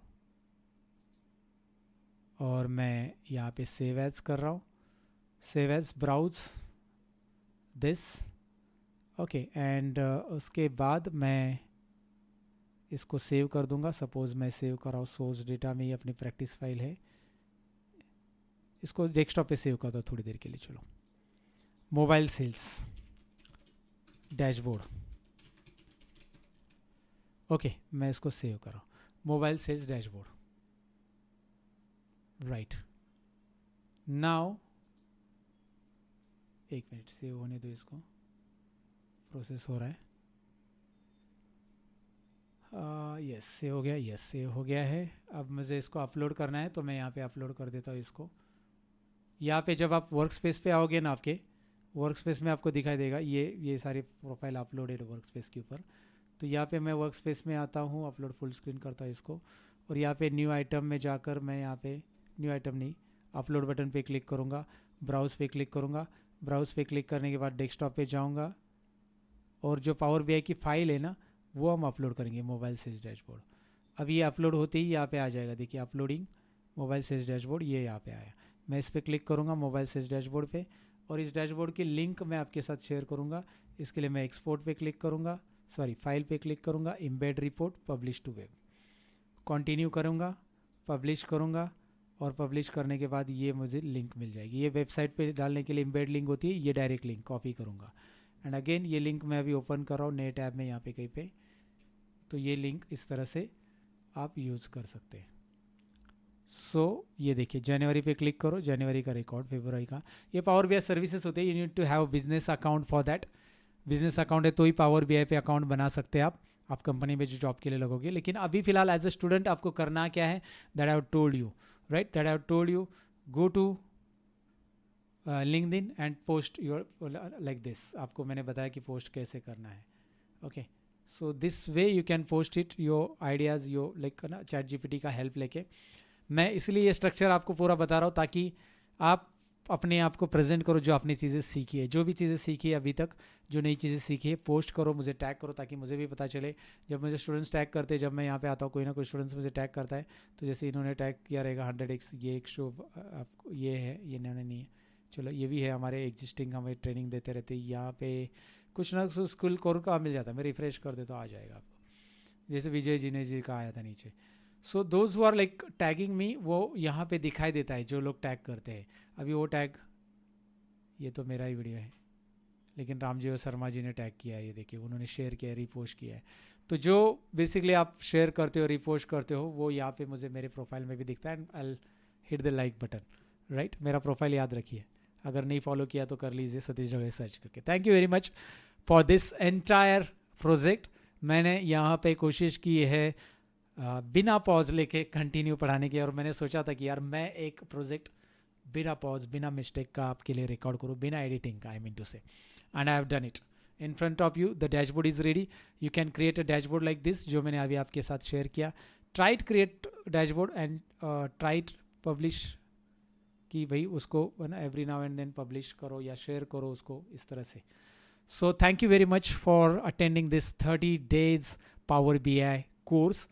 और मैं यहाँ पे सेव एज कर रहा हूँ, save as browse this. Okay, and उसके बाद मैं इसको सेव कर दूंगा। सपोज मैं सेव कर रहा हूँ सोर्स डेटा में, ये अपनी प्रैक्टिस फाइल है, इसको डेस्कटॉप पे सेव कर दो थोड़ी देर के लिए। चलो, मोबाइल सेल्स डैशबोर्ड। ओके, मैं इसको सेव कर रहा हूँ, mobile sales dashboard, right. Now 1 minute save होने दो, इसको प्रोसेस हो रहा है। यस सेव हो गया, यस सेव हो गया है। अब मुझे इसको अपलोड करना है तो मैं यहाँ पे अपलोड कर देता हूँ इसको। यहाँ पे जब आप वर्क स्पेस पे आओगे ना, आपके वर्क स्पेस में आपको दिखाई देगा ये सारी प्रोफाइल अपलोडेड वर्क स्पेस के ऊपर। तो यहाँ पे मैं वर्क स्पेस में आता हूँ, अपलोड फुल स्क्रीन करता हूँ इसको, और यहाँ पे न्यू आइटम में जाकर मैं यहाँ पे न्यू आइटम नहीं, अपलोड बटन पे क्लिक करूँगा, ब्राउज़ पे क्लिक करूँगा। ब्राउज़ पे क्लिक करने के बाद डेस्कटॉप पे जाऊँगा और जो पावर BI की फ़ाइल है ना वो हम अपलोड करेंगे, मोबाइल सेल्स डैशबोर्ड। अब ये अपलोड होते ही यहाँ पे आ जाएगा, देखिए अपलोडिंग मोबाइल सेल्स डैशबोर्ड, ये यहाँ पे आया। मैं इस पर क्लिक करूँगा मोबाइल सेल्स डैशबोर्ड पे, और इस डैशबोर्ड की लिंक मैं आपके साथ शेयर करूँगा। इसके लिए मैं एक्सपोर्ट पे क्लिक करूँगा, फाइल पे क्लिक करूँगा, embed report, publish to web, continue करूँगा, पब्लिश करूँगा, और पब्लिश करने के बाद ये मुझे लिंक मिल जाएगी। ये वेबसाइट पे डालने के लिए एम्बेड लिंक होती है, ये डायरेक्ट लिंक कॉपी करूँगा एंड अगेन ये लिंक मैं अभी ओपन कर रहा हूँ नए टैब में यहाँ पे कहीं पे। तो ये लिंक इस तरह से आप यूज़ कर सकते हैं। सो ये देखिए जनवरी पे क्लिक करो, जनवरी का रिकॉर्ड, फरवरी का। ये पावर BI सर्विसेज होते हैं, you need to have business account for that. Business account है तो ही पावर BI पे अकाउंट बना सकते हैं आप कंपनी में जो जॉब के लिए लगोगे। लेकिन अभी फिलहाल एज अ स्टूडेंट आपको करना क्या है, that I have told you, right, that I have told you, go to LinkedIn and post your like this. आपको मैंने बताया कि पोस्ट कैसे करना है। Okay, so this way you can post it your ideas, your like ना ChatGPT का help लेके। मैं इसलिए ये स्ट्रक्चर आपको पूरा बता रहा हूँ ताकि आप अपने आप को प्रेजेंट करो, जो आपने चीज़ें सीखी है, जो भी चीज़ें सीखी है अभी तक, जो नई चीज़ें सीखी है, पोस्ट करो, मुझे टैग करो ताकि मुझे भी पता चले। जब मुझे स्टूडेंट्स टैग करते हैं, जब मैं यहाँ पे आता हूँ, कोई ना कोई स्टूडेंट्स मुझे टैग करता है, तो जैसे इन्होंने टैग किया रहेगा 100x, ये एक शो आपको, ये है, ये इन्होंने नहीं है, चलो ये भी है, हमारे एग्जिस्टिंग हमें ट्रेनिंग देते रहते हैं। यहाँ पे कुछ ना कुछ स्कूल कोर का मिल जाता है, मैं रिफ्रेश कर देता हूँ, आ जाएगा आपको। जैसे विजय जिने जी का आया था नीचे। So those who are like tagging me, वो यहाँ पे दिखाई देता है जो लोग टैग करते हैं। अभी वो टैग, ये तो मेरा ही वीडियो है, लेकिन रामजी और शर्मा जी ने टैग किया है, ये देखिए उन्होंने शेयर किया है, रिपोस्ट किया है। तो जो बेसिकली आप शेयर करते हो, रिपोस्ट करते हो, वो यहाँ पे मुझे मेरे प्रोफाइल में भी दिखता है। And I hit the like button, right. मेरा प्रोफाइल याद रखिए, अगर नहीं फॉलो किया तो कर लीजिए, सतीश ढोले सर्च करके। Thank you very much for this entire project. मैंने यहाँ पे कोशिश की है बिना पॉज लेके कंटिन्यू पढ़ाने की, और मैंने सोचा था कि यार मैं एक प्रोजेक्ट बिना पॉज, बिना मिस्टेक का आपके लिए रिकॉर्ड करूँ, बिना एडिटिंग का, I mean to say, and I have done it in front of you. The dashboard is ready, you can create a dashboard like this, जो मैंने अभी आपके साथ शेयर किया। Try to create dashboard and try to publish, कि भाई उसको ना every now and then publish करो या शेयर करो उसको इस तरह से। So thank you very much for attending this 30 days power BI course.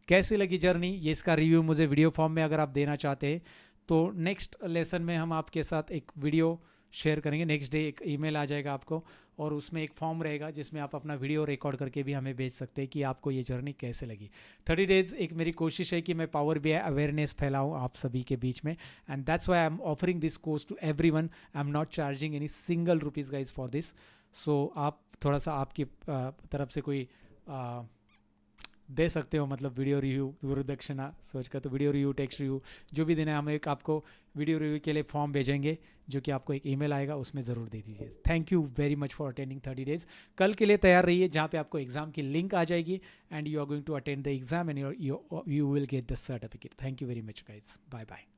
कैसी लगी जर्नी, ये इसका रिव्यू मुझे वीडियो फॉर्म में अगर आप देना चाहते हैं तो नेक्स्ट लेसन में हम आपके साथ एक वीडियो शेयर करेंगे। नेक्स्ट डे एक ईमेल आ जाएगा आपको, और उसमें एक फॉर्म रहेगा जिसमें आप अपना वीडियो रिकॉर्ड करके भी हमें भेज सकते हैं कि आपको ये जर्नी कैसे लगी। 30 days एक मेरी कोशिश है कि मैं पावर BI अवेयरनेस फैलाऊँ आप सभी के बीच में, and that's why I am offering this course to everyone. I am not charging any single rupees guys for this. So आप थोड़ा सा आपकी तरफ से कोई दे सकते हो, मतलब वीडियो रिव्यू, गुरु दक्षिणा सोच कर, तो वीडियो रिव्यू, टेक्स्ट रिव्यू जो भी देना है, हम एक आपको वीडियो रिव्यू के लिए फॉर्म भेजेंगे जो कि आपको एक ईमेल आएगा, उसमें ज़रूर दे दीजिए। Thank you very much for attending 30 days। कल के लिए तैयार रहिए, जहाँ पे आपको एग्जाम की लिंक आ जाएगी, and you are going to attend the exam and you will get the certificate. Thank you very much guys, bye bye.